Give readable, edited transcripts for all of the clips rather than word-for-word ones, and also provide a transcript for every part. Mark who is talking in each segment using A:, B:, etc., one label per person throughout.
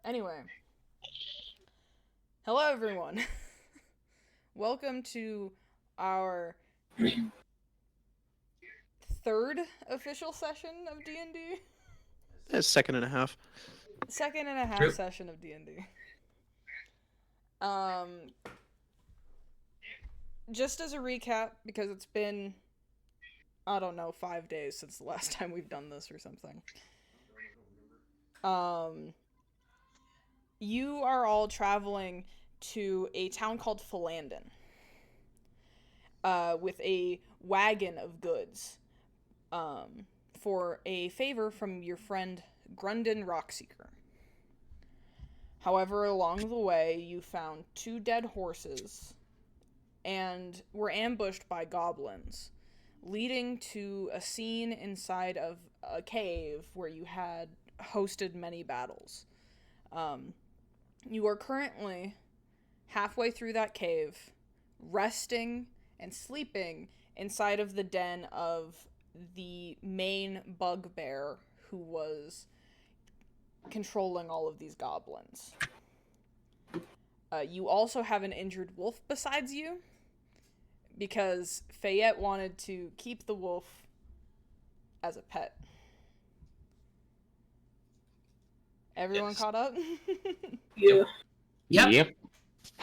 A: Anyway, hello everyone. Welcome to our third official session of D&D.
B: A second and a half.
A: Second and a half
C: True.
A: session of D&D. Um just as a recap, because it's been, I don't know, 5 days since the last time we've done this or something. Um you are all traveling to a town called Phandelver, with a wagon of goods, for a favor from your friend Grundon Rockseeker. However, along the way, you found two dead horses and were ambushed by goblins, leading to a scene inside of a cave where you had hosted many battles. Um, you are currently halfway through that cave, resting and sleeping inside of the den of the main bugbear who was controlling all of these goblins. You also have an injured wolf besides you, because Fayette wanted to keep the wolf as a pet. Everyone
C: Yes.
A: caught up?
D: Yeah.
C: Yep.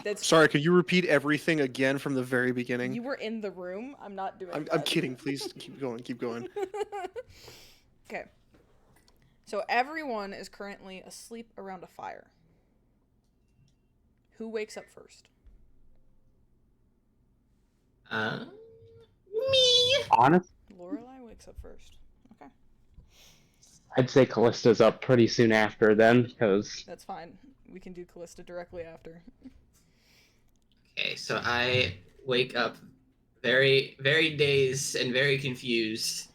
A: That's
B: Sorry, could you repeat everything again from the very beginning?
A: You were in the room. I'm not doing
B: I'm
A: that.
B: kidding. Please keep going. Keep going.
A: Okay. So everyone is currently asleep around a fire. Who wakes up first?
C: Me.
D: Honest,
A: Lorelai wakes up first. Okay.
D: I'd say Callista's up pretty soon after then, because
A: That's fine. We can do Callista directly after.
C: Okay, so I wake up very, very dazed and very confused.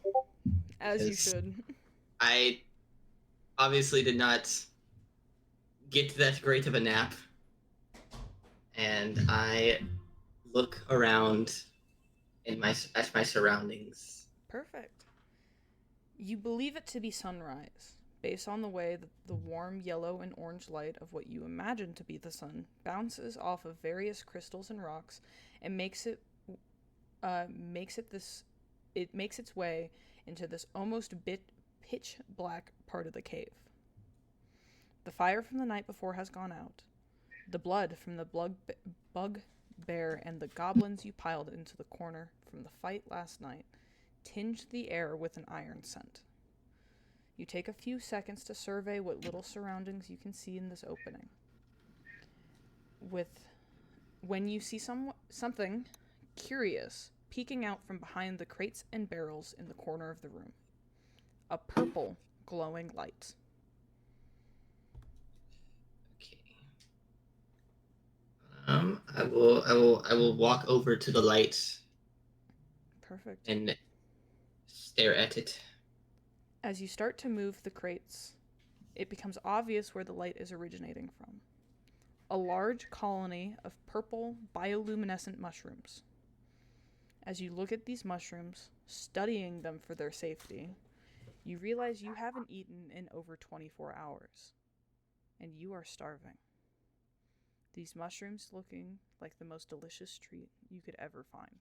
A: As you
C: Yes.
A: should.
C: I obviously did not get that great of a nap, and I look around at my surroundings.
A: Perfect. You believe it to be sunrise, based on the way that the warm yellow and orange light of what you imagine to be the sun bounces off of various crystals and rocks and makes its way into this almost pitch black part of the cave. The fire from the night before has gone out. The blood from the bug bear and the goblins you piled into the corner from the fight last night tinged the air with an iron scent. You take a few seconds to survey what little surroundings you can see in this opening. When you see something curious peeking out from behind the crates and barrels in the corner of the room. A purple glowing light.
C: Okay. I will walk over to the light
A: Perfect.
C: and stare at it.
A: As you start to move the crates, it becomes obvious where the light is originating from. A large colony of purple bioluminescent mushrooms. As you look at these mushrooms, studying them for their safety, you realize you haven't eaten in over 24 hours, and you are starving. These mushrooms looking like the most delicious treat you could ever find.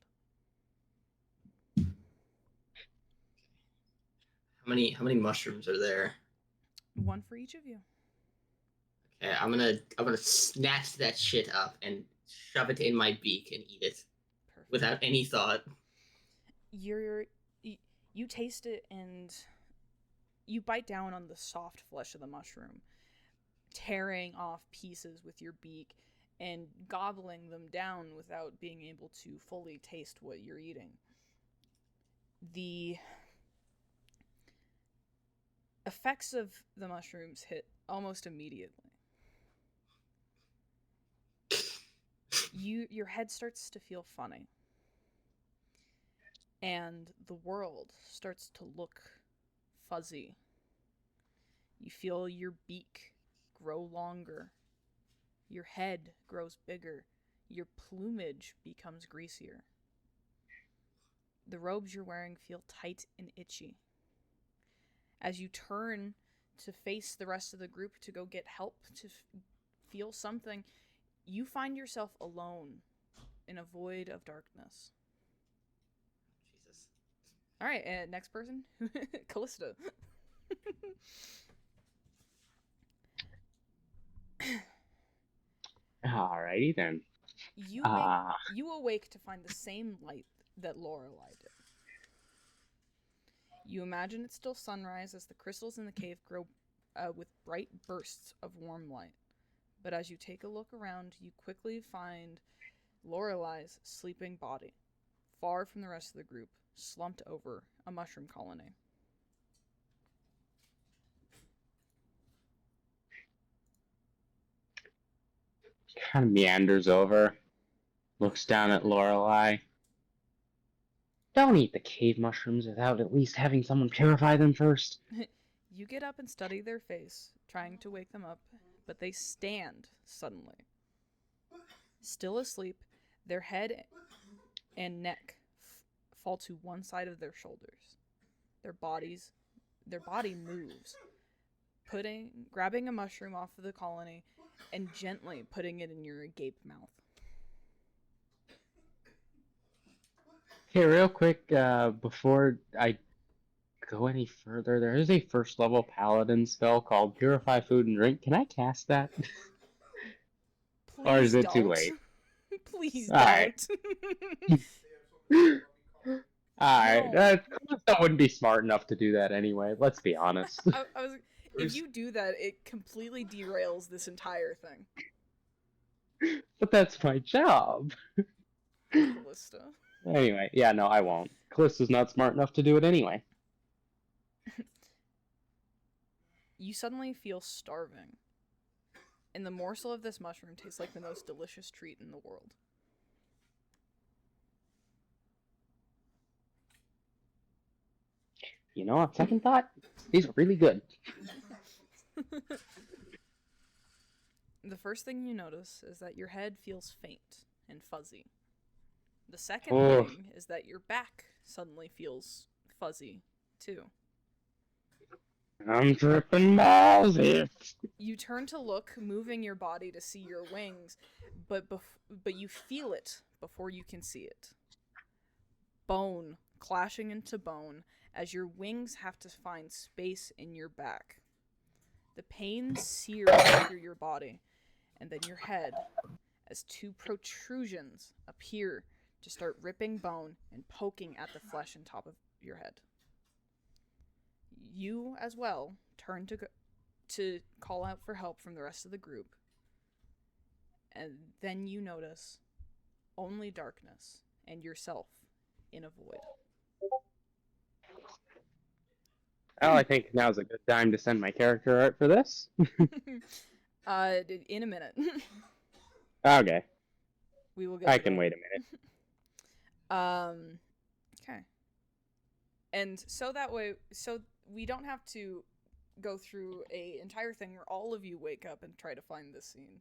C: How many mushrooms are there?
A: One for each of you.
C: Okay, I'm gonna snatch that shit up and shove it in my beak and eat it
A: Perfect.
C: without any thought.
A: You taste it and you bite down on the soft flesh of the mushroom, tearing off pieces with your beak and gobbling them down without being able to fully taste what you're eating. The effects of the mushrooms hit almost immediately. Your head starts to feel funny, and the world starts to look fuzzy. You feel your beak grow longer, your head grows bigger, your plumage becomes greasier. The robes you're wearing feel tight and itchy. As you turn to face the rest of the group to go get help to feel something, you find yourself alone in a void of darkness.
C: Jesus.
A: All right, and next person, Callista.
D: Alrighty then.
A: You awake to find the same light that Lorelei did. You imagine it's still sunrise as the crystals in the cave grow with bright bursts of warm light. But as you take a look around, you quickly find Lorelei's sleeping body, far from the rest of the group, slumped over a mushroom colony.
D: Kind of meanders over, looks down at Lorelei. Don't eat the cave mushrooms without at least having someone purify them first.
A: You get up and study their face, trying to wake them up, but they stand suddenly. Still asleep, their head and neck fall to one side of their shoulders. Their body moves, grabbing a mushroom off of the colony and gently putting it in your agape mouth.
D: Okay, real quick, before I go any further, there is a first level paladin spell called Purify Food and Drink. Can I cast that?
A: Please
D: Or is it
A: don't.
D: too late?
A: Please
D: Alright.
A: don't.
D: Alright,
A: No.
D: that wouldn't be smart enough to do that anyway, let's be honest.
A: If you do that, it completely derails this entire thing.
D: But that's my job.
A: Callista.
D: Anyway, yeah, no, I won't. Callista's not smart enough to do it anyway.
A: You suddenly feel starving, and the morsel of this mushroom tastes like the most delicious treat in the world.
D: You know, on second thought, these are really good.
A: The first thing you notice is that your head feels faint and fuzzy. The second thing is that your back suddenly feels fuzzy, too.
D: I'm tripping balls here.
A: You turn to look, moving your body to see your wings, but you feel it before you can see it. Bone clashing into bone as your wings have to find space in your back. The pain sears through your body, and then your head, as two protrusions appear to start ripping bone and poking at the flesh on top of your head. You, as well, turn to call out for help from the rest of the group, and then you notice only darkness and yourself in a void.
D: Well, I think now's a good time to send my character art for this.
A: In a minute.
D: Okay,
A: We will get
D: I
A: to
D: can
A: that.
D: wait a minute.
A: Okay. And so that way, so we don't have to go through a entire thing where all of you wake up and try to find this scene.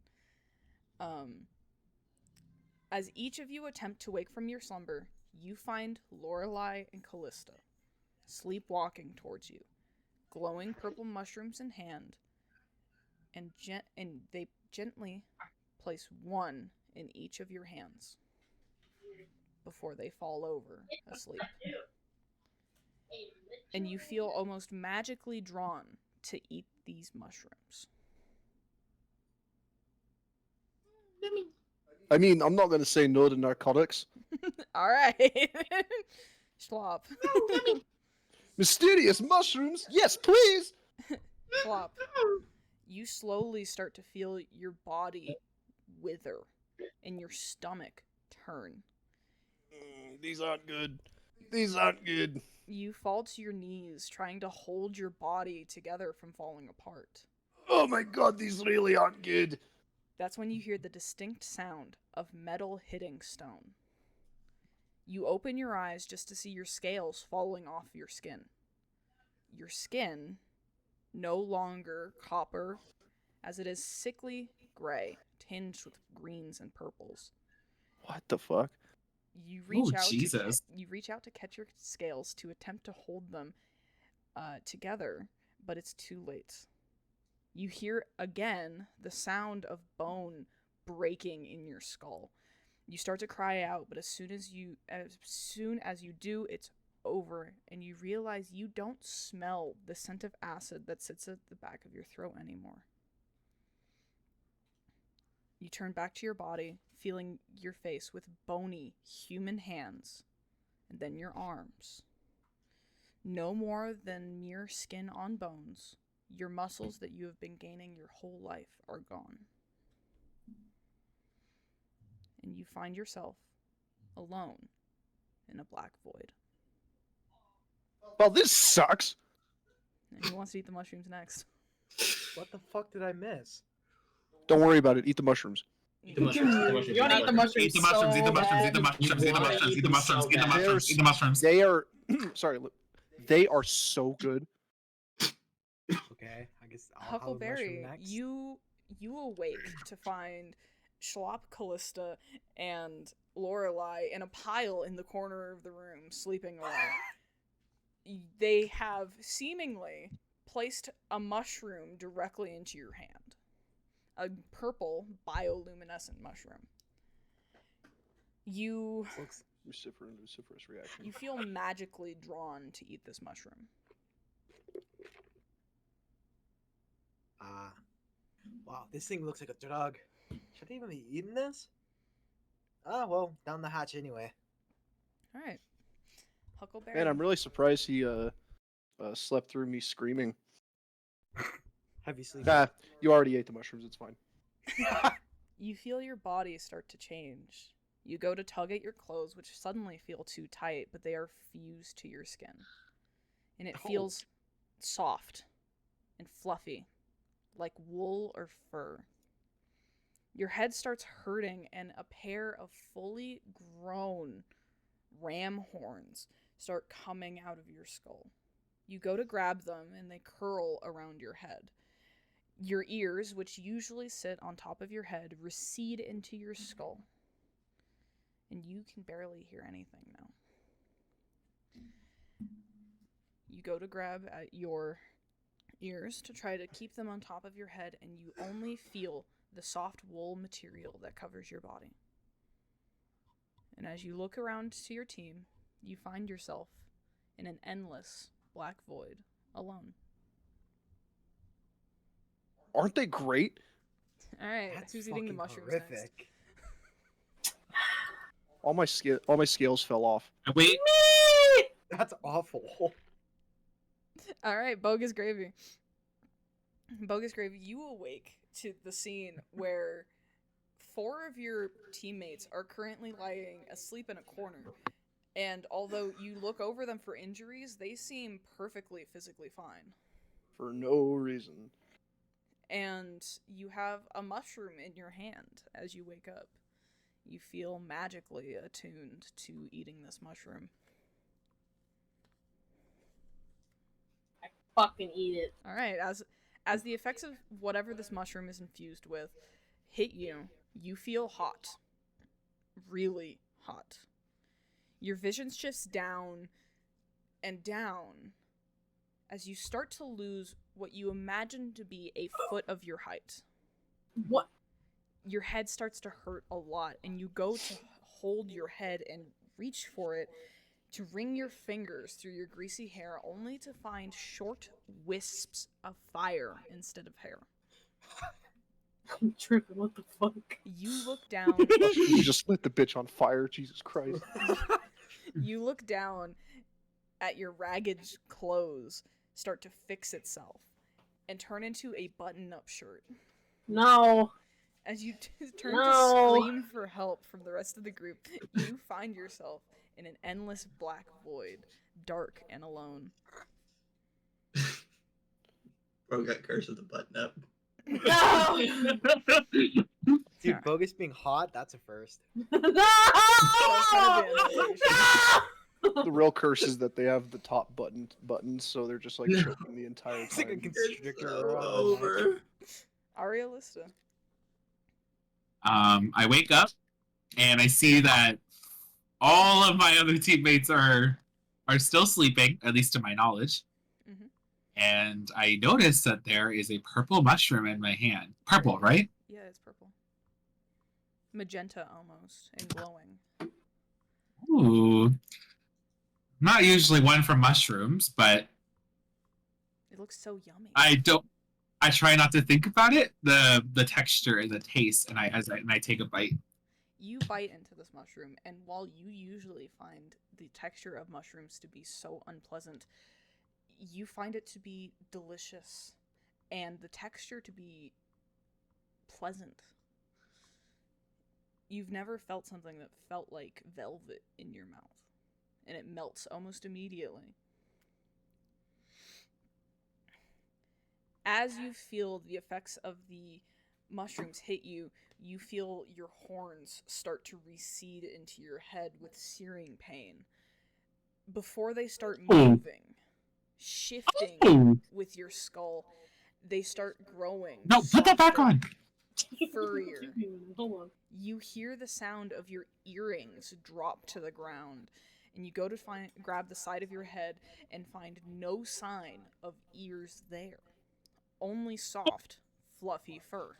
A: As each of you attempt to wake from your slumber, you find Lorelei and Callista sleepwalking towards you, glowing purple mushrooms in hand, and they gently place one in each of your hands before they fall over asleep. And you feel almost magically drawn to eat these mushrooms.
B: I mean, I'm not going to say no to narcotics.
A: All right. Schlop.
B: Mysterious mushrooms? Yes, please!
A: Schlop. You slowly start to feel your body wither and your stomach turn.
B: These aren't good. These aren't good.
A: You fall to your knees, trying to hold your body together from falling apart.
B: Oh my god, these really aren't good.
A: That's when you hear the distinct sound of metal hitting stone. You open your eyes just to see your scales falling off your skin. Your skin, no longer copper, as it is sickly gray, tinged with greens and purples.
B: What the fuck?
A: You reach out.
E: Jesus.
A: You reach out to catch your scales to attempt to hold them together, but it's too late. You hear again the sound of bone breaking in your skull. You start to cry out, but as soon as you do, it's over, and you realize you don't smell the scent of acid that sits at the back of your throat anymore. You turn back to your body, feeling your face with bony human hands, and then your arms. No more than mere skin on bones. Your muscles that you have been gaining your whole life are gone. And you find yourself alone in a black void.
B: Well, this sucks.
A: And who wants to eat the mushrooms next?
E: What the fuck did I miss?
B: Don't worry about it. Eat the mushrooms.
C: Eat the mushrooms. Eat the mushrooms.
F: You want to eat the mushrooms?
G: Eat the mushrooms, eat the
F: so
G: mushrooms, eat the
F: bad.
G: mushrooms, eat the mushrooms, eat the mushrooms, eat the
C: bad.
G: mushrooms, eat the mushrooms.
B: They are. Sorry. They are so good.
E: Okay, I guess I'll have a mushroom
A: Huckleberry,
E: next.
A: you awake to find Schlop, Callista, and Lorelei in a pile in the corner of the room, sleeping away. They have seemingly placed a mushroom directly into your hand. A purple bioluminescent mushroom. You
B: Luciferous reaction.
A: you feel magically drawn to eat this mushroom.
E: Wow, this thing looks like a drug. Should I even be eating this? Ah, well, down the hatch anyway.
A: All right, Huckleberry.
B: Man, I'm really surprised he slept through me screaming.
E: Heavy sleep.
B: Nah, you already ate the mushrooms. It's fine.
A: You feel your body start to change. You go to tug at your clothes, which suddenly feel too tight, but they are fused to your skin. And it feels soft and fluffy, like wool or fur. Your head starts hurting, and a pair of fully grown ram horns start coming out of your skull. You go to grab them, and they curl around your head. Your ears, which usually sit on top of your head, recede into your skull. And you can barely hear anything now. You go to grab at your ears to try to keep them on top of your head, and you only feel the soft wool material that covers your body. And as you look around to your team, you find yourself in an endless black void, alone.
B: Aren't they great?
A: All right,
E: That's
A: who's eating the
E: fucking
A: mushrooms
E: horrific.
A: next?
B: All my scales fell off.
G: Wait,
E: That's awful.
A: All right, Bogus Gravy. Bogus Gravy, you awake to the scene where 4 of your teammates are currently lying asleep in a corner. And although you look over them for injuries, they seem perfectly physically fine.
B: For no reason.
A: And you have a mushroom in your hand as you wake up. You feel magically attuned to eating this mushroom.
F: I fucking eat it.
A: All right, as the effects of whatever this mushroom is infused with hit you, you feel hot. Really hot. Your vision shifts down and down as you start to lose what you imagine to be a foot of your height.
F: What?
A: Your head starts to hurt a lot, and you go to hold your head and reach for it to wring your fingers through your greasy hair, only to find short wisps of fire instead of hair.
F: I'm tripping. What the fuck?
A: You look down.
B: You just lit the bitch on fire. Jesus Christ.
A: You look down at your ragged clothes start to fix itself and turn into a button-up shirt.
F: No.
A: As you turn
F: No.
A: to scream for help from the rest of the group, you find yourself in an endless black void, dark and alone.
C: Bro got cursed with a button up.
F: No.
E: Dude, Bogus being hot, that's a first.
F: No.
B: The real curse is that they have the top buttons, so they're just like
C: No.
B: choking the entire
E: It's like a
B: time.
E: constrictor.
C: So
E: around the neck.
C: over.
A: Arialista.
G: I wake up and I see that all of my other teammates are still sleeping, at least to my knowledge.
A: Mhm.
G: and I noticed that there is a purple mushroom in my hand. Purple, right?
A: Yeah, it's purple. Magenta almost, and glowing.
G: Ooh. Not usually one for mushrooms, but
A: It looks so yummy.
G: I try not to think about it, the texture and the taste, and I take a bite.
A: You bite into this mushroom, and while you usually find the texture of mushrooms to be so unpleasant, you find it to be delicious, and the texture to be pleasant. You've never felt something that felt like velvet in your mouth, and it melts almost immediately. As you feel the effects of the mushrooms hit you, you feel your horns start to recede into your head with searing pain. Before they start moving, shifting with your skull, they start growing.
G: No, put that back on!
A: Furrier.
F: Hold on.
A: You hear the sound of your earrings drop to the ground, and you go to grab the side of your head and find no sign of ears there. Only soft, fluffy fur.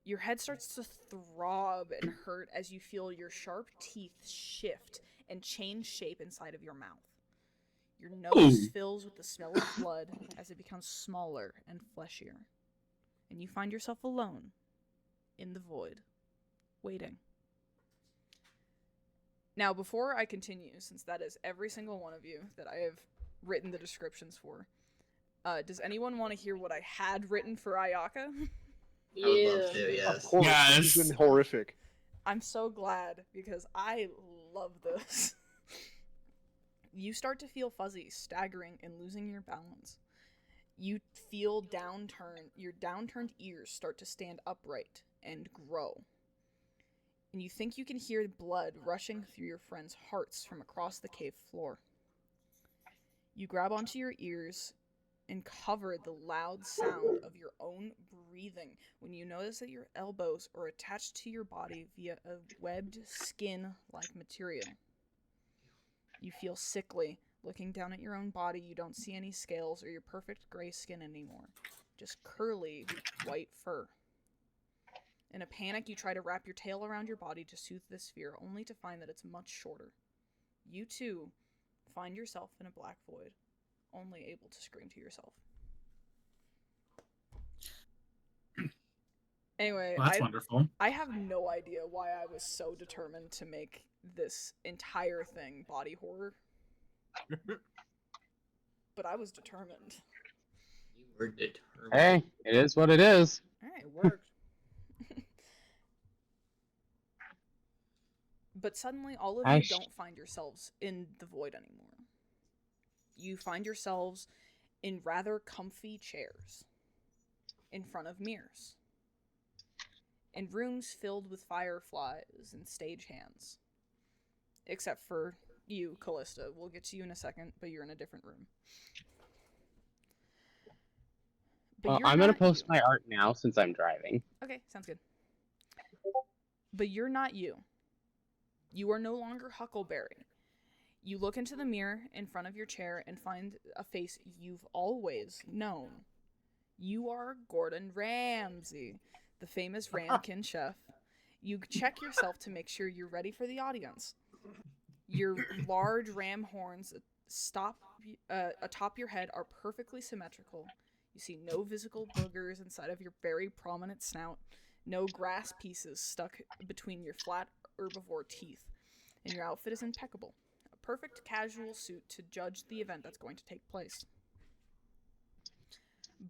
A: Your head starts to throb and hurt as you feel your sharp teeth shift and change shape inside of your mouth. Your nose fills with the smell of blood as it becomes smaller and fleshier. And you find yourself alone in the void, waiting. Now, before I continue, since that is every single one of you that I have written the descriptions for, does anyone want to hear what I had written for Ayaka?
C: I would love to,
B: Of
C: yes.
B: course,
G: Yes.
B: this has been horrific.
A: I'm so glad because I love this. You start to feel fuzzy, staggering, and losing your balance. You feel your downturned ears start to stand upright and grow. And you think you can hear blood rushing through your friends' hearts from across the cave floor. You grab onto your ears and cover the loud sound of your own breathing when you notice that your elbows are attached to your body via a webbed skin-like material. You feel sickly. Looking down at your own body, you don't see any scales or your perfect gray skin anymore. Just curly, white fur. In a panic, you try to wrap your tail around your body to soothe this fear, only to find that it's much shorter. You, too, find yourself in a black void, only able to scream to yourself. Anyway,
G: Well, that's wonderful.
A: I have no idea why I was so determined to make this entire thing body horror. But I was determined.
C: You were determined.
D: Hey, it is what it is.
A: Alright.
E: It worked.
A: But suddenly, all of
D: I
A: you
D: sh-
A: don't find yourselves in the void anymore. You find yourselves in rather comfy chairs, in front of mirrors, in rooms filled with fireflies and stagehands. Except for you, Callista. We'll get to you in a second, but you're in a different room. But you're
D: I'm gonna
A: not
D: post
A: you.
D: my art now since I'm driving.
A: Okay, sounds good. But you're not you. You are no longer Huckleberry. You look into the mirror in front of your chair and find a face you've always known. You are Gordon Ramsay, the famous Ramekin chef. You check yourself to make sure you're ready for the audience. Your large ram horns atop your head are perfectly symmetrical. You see no visible boogers inside of your very prominent snout, no grass pieces stuck between your flat herbivore teeth, and your outfit is impeccable. A perfect casual suit to judge the event that's going to take place.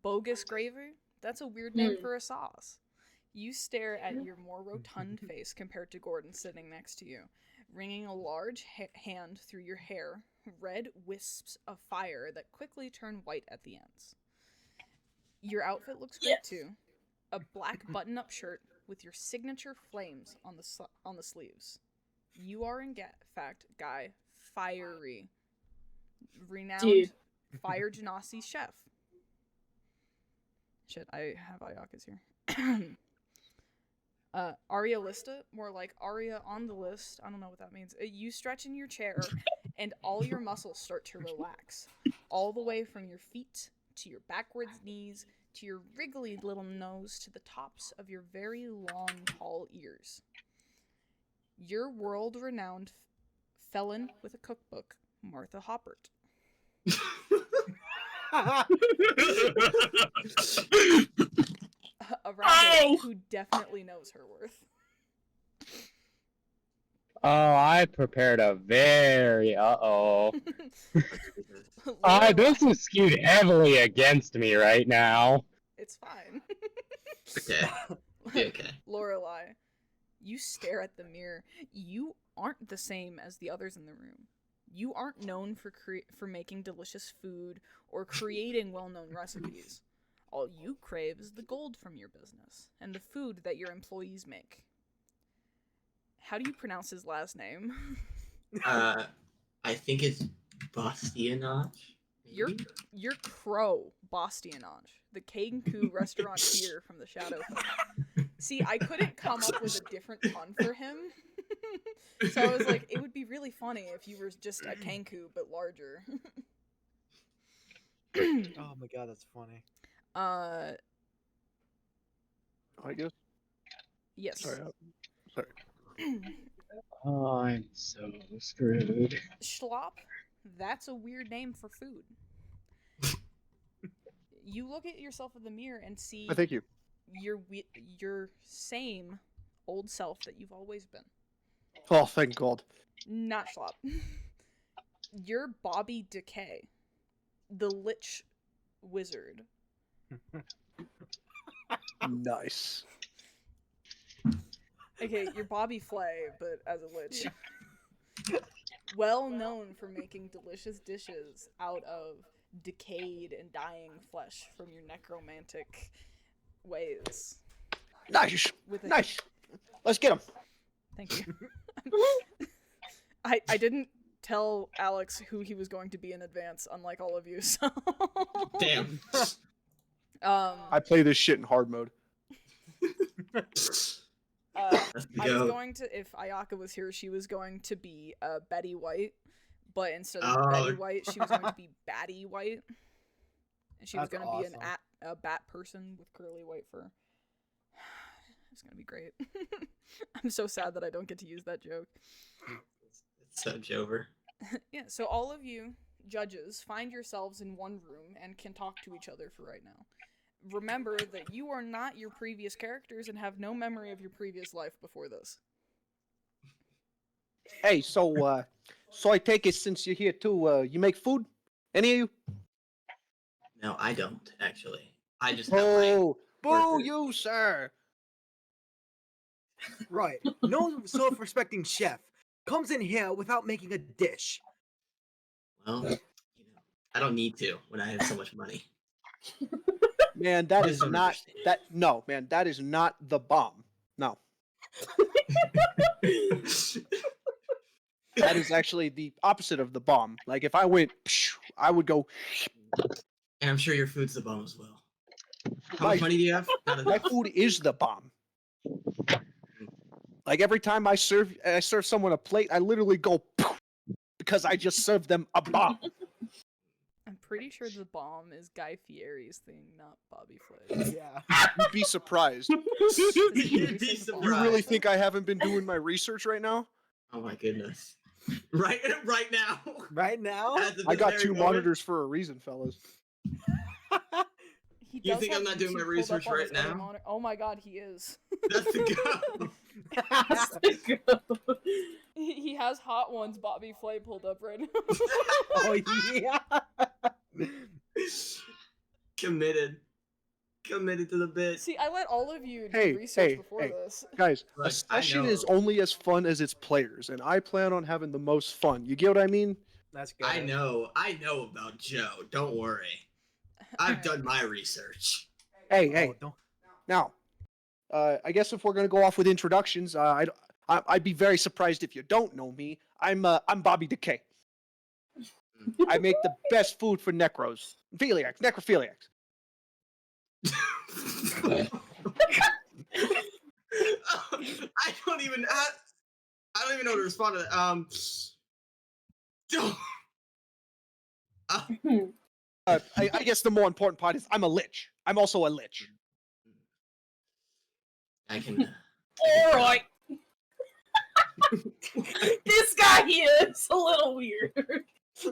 A: Bogus gravy? That's a weird name for a sauce. You stare at your more rotund face compared to Gordon sitting next to you, wringing a large hand through your hair, red wisps of fire that quickly turn white at the ends. Your outfit looks great too. A black button-up shirt with your signature flames on the sleeves. You are in fact Guy Fiery, renowned Fire Genasi chef. Shit, I have Ayaka's here. Aria Lista, more like Aria on the list. I don't know what that means. You stretch in your chair and all your muscles start to relax, all the way from your feet to your backwards knees to your wriggly little nose to the tops of your very long, tall ears. Your world-renowned felon with a cookbook, Martha Hoppert. A rabbit who definitely knows her worth.
D: Oh, I prepared a very
A: Laura,
D: this is skewed heavily against me right now.
A: it's fine.
C: Okay. Be okay.
A: Lorelai, you stare at the mirror. You aren't the same as the others in the room. You aren't known for making delicious food or creating well-known recipes. All you crave is the gold from your business and the food that your employees make. How do you pronounce his last name?
C: I think it's Bastianage.
A: You're Crow Bastianage, the Kenku restaurateur from the Shadowfell. See, I couldn't come up with a different pun for him. So I was like, it would be really funny if you were just a Kenku, but larger.
E: Oh my god, that's funny.
B: I guess.
A: Yes.
B: Sorry.
D: Oh, I'm so screwed.
A: Schlop, that's a weird name for food. You look at yourself in the mirror and see
B: Thank you.
A: your same old self that you've always been.
B: Oh, thank God.
A: Not Schlop. You're Bobby Decay, the Lich Wizard.
B: Nice.
A: Okay, you're Bobby Flay, but as a lich. Well known for making delicious dishes out of decayed and dying flesh from your necromantic ways.
B: Nice.
A: With a...
B: Nice. Let's get him.
A: Thank you. I didn't tell Alex who he was going to be in advance, unlike all of you, so...
C: Damn.
B: I play this shit in hard mode.
A: I was going to, if Ayaka was here, she was going to be Betty White, but instead of Betty White, she was going to be Batty White, and she was
E: That's
A: going to be
E: awesome.
A: a bat person with curly white fur. It's gonna be great. I'm so sad that I don't get to use that joke.
C: It's so Jover.
A: Yeah, so all of you judges find yourselves in one room and can talk to each other for right now. Remember that you are not your previous characters and have no memory of your previous life before this.
B: Hey, so I take it since you're here too, you make food? Any of you?
C: No, I don't actually. I just have my
B: Oh, boo
C: workers.
B: you, sir.
E: Right. No self-respecting chef comes in here without making a dish.
C: Well, I don't need to when I have so much money.
B: Man, that
C: I
B: is
C: don't
B: not
C: understand.
B: that. No, man, that is not the bomb. No, that is actually the opposite of the bomb. Like if I went, psh, I would go.
C: And I'm sure your food's the bomb as well. How
B: My-
C: much money do you have? Not
B: My
C: enough.
B: food is the bomb. Like every time I serve someone a plate, I literally go poof, because I just served them a bomb.
A: I'm pretty sure the bomb is Guy Fieri's thing, not Bobby Flay.
E: Yeah.
B: You'd be surprised.
C: You'd be
B: You
C: surprised.
B: really think I haven't been doing my research right now?
C: Oh my goodness. Right now.
E: Right now?
C: As of
B: I
C: this
B: got
C: very
B: 2
C: moment?
B: monitors for a reason, fellas.
A: He
C: You
A: does
C: think
A: have
C: I'm not doing my
A: YouTube pulled
C: research
A: up on
C: right
A: his other
C: now?
A: monitor. Oh my god, he is.
C: That's the go.
F: Has to go.
A: He has Hot Ones Bobby Flay pulled up right now.
E: Oh yeah.
C: Committed to the bit.
A: See, I let all of you do
B: Hey,
A: research
B: hey,
A: before
B: hey.
A: this.
B: Guys, a
C: Look, I
B: session is
C: know.
B: only as fun as its players, and I plan on having the most fun. You get what I mean?
E: That's good.
C: I know about Joe. Don't worry. I've done my research.
B: Hey,
E: Oh,
B: hey.
E: don't.
B: Now, I guess if we're gonna go off with introductions, I'd be very surprised if you don't know me. I'm Bobby Decay. I make the best food for necros, necrophiliacs.
C: I don't even know how to respond to that.
B: I guess the more important part is I'm a lich. I'm also a lich.
C: I can.
F: All right. This guy is a little weird.
B: It's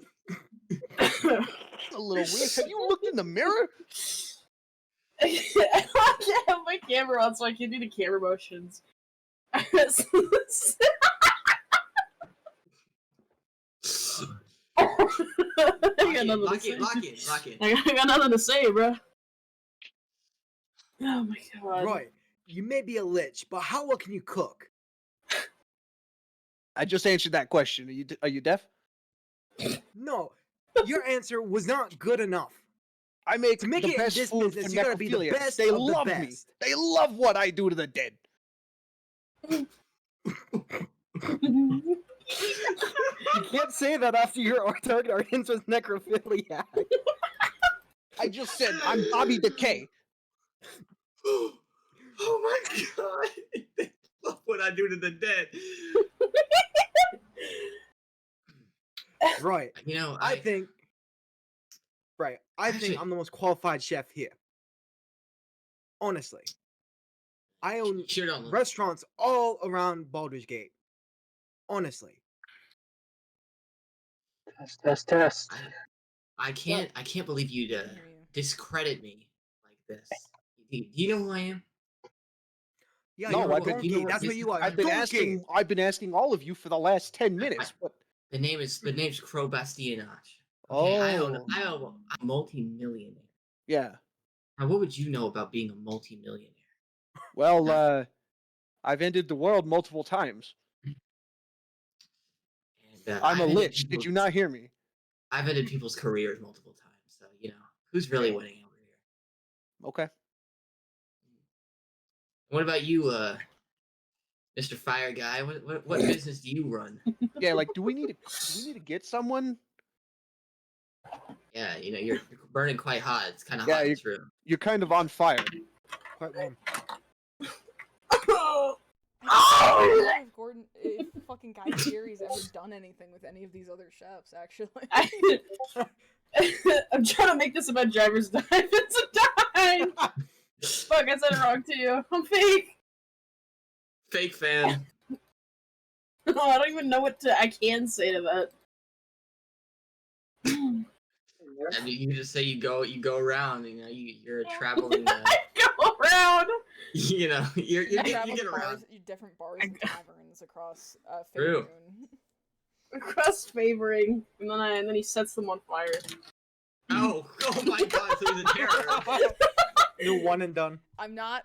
B: a little weird. Have you looked in the mirror?
F: I can't have my camera on, so I can do the camera motions. I got nothing to say.
C: Lock in.
F: I got nothing to say, bro. Oh my god.
E: Right. You may be a lich, but how well can you cook?
B: I just answered that question. Are you deaf?
E: No, your answer was not good enough.
B: I make
E: To make
B: the
E: it in
B: best
E: this
B: food for
E: business, you gotta be the
B: necrophiliacs.
E: best
B: They
E: of the
B: love me.
E: best.
B: They love what I do to the dead.
E: You can't say that after your target audience was necrophilia.
B: I just said I'm Bobby Decay.
C: Oh my god! They love what I do to the dead.
E: Right.
C: You know,
E: I think. Right. I
C: Actually-
E: think I'm the most qualified chef here. Honestly. I own
C: sure don't look.
E: restaurants all around Baldur's Gate. Honestly.
D: Test.
C: I can't believe you'd
A: Hear you.
C: discredit me like this. Do you know who I am?
E: Yeah,
B: No,
E: you're
B: I've
E: a
B: been-
E: donkey.
C: you know what
E: That's
C: this
E: what
C: is-
E: you are.
B: I've been
E: Donkey.
B: asking all of you for the last 10 minutes. What?
C: The name's Crow Bastianage.
B: Oh,
C: Okay, I own a multi-millionaire.
B: yeah.
C: Now, what would you know about being a multi-millionaire?
B: Well, I've ended the world multiple times.
C: And,
B: I'm a
C: I've ended
B: lich. Did
C: people's-
B: you not hear me?
C: I've ended people's careers multiple times, so you know who's really winning over here.
B: Okay.
C: What about you, Mr. Fire Guy? What business do you run?
B: Yeah, like, do we need to get someone?
C: Yeah, you know you're burning quite hot. It's kind of
B: Yeah,
C: hot in
B: you-
C: this room.
B: You're kind of on fire.
E: Quite warm.
A: I don't know if Gordon, if fucking Guy Fieri's ever done anything with any of these other chefs, actually.
F: I'm trying to make this about driver's dive. It's a dive. Fuck, I said it wrong too. I'm fake.
C: Fake fan.
F: Oh, I don't even know what I can say to that.
C: I mean, you can just say you go around. You know, you're a traveling.
F: Go around.
C: You know, you
A: travel
C: get
A: to
C: around.
A: bars, different bars and taverns across
C: True.
A: Faerun.
F: Crust favoring, and then he sets them on fire.
C: Oh my god! So he's a terror.
E: You're one and done.
A: I'm not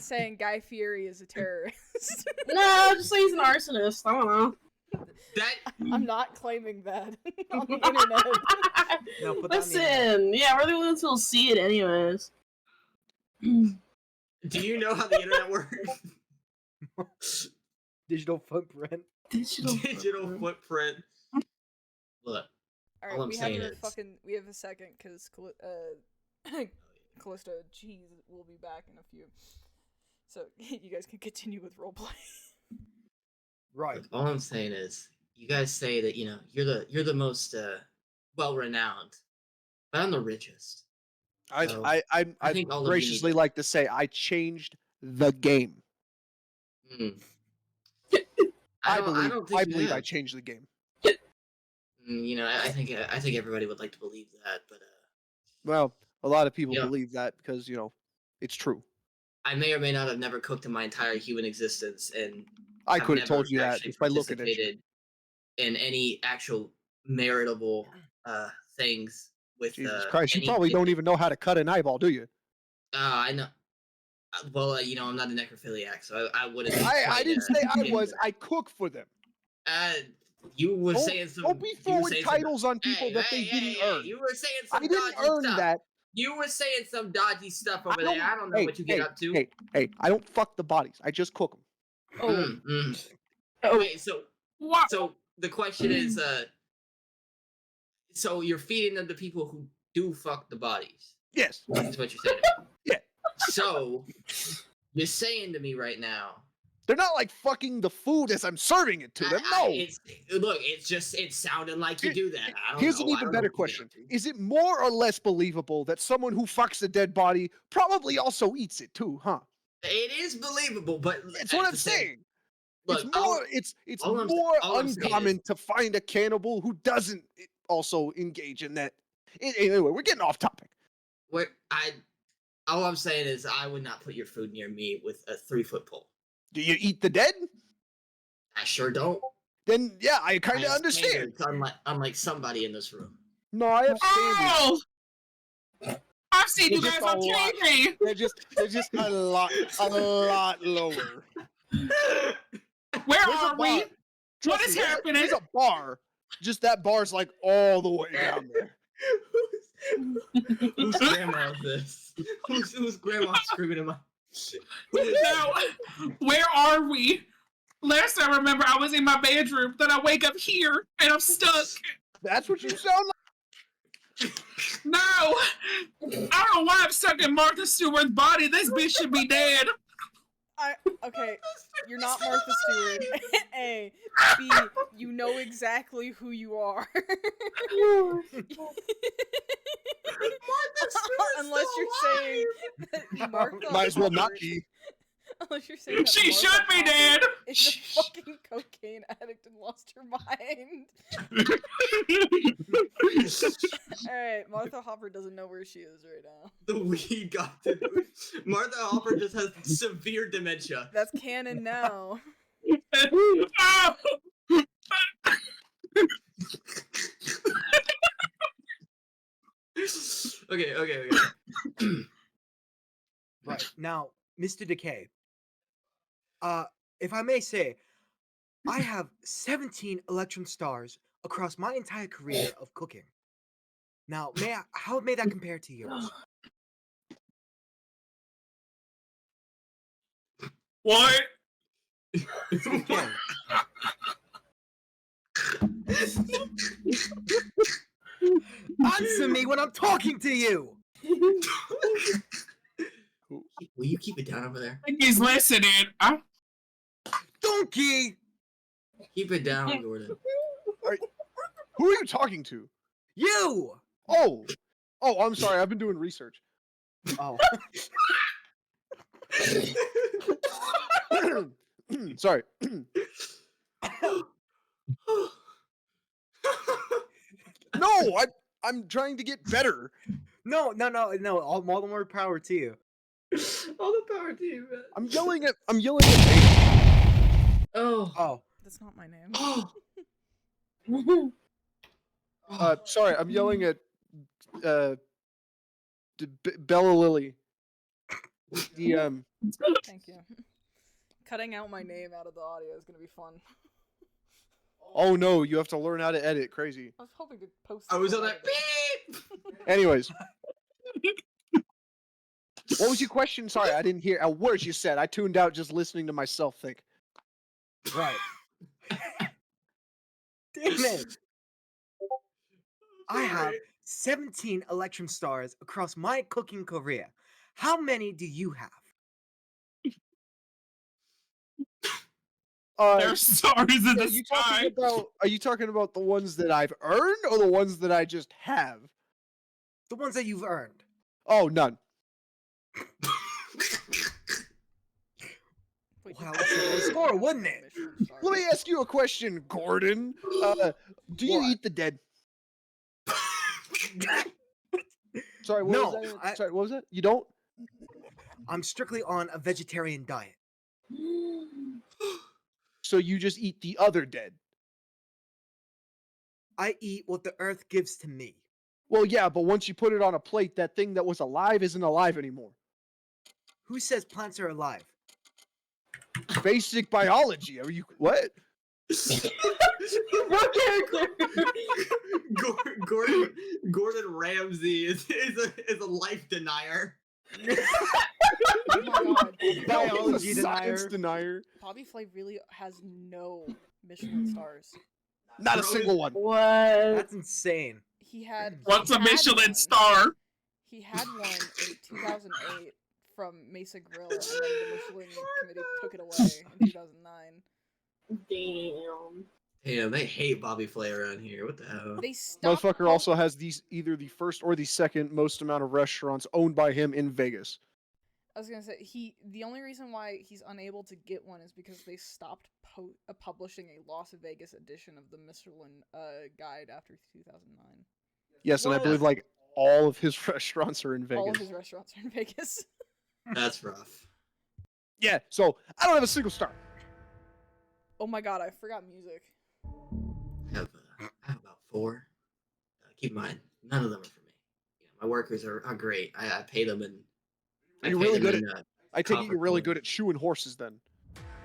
A: saying Guy Fieri is a terrorist.
F: No, just say he's an arsonist. I don't know.
C: That
A: I'm not claiming that on the internet.
E: No, put that on the internet.
F: Listen, yeah, we're the ones who'll see it anyways.
C: do you know how the internet works?
E: Digital footprint.
C: Digital footprint. Look,
A: All
C: All
A: right,
C: I'm
A: we have
C: saying
A: a
C: is-
A: we have a second because Callista, jeez, will be back in a few. So you guys can continue with roleplay.
E: Right.
C: look, all I'm saying is, you guys say that you know you're the most well renowned, but I'm the richest. So,
B: I
C: think all of you
B: graciously
C: need-
B: like to say I changed the game.
C: Mm.
B: I
C: don't think you
B: believe I
C: have.
B: changed the game.
C: You know, I think everybody would like to believe that, but
B: Well, a lot of people
C: Yeah.
B: believe that because it's true.
C: I may or may not have never cooked in my entire human existence, and
B: I
C: I've
B: could have told
C: never
B: you that
C: actually
B: just by looking at you.
C: participated in any actual meritable things with
B: Jesus Christ, you
C: any-
B: probably don't even know how to cut an eyeball, do you?
C: I know. Well, you know, I'm not a necrophiliac, so I wouldn't.
B: I
C: quite,
B: didn't say I
C: get
B: was.
C: into
B: I cook for them.
C: that. You were
B: Don't-
C: saying some.
B: Don't be
C: you were
B: throwing
C: saying some-
B: titles on people
C: Hey,
B: that
C: hey,
B: they
C: hey,
B: didn't
C: hey,
B: earn.
C: You were saying
B: I
C: some
B: didn't
C: dodgy
B: earn
C: stuff.
B: that.
C: You were saying some dodgy stuff over there. I don't know
B: hey,
C: what you get
B: hey,
C: up to.
B: Hey, I don't fuck the bodies. I just cook them.
F: Oh,
C: Mm, mm.
F: oh.
C: Wait, so the question is, so you're feeding them to people who do fuck the bodies.
B: Yes.
C: That's what you're saying.
B: Yeah.
C: So you're saying to me right now
B: They're not like fucking the food as I'm serving it to them. No.
C: It sounded like you do that. I don't
B: Here's
C: know.
B: an
C: I
B: even
C: don't know
B: better
C: what you
B: question.
C: do.
B: Is it more or less believable that someone who fucks a dead body probably also eats it too, huh?
C: It is believable, but
B: That's
C: at
B: what
C: the
B: I'm
C: same-
B: saying.
C: Look,
B: It's
C: all I'm-
B: more
C: all I'm saying
B: uncommon
C: is-
B: to find a cannibal who doesn't also engage in that. Anyway, we're getting off topic.
C: all I'm saying is I would not put your food near me with a 3-foot pole.
B: Do you eat the dead?
C: I sure don't.
B: Then yeah, I
C: I
B: kind of
C: have
B: understand.
C: standards, unlike somebody in this room.
B: No, I have standards.
G: Oh! I've seen you
B: They're
G: guys
B: just
G: on
B: a lot-
G: TV.
B: They're just a lot lower.
G: Where
B: There's a
G: are we?
B: bar.
G: What
B: Trust
G: is
B: me,
G: happening?
B: There's a bar. Just that bar's like all the way down there.
C: Whose grandma is this? Whose grandma screaming in my?
G: Now, where are we? Last I remember, I was in my bedroom. Then I wake up here and I'm stuck.
B: That's what you sound like.
G: No, I don't know why I'm stuck in Martha Stewart's body. This bitch should be dead.
A: Okay, you're not Martha Stewart. A. B. You know exactly who you are. Unless you're saying that Martha
B: Might as well not
A: Stewart-
B: be.
A: Unless you're saying that
G: She
A: Martha
G: should be
A: Hopper
G: dead.
A: is a fucking cocaine addict and lost her mind. Alright, Martha Hopper doesn't know where she is right now.
C: The weed got to Martha Hopper just has severe dementia.
A: That's canon now.
G: Oh!
C: Okay.
E: Right now, Mr. Decay. If I may say, I have 17 Electrum stars across my entire career of cooking. Now, how may that compare to yours?
G: What?
E: Again, answer me when I'm talking to you.
C: Will you keep it down over there?
G: I think he's listening.
E: Donkey.
C: Keep it down, Gordon.
B: Who are you talking to?
E: You.
B: Oh, I'm sorry. I've been doing research.
E: Oh.
B: Sorry. No, I'm trying to get better.
E: No. All the more power to you.
C: All the power to you, man.
B: I'm yelling at Baby.
E: Oh.
A: That's not my name.
B: Sorry, I'm yelling at Bella Lily. The
A: Thank you. Cutting out my name out of the audio is gonna be fun.
B: Oh no, you have to learn how to edit. Crazy.
A: I was hoping to post.
C: I was
A: some
C: on that
A: editing.
C: beep.
B: Anyways. What was your question? Sorry, I didn't hear a word you said. I tuned out just listening to myself think.
E: Right. Damn it. I have 17 Electrum stars across my cooking career. How many do you have?
G: There's stars in the sky.
B: Are you talking about the ones that I've earned or the ones that I just have?
E: The ones that you've earned.
B: Oh, none.
A: Wait,
E: Wow,
A: you-
E: that's a low score, wouldn't it?
A: Michelin star.
B: Let me ask you a question, Gordon. Do you
E: What?
B: eat the dead? Sorry, what
E: No,
B: was that? Sorry, what was that? You don't?
E: I'm strictly on a vegetarian diet.
B: So you just eat the other dead?
E: I eat what the earth gives to me.
B: Well, yeah, but once you put it on a plate, that thing that was alive isn't alive anymore.
E: Who says plants are alive?
B: Basic biology. Are you what?
C: Gordon Ramsay is a life denier.
A: Oh my god.
E: Biology
B: He's a science
E: denier.
B: denier.
A: Bobby Flay really has no Michelin stars.
B: Not a single one.
F: What?
E: That's insane.
A: He had.
G: What's
A: he
G: a
A: had
G: Michelin
A: one.
G: star?
A: He had one in 2008 from Mesa Grill, and then the Michelin committee took it away in 2009.
F: Damn.
C: Damn, they hate Bobby Flay around here. What the hell?
A: They stopped.
B: Motherfucker also has either the first or the second most amount of restaurants owned by him in Vegas.
A: I was gonna say the only reason why he's unable to get one is because they stopped publishing a Las Vegas edition of the Michelin guide after 2009.
B: Yes, and I
E: What?
B: believe like all of his restaurants are in Vegas.
A: All of his restaurants are in Vegas.
C: That's rough.
B: Yeah, so I don't have a single star.
A: Oh my god, I forgot music.
C: I have about 4. Keep in mind, none of them are for me. My workers are great. I pay them and.
B: You're really good at. I take it
C: copper
B: you're really
C: coin.
B: good at shoeing horses then.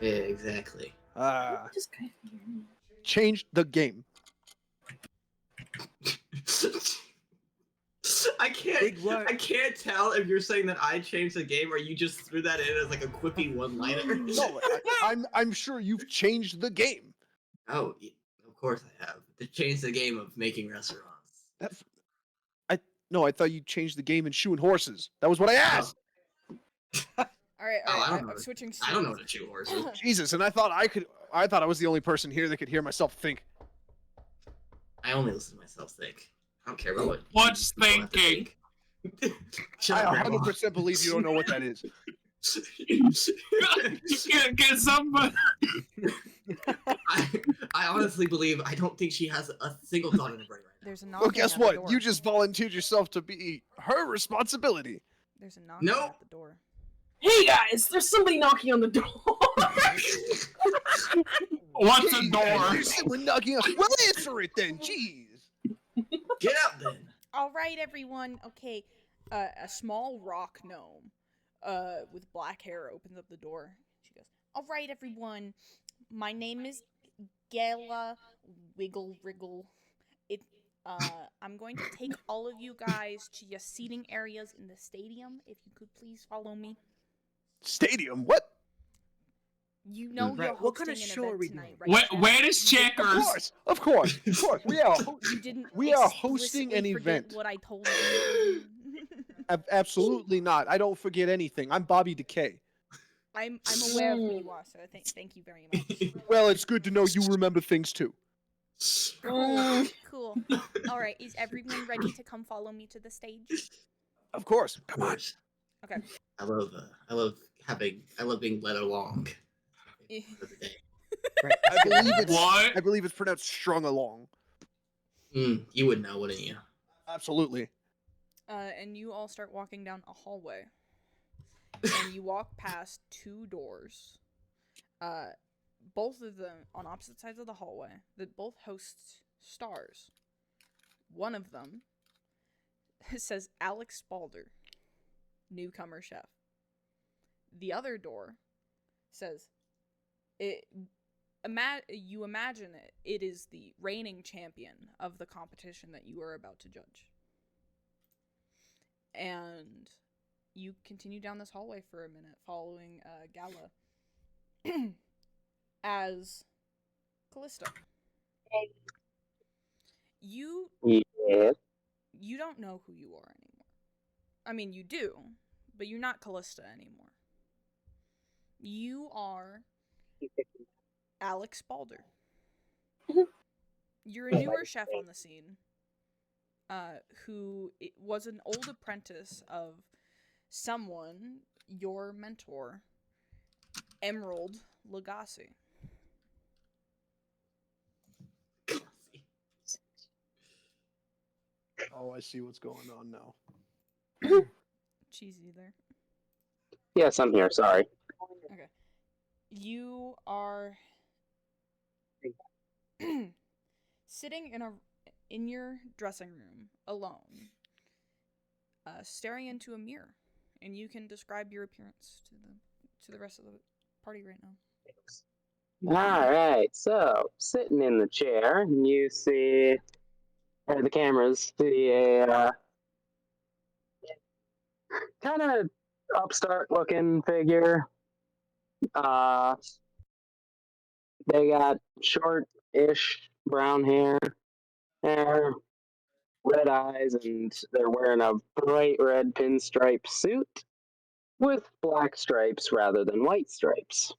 C: Yeah, exactly.
F: Just kind of
B: Change the game.
C: I can't.
E: Big what?
C: I can't tell if you're saying that I changed the game or you just threw that in as like a quippy one-liner.
B: No, I'm sure you've changed the game.
C: Oh, of course I have. To change the game of making restaurants.
B: No, I thought you changed the game in shoeing horses. That was what I asked.
A: All right,
C: I don't know.
A: I'm switching.
C: I don't know how to chew horses.
B: Jesus, and I thought I was the only person here that could hear myself think.
C: I only listen to myself think. I don't care about what.
G: What's
C: people have to
G: thinking?
C: think. Shut
B: I
C: up, Grandma.
B: 100% believe you don't know what that is.
G: Get somebody.
C: I honestly believe I don't think she has a single thought in her brain right now.
A: There's a knock.
B: Well, guess
A: at the
B: what?
A: door.
B: You just volunteered yourself to be her responsibility.
A: There's a knock
C: Nope.
A: at the door.
F: Hey guys, there's somebody knocking on the door.
G: What's a
B: Hey,
G: door?
B: you said we're knocking on. Well, answer it then. Jeez.
C: Get out then.
A: All right, everyone. Okay, a small rock gnome, with black hair opens up the door. She goes, "All right, everyone. My name is Gala Wiggle Wriggle. I'm going to take all of you guys to your seating areas in the stadium. If you could please follow me.
B: Stadium? What?
A: You know
C: Mm.
A: you're
E: Right, what kind
A: hosting
E: of
A: an
E: show are
A: event
E: we
A: tonight,
E: doing?
A: right? Jeff?
G: Where is
B: Of
G: Checkers?
B: course, of course, of course. We are.
A: You didn't.
B: We are hosting an
A: explicitly forget
B: event.
A: What I told you.
B: Absolutely not. I don't forget anything. I'm Bobby Decay.
A: I'm aware of who you are, so thank you very much.
B: Well, it's good to know you remember things too.
A: Cool. All right, is everyone ready to come follow me to the stage?
B: Of course.
C: Of course.
A: Okay.
C: I love being led along. For the day.
E: Right.
B: I
G: What?
B: believe it's pronounced strung along.
C: You would know, wouldn't you?
B: Absolutely.
A: And you all start walking down a hallway, and you walk past 2 doors. Both of them on opposite sides of the hallway that both host stars. One of them says Alex Spalder, newcomer chef. The other door says you imagine it is the reigning champion of the competition that you are about to judge. And you continue down this hallway for a minute, following Gala as Callista. You
D: Yes.
A: you don't know who you are anymore. I mean, you do, but you're not Callista anymore. You are Alex Balder. You're a newer chef on the scene, who was an old apprentice of someone, your mentor, Emerald Lagasse.
B: Oh, I see what's going on now.
A: Cheesy there.
D: Yes, I'm here. Sorry.
A: Okay. You are sitting in your dressing room alone, staring into a mirror, and you can describe your appearance to the rest of the party right now.
D: All right. So, sitting in the chair, you see, or the cameras see a kind of upstart-looking figure. They got short-ish brown hair, red eyes, and they're wearing a bright red pinstripe suit. with black stripes rather than white stripes.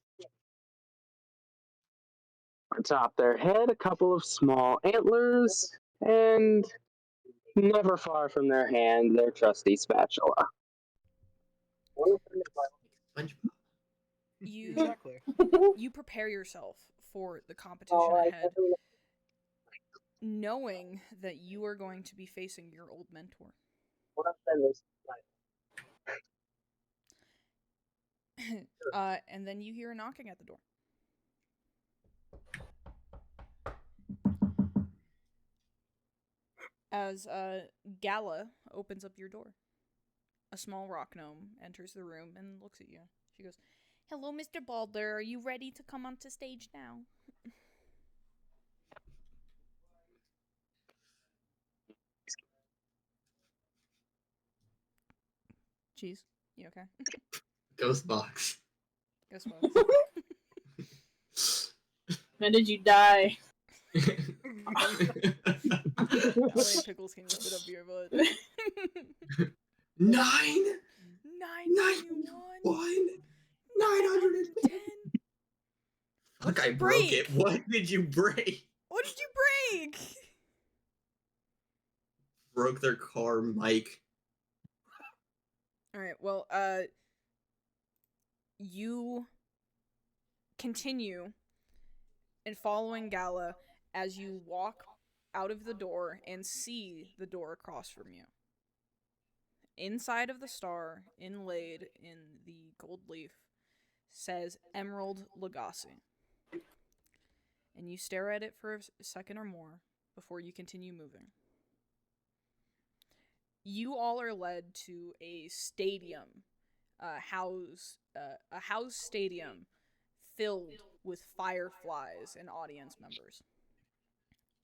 D: Atop their head, a couple of small antlers, and never far from their hand, their trusty spatula.
C: SpongeBob.
A: You
E: Exactly.
A: you prepare yourself for the competition ahead, knowing that you are going to be facing your old mentor. And then you hear a knocking at the door. As Gala opens up your door. A small rock gnome enters the room and looks at you. She goes, "Hello, Mr. Balder. Are you ready to come onto stage now?" Cheese, you okay?
C: Ghost box.
A: Guess what?
F: When did you die?
A: Only pickles can spit up your butt.
C: 991
A: 991.
C: 910.
A: What'd
C: Fuck,
A: you
C: I broke
A: break?
C: it. What did you break?
A: What did you break?
C: Broke their car, Mike.
A: All right. Well, you continue in following Gala as you walk out of the door and see the door across from you. Inside of the star, inlaid in the gold leaf, says Emerald Legacy. And you stare at it for a second or more before you continue moving. You all are led to a stadium, a house stadium filled with fireflies and audience members.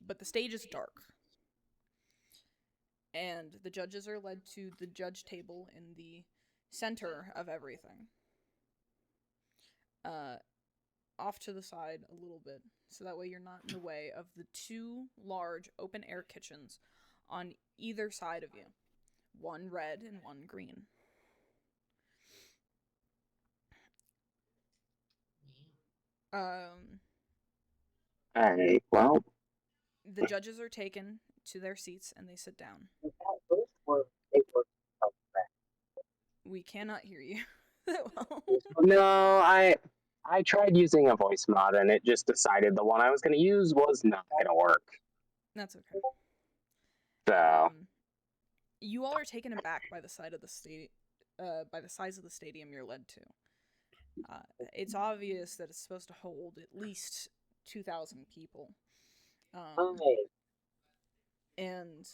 A: But the stage is dark. And the judges are led to the judge table in the center of everything. Off to the side a little bit, so that way you're not in the way of the two large open-air kitchens on either side of you. One red and one green.
D: Alright, well,
A: The judges are taken to their seats and they sit down. We cannot hear you that well.
D: no, I tried using a voice mod and it just decided the one I was going to use was not going to work.
A: That's okay.
D: So,
A: You all are taken aback by the size of the stadium you're led to. It's obvious that it's supposed to hold at least 2,000 people. And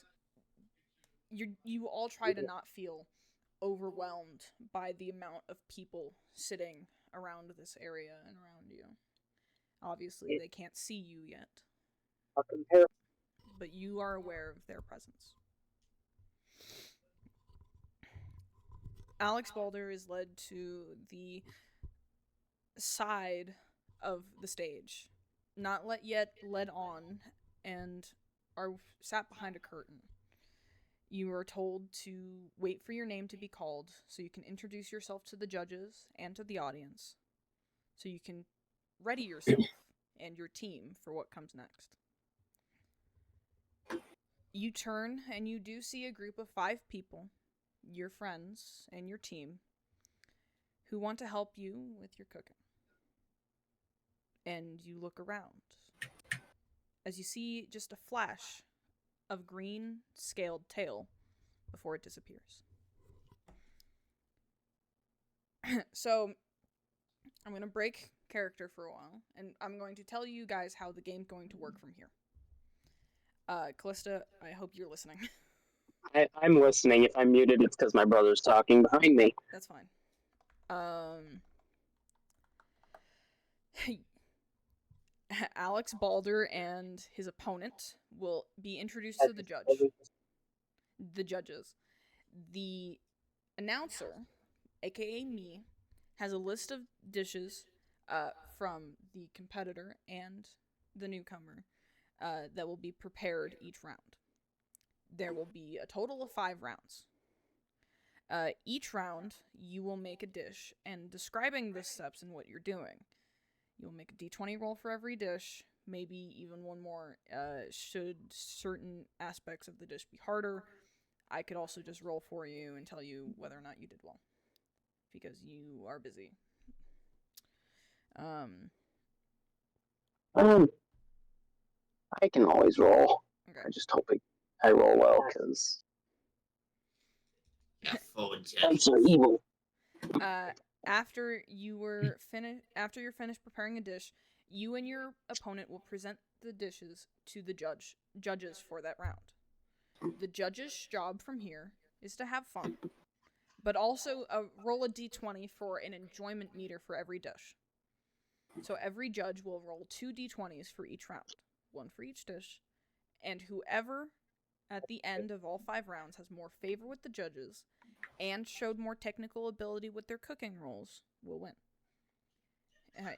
A: you all try to not feel overwhelmed by the amount of people sitting around this area and around you. Obviously, they can't see you yet, but you are aware of their presence. Alex Balder is led to the side of the stage, not led on, and are sat behind a curtain. You are told to wait for your name to be called so you can introduce yourself to the judges and to the audience, so you can ready yourself and your team for what comes next. You turn and you do see a group of 5 people, your friends and your team, who want to help you with your cooking. And you look around as you see just a flash of green scaled tail before it disappears. So, I'm going to break character for a while, and I'm going to tell you guys how the game's going to work from here. Callista, I hope you're listening.
D: I'm listening. If I'm muted, it's because my brother's talking behind me.
A: That's fine. Alex Balder and his opponent will be introduced to the judges. The announcer, aka me, has a list of dishes from the competitor and the newcomer that will be prepared each round. There will be a total of 5 rounds. Each round, you will make a dish, and describing the steps and what you're doing. You'll make a d20 roll for every dish, maybe even one more, should certain aspects of the dish be harder. I could also just roll for you and tell you whether or not you did well, because you are busy.
D: I can always roll.
A: Okay.
D: I just hope I roll well, because
C: Yeah, full
D: dice are evil.
A: After you're finished preparing a dish, you and your opponent will present the dishes to the judges for that round. The judge's job from here is to have fun, but also roll a d20 for an enjoyment meter for every dish. So every judge will roll 2 d20s for each round, one for each dish, and whoever at the end of all 5 rounds has more favor with the judges and showed more technical ability with their cooking rolls will win.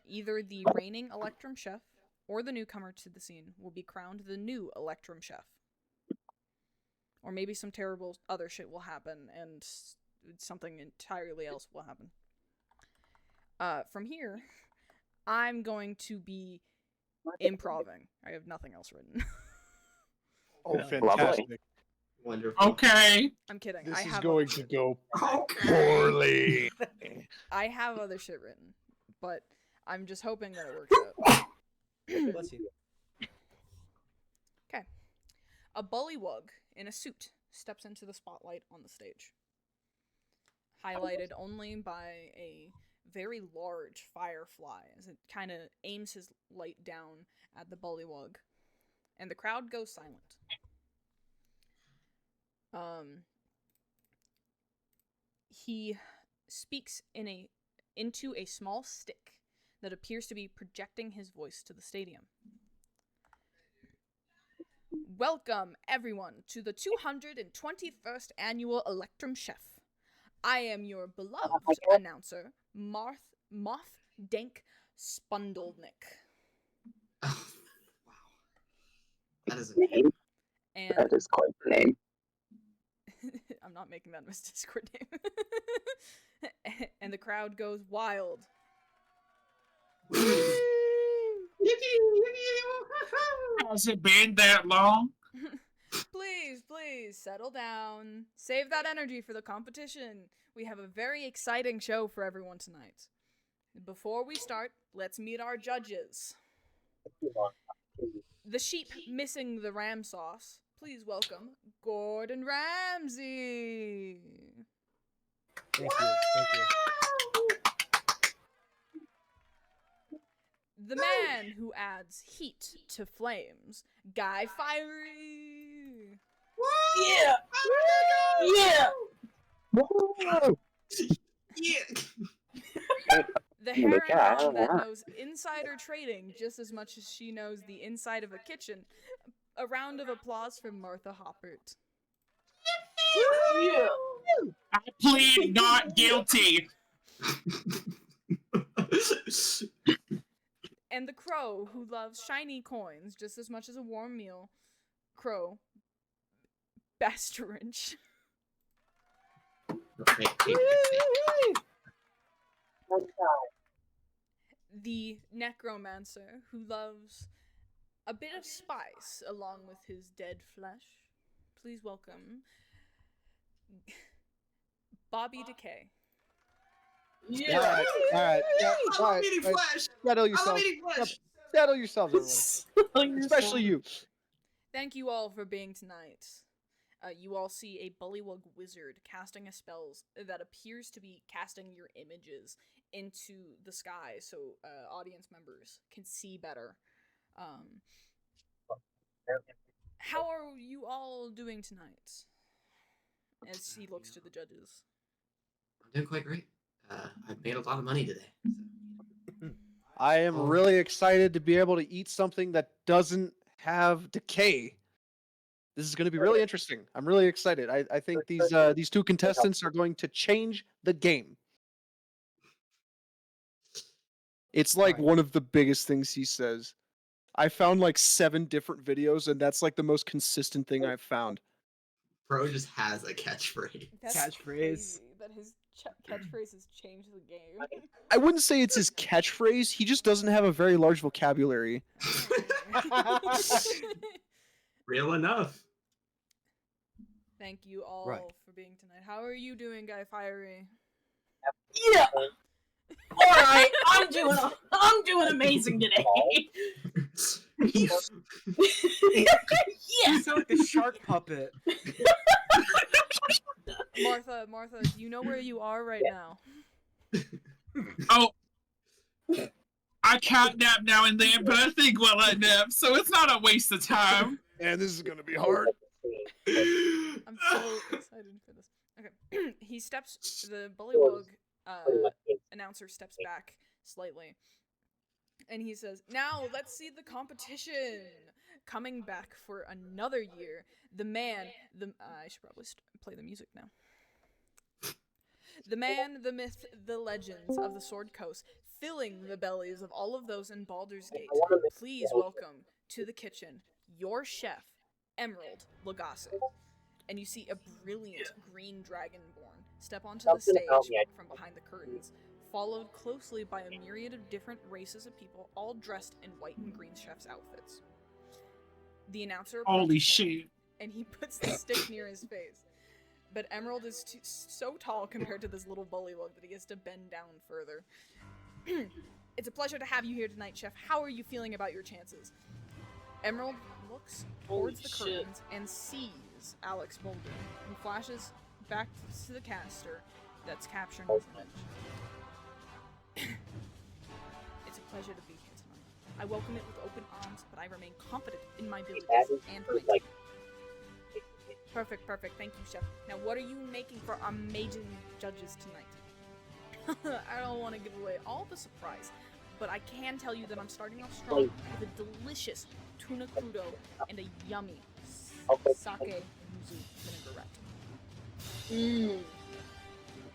A: Either the reigning Electrum Chef or the newcomer to the scene will be crowned the new Electrum Chef. Or maybe some terrible other shit will happen and something entirely else will happen. From here, I'm going to be improving. I have nothing else written.
B: Oh, fantastic.
C: Wonderful.
G: Okay.
A: I'm kidding.
B: This
A: I
B: is
A: have
B: going
A: other
B: to
A: shit.
B: go
C: Okay.
B: poorly.
A: I have other shit written, but I'm just hoping that it works out.
E: Bless you.
A: Okay. A bullywug in a suit steps into the spotlight on the stage, highlighted only by a very large firefly as it kind of aims his light down at the bullywug, and the crowd goes silent. He speaks into a small stick that appears to be projecting his voice to the stadium. Welcome, everyone, to the 221st Annual Electrum Chef. I am your beloved announcer, Moth Dank Spundlenik.
C: Oh, wow. That is a name.
A: And
D: That is quite the name.
A: I'm not making that his Discord name. And the crowd goes wild.
G: Has it been that long?
A: Please, settle down. Save that energy for the competition. We have a very exciting show for everyone tonight. Before we start, let's meet our judges. The sheep missing the ram sauce. Please welcome Gordon Ramsay.
E: Thank you.
A: The man who adds heat to flames, Guy Fiery.
F: Yeah. Yeah.
C: Yeah.
A: The
D: Oh my
A: Heron
D: God,
A: Mom that
D: wow.
A: knows insider trading just as much as she knows the inside of a kitchen. A round of applause for Martha Hoppert.
F: Yeah.
G: I plead not guilty.
A: And the Crow who loves shiny coins just as much as a warm meal. Crow. Bastarage. The Necromancer who loves a bit of spice along with his dead flesh. Please welcome Bobby Decay.
F: Yeah.
B: Alright,
C: I love
B: alright.
C: eating flesh.
B: Settle
C: I love
B: yourself.
C: eating flesh.
B: Settle yourselves, everyone. Especially you.
A: Thank you all for being tonight. You all see a bullywug wizard casting a spell that appears to be casting your images into the sky so audience members can see better. How are you all doing tonight? As he looks to the judges.
C: I'm doing quite great. I've made a lot of money today. So.
B: I am really excited to be able to eat something that doesn't have decay. This is going to be really interesting. I'm really excited. I think these two contestants are going to change the game. It's like
E: Right.
B: one of the biggest things he says. I found like 7 different videos, and that's like the most consistent thing I've found.
C: Pro just has a catchphrase.
A: That's
E: Catchphrase.
A: crazy that his catchphrase has changed the game.
B: I wouldn't say it's his catchphrase. He just doesn't have a very large vocabulary.
C: Real enough.
A: Thank you all
E: Right.
A: for being tonight. How are you doing, Guy Fiery?
F: Yeah. All right, I'm doing amazing today.
E: You
F: Yeah.
E: sound like the shark puppet.
A: Martha, do you know where you are right now?
G: Oh, I can't nap now and then, but I think while I nap, so it's not a waste of time.
B: And this is gonna be hard.
A: I'm so excited for this. Okay. The Bullywug announcer steps back slightly. And he says, "Now let's see the competition. Coming back for another year. The man, I should probably play the music now. The man, the myth, the legends of the Sword Coast, filling the bellies of all of those in Baldur's Gate. Please welcome to the kitchen your chef, Emerald Lagasse." And you see a brilliant green dragonborn step onto the stage from behind the curtains, followed closely by a myriad of different races of people, all dressed in white and green chef's outfits. The announcer
G: Holy
A: approaches him,
G: shit.
A: and he puts the stick near his face. But Emerald is so tall compared to this little bullywug that he has to bend down further. "It's a pleasure to have you here tonight, Chef. How are you feeling about your chances?" Emerald looks towards the
F: Holy shit.
A: curtains and sees Alex Boulder, and flashes back to the caster that's capturing his image. "It's a pleasure to be here tonight. I welcome it with open arms, but I remain confident in my abilities and my team." Perfect. Thank you, Chef. Now, what are you making for our amazing judges tonight? I don't want to give away all the surprise, but I can tell you that I'm starting off strong with a delicious tuna crudo and a yummy sake yuzu vinaigrette.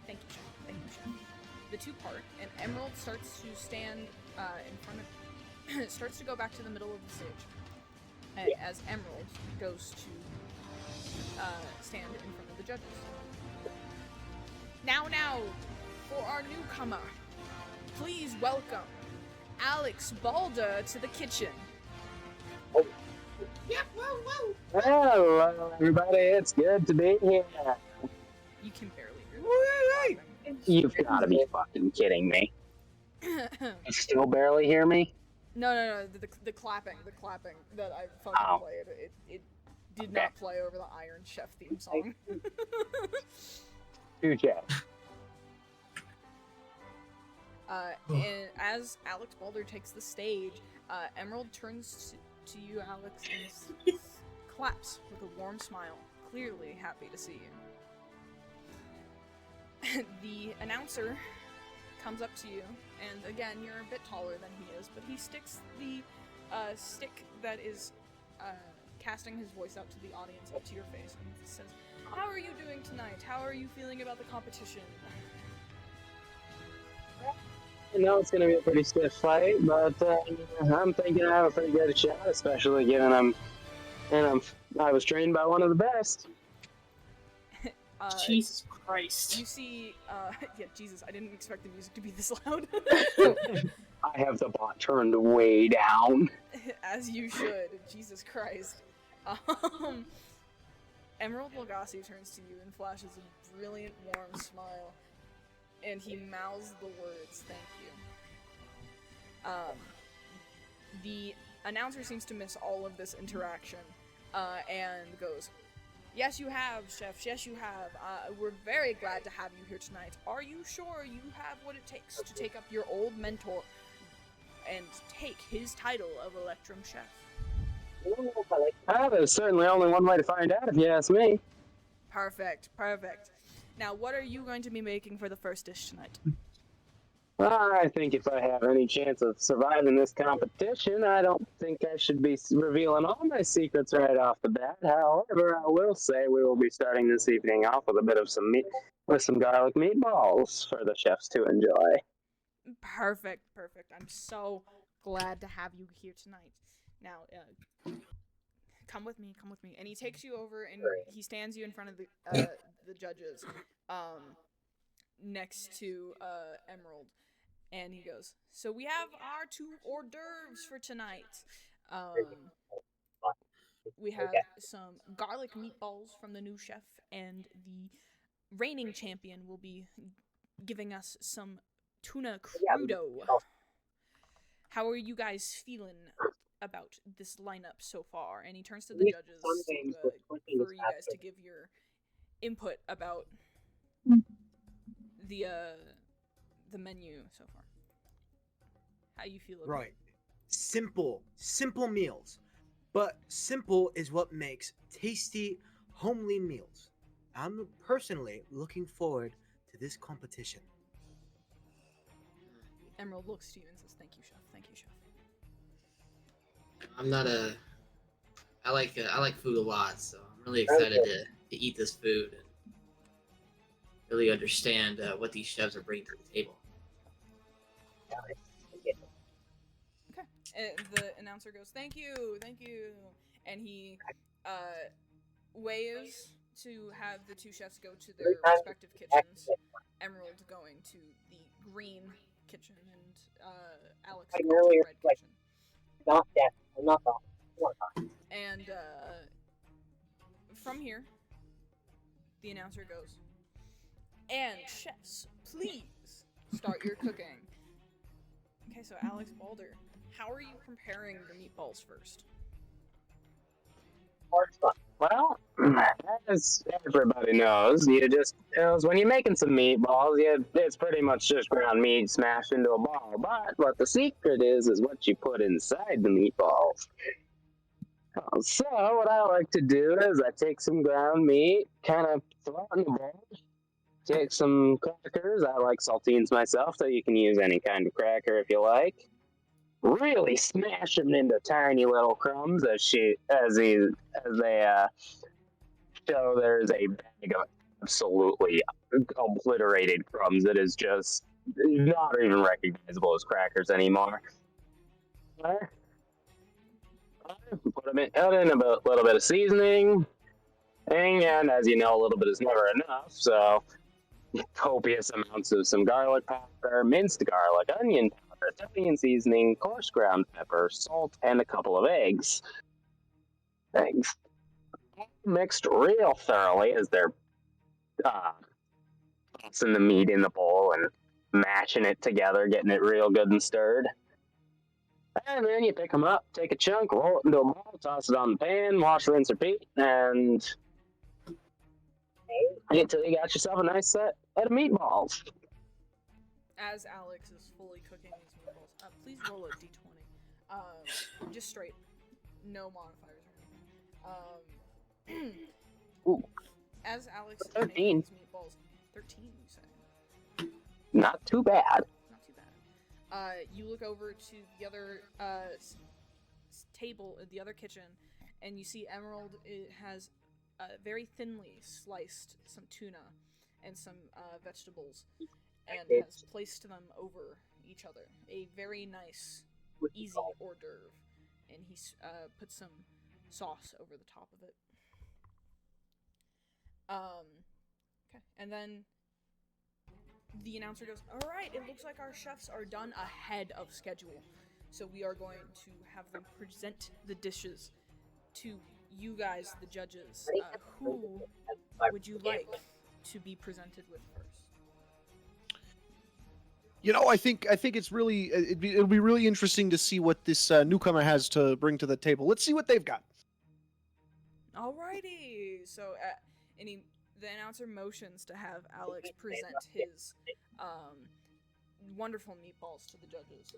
A: Thank you, Chef. The two part, and Emerald starts to stand in front of... starts to go back to the middle of the stage. As Emerald goes to stand in front of the judges. Now, for our newcomer, please welcome Alex Balder to the kitchen.
C: Yep, woo.
D: Hello, everybody. It's good to be here.
A: You can barely hear them.
D: You've got to be fucking kidding me. You still barely hear me?
A: No. The clapping that I fucking
D: Oh.
A: played. It did not play over the Iron Chef theme song.
D: Touche.
A: And as Alex Balder takes the stage, Emerald turns to you, Alex, and claps with a warm smile, clearly happy to see you. The announcer comes up to you, and again, you're a bit taller than he is, but he sticks the stick that is casting his voice out to the audience up to your face, and says, "How are you doing tonight? How are you feeling about the competition?"
D: I know it's going to be a pretty stiff fight, but I'm thinking I have a pretty good shot, especially given I was trained by one of the best.
F: Jesus Christ.
A: You see, yeah, Jesus, I didn't expect the music to be this loud.
D: I have the bot turned way down.
A: As you should, Jesus Christ. Emerald Lagasse turns to you and flashes a brilliant, warm smile, and he mouths the words, "Thank you." The announcer seems to miss all of this interaction, and goes, "Yes, you have, chefs. Yes, you have. We're very glad to have you here tonight. Are you sure you have what it takes to take up your old mentor and take his title of Electrum Chef?"
D: There's certainly only one way to find out, if you ask me.
A: Perfect. Now, what are you going to be making for the first dish tonight?
D: I think if I have any chance of surviving this competition, I don't think I should be revealing all my secrets right off the bat. However, I will say we will be starting this evening off with a bit of some meat, with some garlic meatballs for the chefs to enjoy.
A: Perfect. I'm so glad to have you here tonight. Now, come with me, and he takes you over and he stands you in front of the judges, next to Emerald, and he goes, "So we have our 2 hors d'oeuvres for tonight. We have some garlic meatballs from the new chef, and the reigning champion will be giving us some tuna crudo. How are you guys feeling about this lineup so far?" And he turns to the judges for you guys to give your input about the menu so far. How you feel about
E: Right. Simple meals. But simple is what makes tasty, homely meals. I'm personally looking forward to this competition.
A: Emerald looks to you and says, "Thank you, chef. Thank you, chef."
C: I'm not a. I like food a lot, so I'm really excited to eat this food and really understand what these chefs are bringing to the table.
A: Okay. And the announcer goes, "Thank you, and he waves to have the 2 chefs go to their respective kitchens. Emerald going to the green kitchen, and Alex going to the red kitchen. And from here, the announcer goes, "And chefs, please start your cooking." Okay, so Alex Balder, how are you preparing your meatballs first?
D: Well, as everybody knows, when you're making some meatballs, it's pretty much just ground meat smashed into a ball. But what the secret is what you put inside the meatballs. So what I like to do is I take some ground meat, kind of throw it in the bowl. Take some crackers. I like saltines myself, so you can use any kind of cracker if you like. Really smash them into tiny little crumbs as they show there's a bag of absolutely obliterated crumbs that is just not even recognizable as crackers anymore. Put them in a little bit of seasoning, and as you know, a little bit is never enough, so copious amounts of some garlic powder, minced garlic, onion powder, Italian seasoning, coarse ground pepper, salt, and a couple of eggs. Eggs mixed real thoroughly as they're tossing the meat in the bowl and mashing it together, getting it real good and stirred. And then you pick them up, take a chunk, roll it into a ball, toss it on the pan, wash, rinse, repeat, and until you got yourself a nice set of meatballs.
A: As Alex is fully cooking these meatballs, please roll a d20. Just straight, no modifiers or anything.
D: Ooh.
A: As Alex is
D: 13.
A: making these meatballs, 13, you say?
D: Not too bad.
A: Not too bad. You look over to the other table in the other kitchen, and you see Emerald has very thinly sliced some tuna and some vegetables, and has placed them over each other. A very nice, easy hors d'oeuvre, and he's put some sauce over the top of it. Okay, and then the announcer goes, "All right, it looks like our chefs are done ahead of schedule, so we are going to have them present the dishes to you guys, the judges. Who would you like to be presented with first?"
B: I think it's really it'll be really interesting to see what this newcomer has to bring to the table. Let's see what they've got.
A: Alrighty, so the announcer motions to have Alex present his wonderful meatballs to the judges.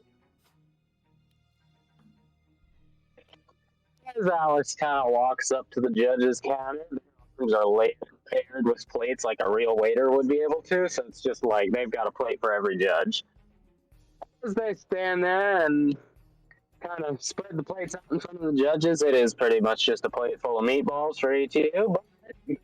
D: As Alex kind of walks up to the judges' counter, the arms are paired with plates like a real waiter would be able to, so it's just like they've got a plate for every judge. As they stand there and kind of spread the plates out in front of the judges, it is pretty much just a plate full of meatballs for each of you, but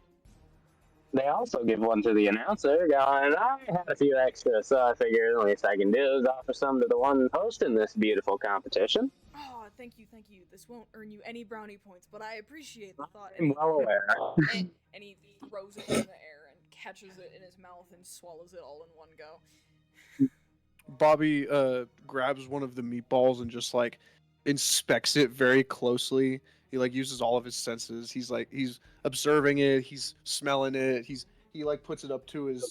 D: they also give one to the announcer, going, "I had a few extras, so I figured the least I can do is offer some to the one hosting this beautiful competition."
A: Oh, thank you. This won't earn you any brownie points, but I appreciate the thought.
D: I'm well aware.
A: And he throws it in the air and catches it in his mouth and swallows it all in one go.
B: Bobby grabs one of the meatballs and just like inspects it very closely. He like uses all of his senses. He's observing it. He's smelling it. He like puts it up to his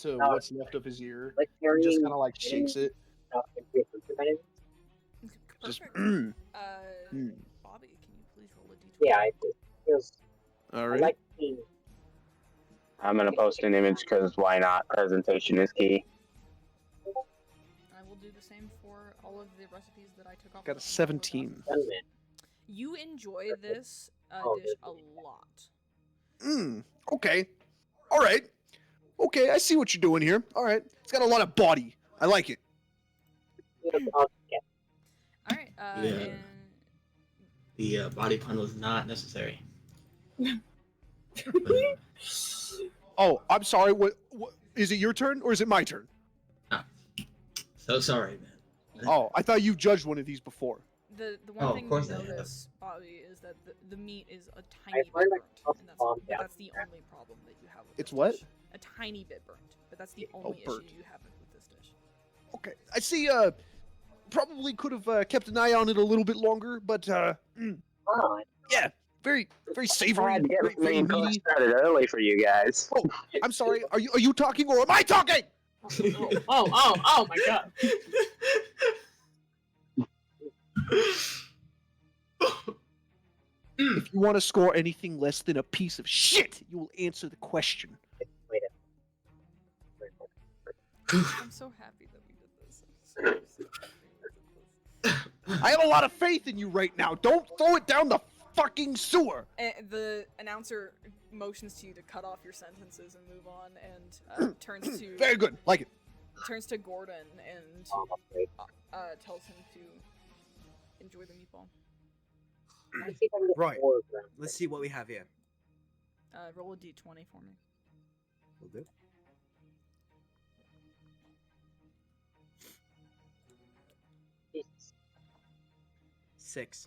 B: to what's left of his ear.
D: Like
B: And just
D: carrying
B: kind of like shakes it. Just
A: Perfect.
B: mm.
A: Bobby, can you please roll a d20?
D: Yeah, it feels.
B: All
D: I
B: right.
D: like seeing. I'm gonna post an image because why not? Presentation is key.
A: I will do the same for all of the recipes that I took off.
B: Got a
A: the top of the
B: 17.
A: You enjoy this dish a lot.
B: Okay. All right. Okay, I see what you're doing here. All right. It's got a lot of body. I like it.
A: All right.
C: Yeah.
A: And
C: The body pun was not necessary.
B: Oh, I'm sorry. What is it your turn or is it my turn?
C: So sorry, man.
B: Oh, I thought you've judged one of these before.
A: the
C: Oh,
A: one
C: of
A: thing you
C: course I have.
A: notice, Bobby, is that the meat is a tiny bit
D: find
A: burnt,
D: that
A: and
D: calm
A: but
D: down.
A: that's the only problem that you have with
B: It's
A: this
B: what?
A: dish. A tiny bit burnt, but that's the only issue
B: burnt.
A: you have with this dish.
B: Okay. I see probably could have kept an eye on it a little bit longer, but yeah, very
D: I
B: savory,
D: had to get
B: very,
D: the main course
B: meaty.
D: started early for you guys.
B: Oh, I'm sorry. Are you talking or am I talking?
F: Oh my god.
B: If you want to score anything less than a piece of shit, you will answer the question.
A: I'm so happy that we did this. I'm so happy we did this.
B: I have a lot of faith in you right now. Don't throw it down the fucking sewer.
A: And the announcer motions to you to cut off your sentences and move on, and turns to
B: Very good. Like it.
A: Gordon and tells him to enjoy the meatball.
E: Right. Let's see what we have here.
A: Roll a d20 for me.
E: Will do. Six.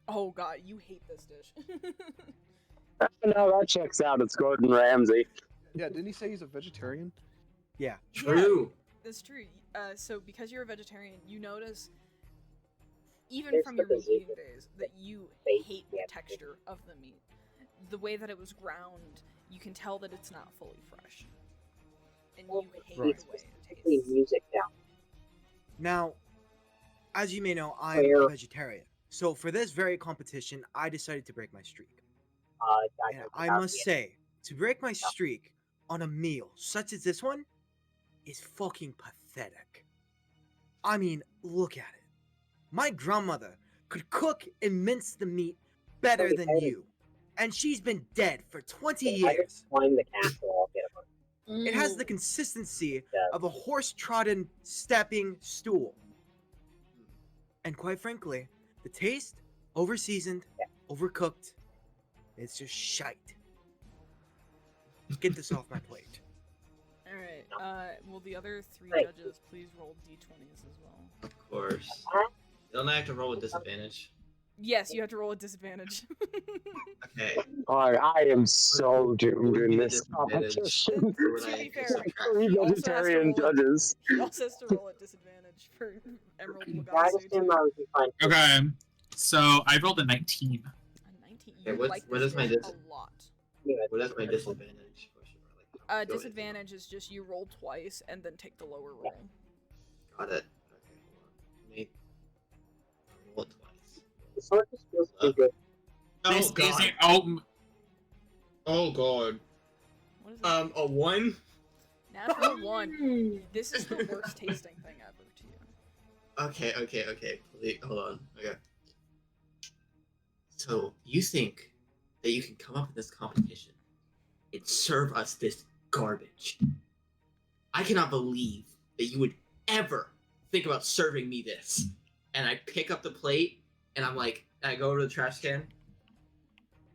A: Oh god, you hate this dish.
D: No, that checks out. It's Gordon Ramsay.
B: Yeah, didn't he say he's a vegetarian?
E: Yeah.
C: True.
A: That's true. So because you're a vegetarian, you notice, even
D: It's
A: from
D: the
A: your meat
D: disease.
A: eating days, that you hate the texture of the meat. The way that it was ground, you can tell that it's not fully fresh. And you hate
E: Right.
A: the way it tastes.
D: Music down.
E: Now, as you may know, I'm
D: Where-
E: a vegetarian. So for this very competition, I decided to break my streak. And I must say, to break my streak on a meal such as this one is fucking pathetic. I mean, look at it. My grandmother could cook and mince the meat better than you. And she's been dead for 20 years.
D: Find the castle. I'll get it.
E: It has the consistency of a horse-trodden stepping stool. And quite frankly, the taste, over-seasoned, overcooked, it's just shite. Get this off my plate.
A: Alright, will the other three
D: Right.
A: judges please roll d20s as well?
C: Of course. Don't I have to roll with disadvantage?
A: Yes, you have to roll a disadvantage.
C: Okay.
D: I am so doomed in this
C: Disadvantage.
D: competition.
C: Or would
A: To
C: I
A: be fair,
C: subtract?
D: Three
A: He also has to
D: vegetarian
A: roll it.
D: judges.
A: He also has to roll at disadvantage for Emerald
D: I
A: Lagasse
D: understand
A: too.
D: why we find
G: Okay, so I rolled a 19.
A: A 19.
C: Okay,
A: You
C: what-
A: like
C: what
A: this
C: is my
A: dish
C: dis-
A: a lot.
C: What is my disadvantage? Question mark, like, go ahead.
A: Disadvantage is just you roll twice and then take the lower roll.
C: Got it. Okay, hold on. Let me roll it twice.
D: the circus feels too good.
G: This
C: Oh god.
G: isn't.
C: Oh god.
A: What is it?
C: A 1?
A: Natural 1. This is the worst tasting thing ever to you.
C: Okay. Please, hold on. Okay. So, you think that you can come up with this competition and serve us this garbage? I cannot believe that you would ever think about serving me this. And I pick up the plate, and I'm like, I go over to the trash can.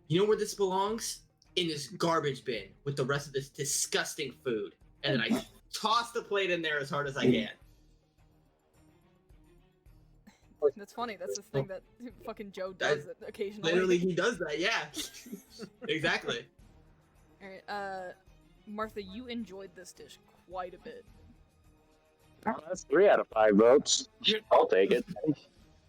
C: You know where this belongs? In this garbage bin with the rest of this disgusting food. And then I toss the plate in there as hard as I can.
A: That's funny. That's the thing that fucking Joe does it occasionally.
C: Literally, he does that. Yeah. Exactly.
A: All right, Martha, you enjoyed this dish quite a bit.
D: Oh, that's 3 out of 5 votes. I'll take it.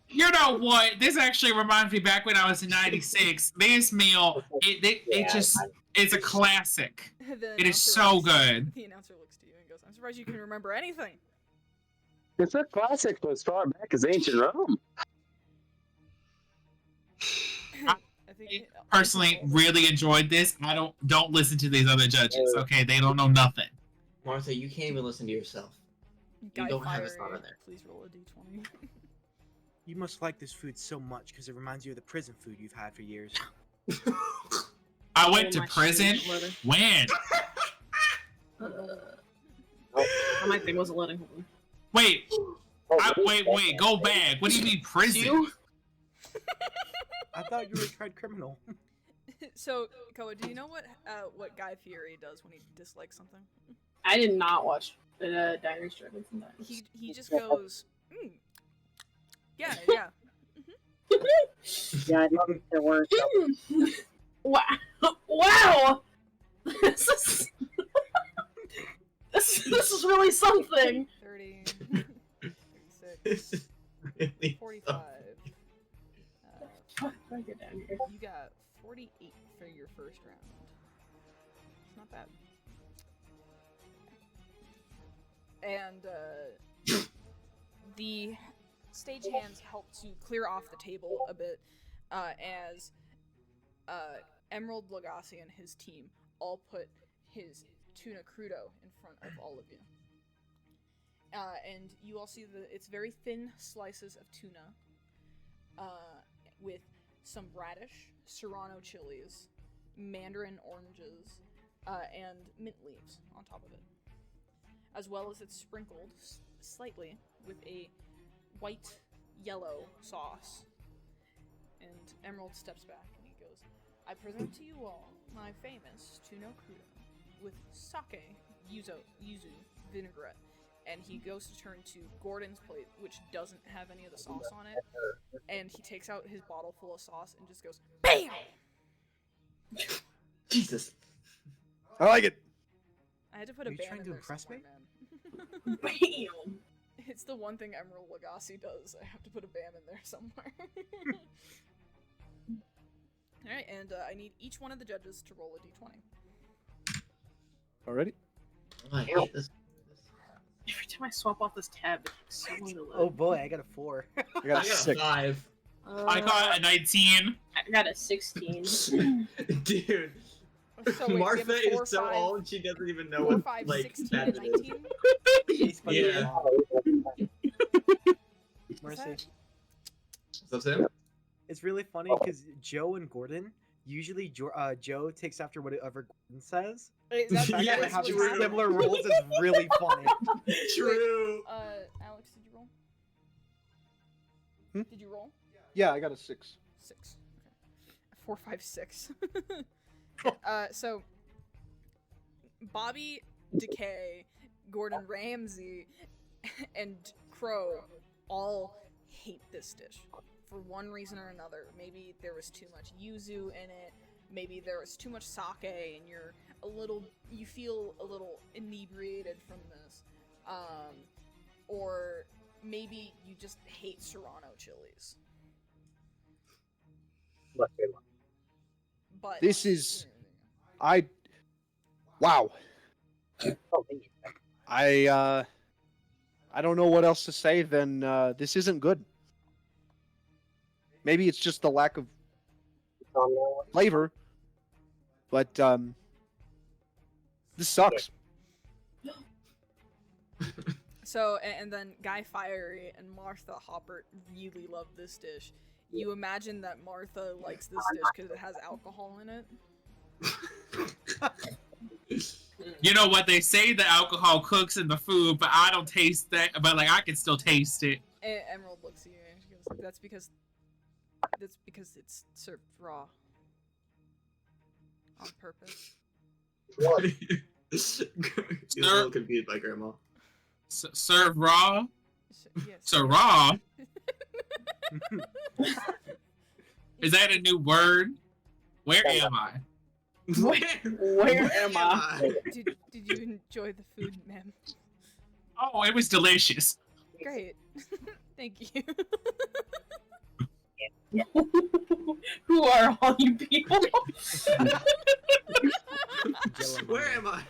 G: You know what? This actually reminds me back when I was in '96. This meal, it's a classic. It is so good.
A: The announcer looks to you and goes, "I'm surprised you can remember anything."
D: It's a classic as far back as ancient Rome.
A: I think
G: Personally, really enjoyed this. I don't listen to these other judges. Okay, they don't know nothing.
C: Martha, you can't even listen to yourself.
A: Guy
C: don't have a
A: Fiery,
C: spot on there.
A: Please roll a d20.
E: You must like this food so much because it reminds you of the prison food you've had for years.
G: I went
F: Oh,
G: to
F: my
G: prison.
F: shit, brother.
G: When?
F: My thing wasn't letting hold.
G: Wait. Wait. Go back. What do you mean prison?
F: You?
E: I thought you were a tried criminal.
A: So, Koa, do you know what Guy Fieri does when he dislikes something?
F: I did not watch Diary Stricken from that.
A: He just goes, yeah.
D: Yeah, I know there weren't.
F: Wow! Wow! This is this is really something.
A: 30,
C: This
A: 36,
C: is really
A: 45.
F: How do I get down here?
A: You got 48 for your first round. It's not bad. And the stagehands help to clear off the table a bit as Emerald Lagasse and his team all put his tuna crudo in front of all of you. And you all see that it's very thin slices of tuna with some radish, serrano chilies, mandarin oranges, and mint leaves on top of it. As well as it's sprinkled slightly with a white-yellow sauce. And Emerald steps back and he goes, "I present to you all my famous tuna crudo with sake yuzu vinaigrette." And he goes to turn to Gordon's plate, which doesn't have any of the sauce on it. And he takes out his bottle full of sauce and just goes, BAM!
C: Jesus.
B: I like it.
A: I had to put a
E: Are you
A: bam
E: trying
A: in
E: to
A: there
E: impress
A: somewhere,
E: me?
A: man.
F: Bam!
A: It's the one thing Emerald Lagasse does. I have to put a bam in there somewhere. Alright, and I need each one of the judges to roll a d20.
B: Already?
C: Oh, I hate this.
F: Every time I swap off this tab, it takes so long to load.
E: Oh boy, I got a 4.
B: I
C: I
B: got a
C: got
B: 6.
C: 5.
G: I got a 19.
F: I got a 16.
C: Dude.
A: So wait, we
C: Martha
A: have a 4,
C: is so
A: 5,
C: old, she doesn't even know
A: 4,
C: what,
A: 5,
C: like,
A: 16,
C: that
A: and
C: is.
A: 19?
E: Mercy.
C: So, Sam?
E: It's really funny because Joe and Gordon, usually Joe takes after whatever Gordon says.
A: Is that,
E: The fact
C: Yeah,
E: that they
A: that's
E: have
A: what's
E: these
A: happening?
E: similar rules is really funny.
C: True.
A: Alex, did you roll?
B: Hmm?
A: Did you roll?
B: Yeah, I got a 6.
A: 6. Okay. 4, 5, 6. So Bobby Decay, Gordon Ramsay, and Crow all hate this dish for one reason or another. Maybe there was too much yuzu in it. Maybe there was too much sake, and you feel a little inebriated from this. Or maybe you just hate serrano chilies. But
B: This is- Wow. I don't know what else to say than this isn't good. Maybe it's just the lack of flavor, but this sucks.
A: So, and then Guy Fiery and Martha Hoppert really love this dish. You imagine that Martha likes this dish because it has alcohol in it.
G: You know what they say, the alcohol cooks in the food, but I don't taste that. But like I can still taste it.
A: And Emerald looks at you and she goes, that's because it's served raw. On purpose.
C: She's a little confused by Grandma.
G: Serve raw.
A: Yes.
G: So raw. Is that a new word? Where am I?
F: Where am I?
A: Did you enjoy the food, ma'am?
G: Oh, it was delicious.
A: Great. Thank you.
F: Who are all you people?
C: Where am I?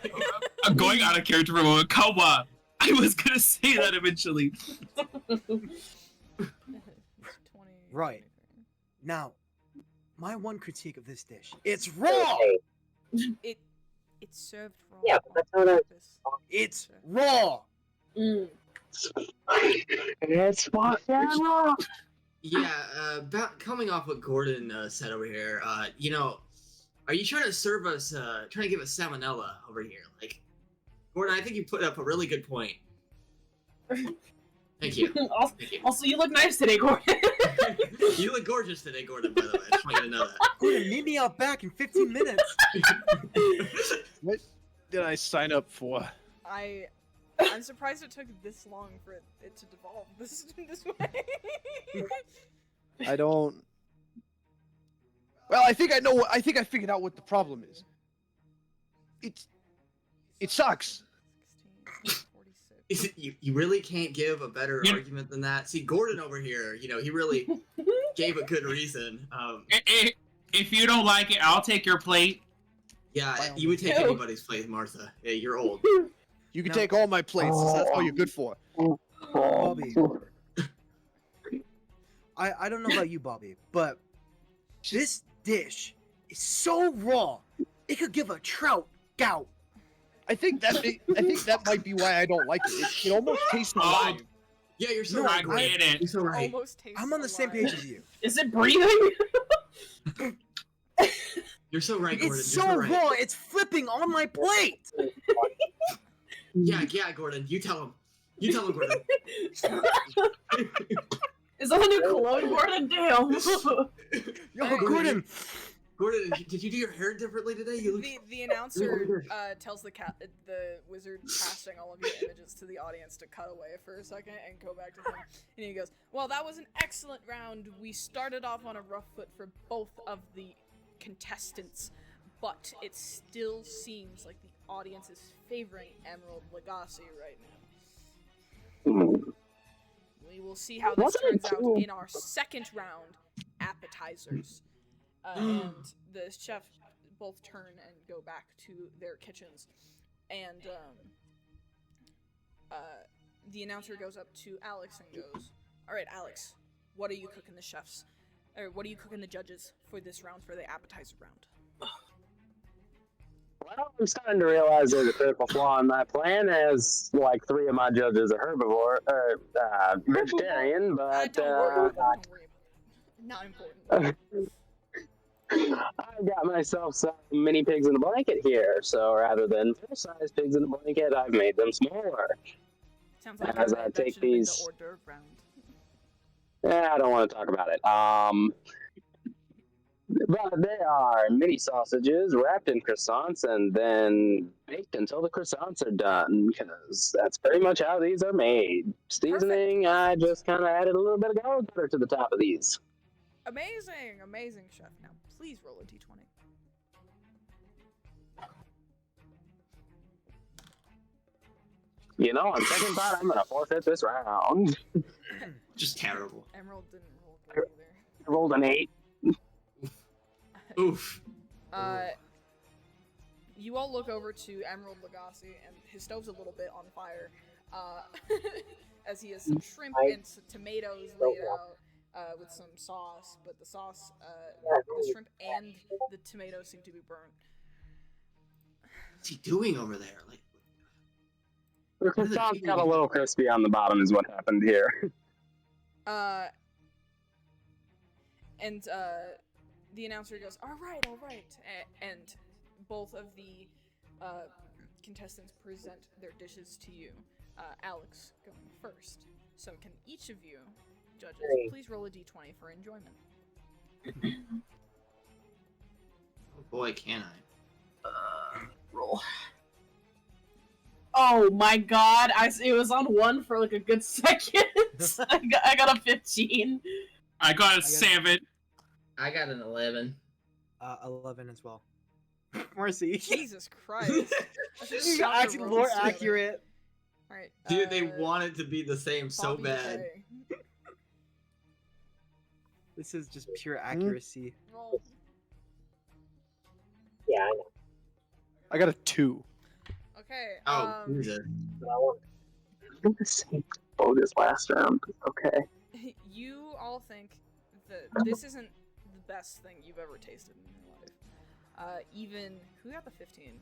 G: I'm going out of character for a moment. Come on. I was gonna say that eventually.
A: 20,
E: Right. Now, my one critique of this dish: it's raw.
A: It's served raw.
D: Yeah, but that's how
A: on
D: that-
A: purpose.
E: It's raw.
F: Mm.
D: It's fucking raw.
C: Yeah, coming off what Gordon said over here, you know, are you trying to serve us, trying to give us salmonella over here? Like, Gordon, I think you put up a really good point. Thank you.
F: Also,
C: Thank you.
F: also, you look nice today, Gordon.
C: You look gorgeous today, Gordon, by the way. I just want you to know
E: Gordon, meet me out back in 15 minutes.
C: that.
B: What did I sign up for?
A: I'm surprised it took this long for it to devolve this way.
B: I don't. Well, I think I know. I think I figured out what the problem is. It sucks.
A: 16, 46.
C: Is it, you really can't give a better
G: Yeah.
C: argument than that? See, Gordon over here, you know, he really gave a good reason.
G: If you don't like it, I'll take your plate.
C: Yeah, you would take
F: Ew.
C: anybody's place, Martha. Yeah, you're old.
B: You can
E: No.
B: take all my plates. That's all you're good for.
E: Bobby. I don't know about you, Bobby, but this dish is so raw. It could give a trout gout.
B: I think that might be why I don't like it. It almost tastes alive.
C: Yeah, you're so
E: No,
C: right,
G: I
C: Gordon.
G: get it.
C: You're so right.
A: Almost tastes
E: I'm on the same
A: alive.
E: page as you.
F: Is it breathing?
C: You're so right, Gordon.
E: It's
C: You're
E: so
C: so right.
E: raw. It's flipping on my plate.
C: Yeah, Gordon. You tell him. You tell him, Gordon.
F: Is that a new cologne, Gordon? Damn.
E: Yo,
A: Alright.
E: Gordon.
C: Gordon, did you do your hair differently today? You look.
A: The announcer tells the wizard casting all of your images to the audience to cut away for a second and go back to him. And he goes, "Well, that was an excellent round. We started off on a rough foot for both of the contestants, but it still seems like the audience is favoring Emerald Lagasse right now. We will see how this turns out in our second round, appetizers." And the chefs both turn and go back to their kitchens. And the announcer goes up to Alex and goes, "Alright, Alex, what are you cooking the chefs? Or what are you cooking the judges for this round, for the appetizer round?"
D: Well, I'm starting to realize there's a critical flaw in my plan, as like 3 of my judges are vegetarian, but
A: Don't worry about it. Not important.
D: I've got myself some mini pigs in a blanket here, so rather than full-size pigs in a blanket, I've made them smaller.
A: Sounds like
D: As
A: that
D: I
A: that
D: take
A: should have been
D: these-
A: the hors d'oeuvre round.
D: Yeah, I don't want to talk about it. But they are mini sausages wrapped in croissants and then baked until the croissants are done, because that's pretty much how these are made. Seasoning, I just kind of added a little bit of garlic butter to the top of these.
A: Amazing, amazing, chef. Now, please roll a d20.
D: You know, on second thought, I'm going to forfeit this round.
C: Just terrible.
A: Emerald didn't roll good either.
D: I rolled an 8.
C: Oof.
A: You all look over to Emerald Lagasse, and his stove's a little bit on fire, as he has some shrimp and some tomatoes laid out with some sauce, but the sauce, the shrimp and the tomatoes seem to be burnt.
C: What's he doing over there? Like,
D: The croissants got a little crispy on the bottom is what happened here.
A: And the announcer goes, all right, and both of the contestants present their dishes to you. Alex going first. So can each of you, judges, please roll a d20 for enjoyment.
C: oh boy, can I?
F: Roll. Oh my god, it was on 1 for like a good second. I got a 15.
G: I got a 7.
C: I got an 11.
E: 11 as well. Mercy.
A: Jesus Christ. I should've
E: You
A: shot the
E: actually
A: rolls
E: more
A: together.
E: accurate.
A: Alright.
C: Dude, they wanted to be the same so
A: Bobby
C: bad.
A: Decay.
E: This is just pure accuracy.
A: Roll.
D: Yeah, I know.
B: I got a 2.
A: Okay.
C: Oh, Jesus.
D: But I want the same bogus last round. Okay.
A: You all think that this isn't the best thing you've ever tasted in your life. Even who got the 15?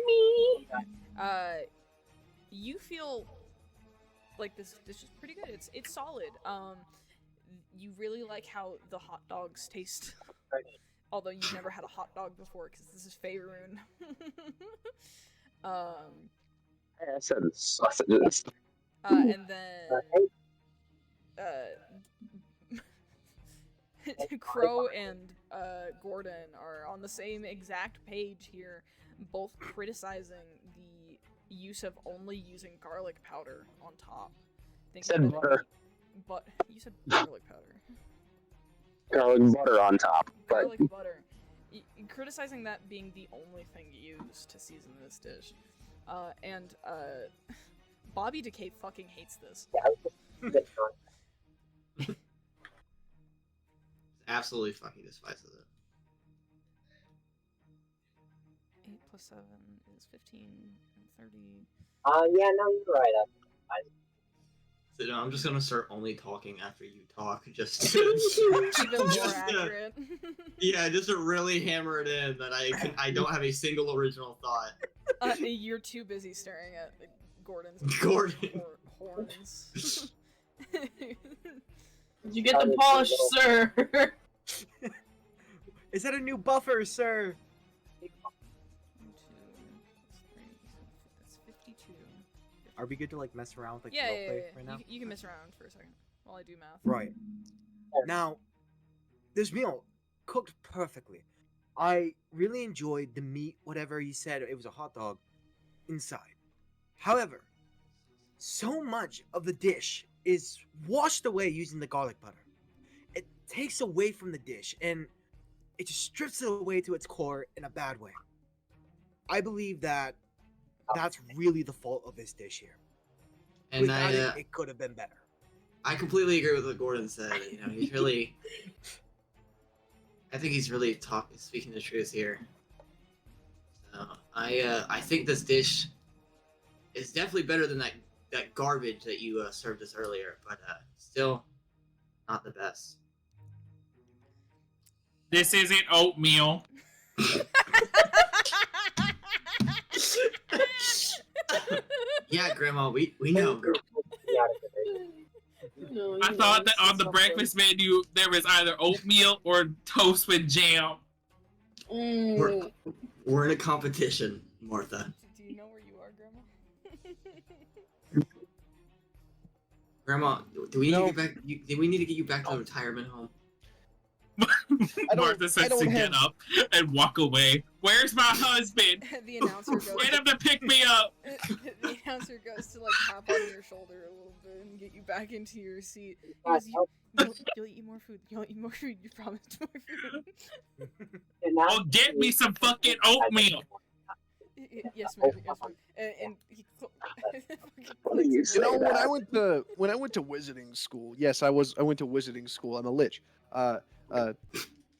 F: Me.
A: You feel like this dish is pretty good. It's solid. You really like how the hot dogs taste. Although you've never had a hot dog before, because this is Faerun.
D: I said sausages.
A: And then Crow and Gordon are on the same exact page here, both criticizing the use of only using garlic powder on top.
D: Said butter.
A: But you said garlic powder.
D: Garlic butter on top. But
A: Garlic butter. Criticizing that being the only thing used to season this dish. And Bobby Decay fucking hates this.
C: Absolutely fucking despises it.
A: 8 plus 7 is 15 and 30.
D: yeah, no, you're right.
C: So no, I'm just gonna start only talking after you talk, just
A: Keep it more
C: just,
A: accurate.
C: yeah, just to really hammer it in that I don't have a single original thought.
A: You're too busy staring at Gordon's horns.
F: Did you get the polish, sir?
E: Is that a new buffer, sir?
A: 2 plus 3, that's 52.
E: Are we good to like mess around with like
A: Yeah,
E: roleplay right now?
A: You can mess around for a second while I do math.
E: Right. Now, this meal cooked perfectly. I really enjoyed the meat, whatever he said, it was a hot dog inside. However, so much of the dish is washed away using the garlic butter. It takes away from the dish and it just strips it away to its core in a bad way. I believe that that's really the fault of this dish here.
C: And
E: Without it could have been better.
C: I completely agree with what Gordon said. You know, he's really, I think he's really speaking the truth here. So I think this dish is definitely better than that garbage that you served us earlier, but still not the best.
G: This isn't oatmeal.
C: Yeah, Grandma, we know.
G: I thought that on the breakfast menu there was either oatmeal or toast with jam.
C: We're in a competition, Martha.
A: Do you know where you are, Grandma?
C: Grandma, do we need to get back? Do we need to get you back to the retirement home?
G: Martha says to get up and walk away. Where's my husband?
A: The announcer goes.
G: Get him to pick me up.
A: The announcer goes to like tap on your shoulder a little bit and get you back into your seat. He goes, you'll eat more food. You'll eat more food. You promised more food.
G: Oh, get me some fucking oatmeal.
A: Yes, ma'am. Yes, ma'am. And he
B: You know, when I went to wizarding school, yes, I went to wizarding school. I'm a lich.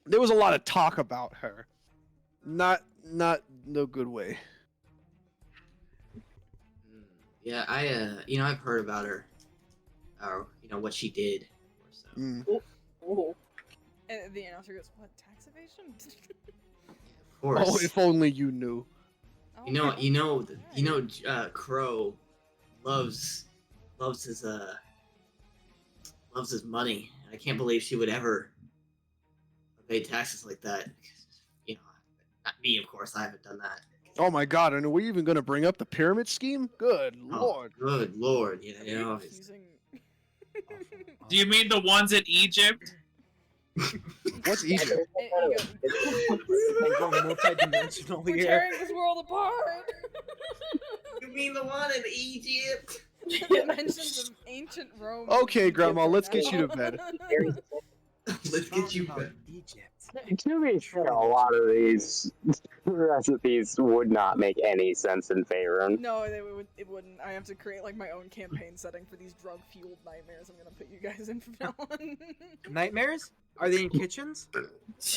B: There was a lot of talk about her. Not no good way.
C: Yeah, I've heard about her. What she did. So.
A: And the announcer goes, "What, tax evasion?"
C: Of course.
B: Oh, if only you knew.
C: Crow loves his money. I can't believe she would ever pay taxes like that. Not me, of course. I haven't done that.
B: Oh my God! And are we even gonna bring up the pyramid scheme? Good lord!
C: Good lord!
G: Do you mean the ones in Egypt?
B: What's Egypt?
E: Multi-dimensional
A: We're
E: here.
A: tearing this world apart.
C: You mean the one in Egypt?
A: mentions of ancient Rome.
B: Okay,
A: and
B: Grandma,
A: Egypt
B: let's
A: right
B: get you to
A: now.
B: bed.
C: Let's get you
E: Talk
C: back.
E: about Egypt.
D: To be fair, a lot of these recipes would not make any sense in Faerun.
A: No, it wouldn't. I have to create like my own campaign setting for these drug-fueled nightmares I'm gonna put you guys in from now on.
E: Nightmares? Are they in kitchens?
F: Dude.
D: It's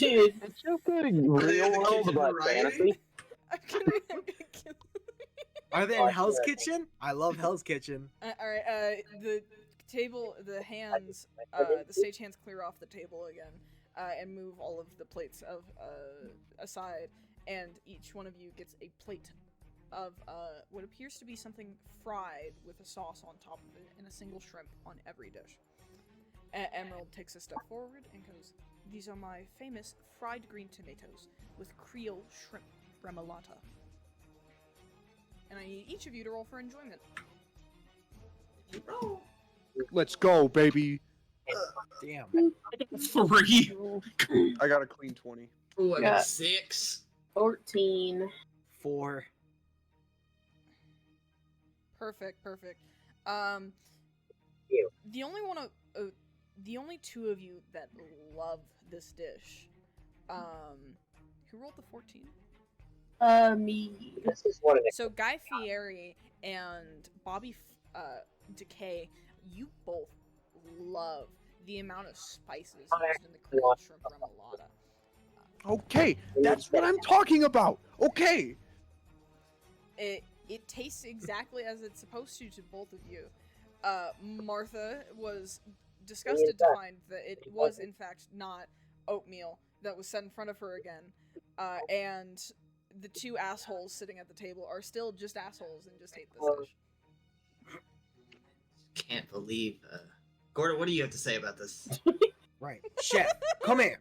D: just a
C: Are they
D: real
C: in the
D: world,
C: kitchen
D: but
C: variety?
D: fantasy.
A: I'm gonna kill.
E: Are they in Hell's Kitchen? I love Hell's Kitchen.
A: Alright, the table, the hands, the stage hands clear off the table again, and move all of the plates of, aside, and each one of you gets a plate of, what appears to be something fried with a sauce on top of it, and a single shrimp on every dish. Emerald takes a step forward and goes, "These are my famous fried green tomatoes with Creole shrimp remoulade. And I need each of you to roll for enjoyment."
B: Let's go, baby.
E: Damn.
G: 3.
B: I got a clean 20.
C: Oh, I
F: Yeah.
C: got 6.
F: 14.
E: 4.
A: Perfect.
D: Ew.
A: The only two of you that love this dish, who rolled the 14?
F: Me.
D: This is what it
A: So Guy Fieri and Bobby Decay, you both love the amount of spices used in the Creole shrimp remoulade.
B: Okay, that's what I'm talking about. Okay.
A: It tastes exactly as it's supposed to both of you. Martha was disgusted to find that it was in fact not oatmeal that was set in front of her again, and the two assholes sitting at the table are still just assholes and just hate this dish.
C: Can't believe. Gordon, what do you have to say about this?
E: Right. Chef, come here.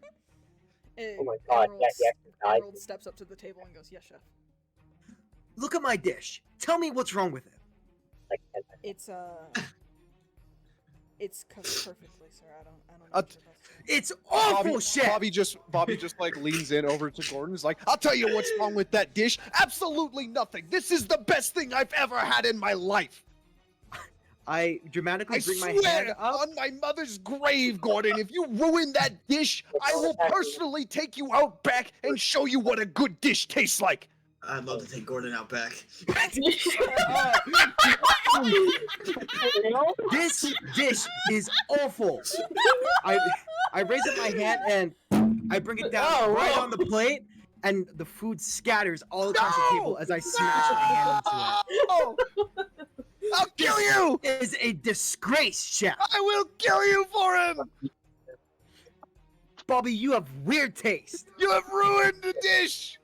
D: Oh my god,
A: Emerald steps up to the table and goes, "Yes, chef."
E: Look at my dish. Tell me what's wrong with it.
A: It's cooked perfectly, sir. I don't know
B: Uh,
A: what you're about to say.
E: It's awful, Chef.
B: Bobby just like leans in over to Gordon. He's like, "I'll tell you what's wrong with that dish. Absolutely nothing. This is the best thing I've ever had in my life.
E: I dramatically
B: I
E: bring my hand
B: swear
E: up.
B: on my mother's grave, Gordon, if you ruin that dish, I will personally take you out back and show you what a good dish tastes like."
C: I'd love to take Gordon out back.
E: This dish is awful. I raise up my hand and I bring it down right on the plate, and the food scatters all across the table as I smash my hand into it.
B: Oh, I'll kill you!
E: It is a disgrace, Chef.
B: I will kill you for him!
E: Bobby, you have weird taste.
B: You have ruined the dish!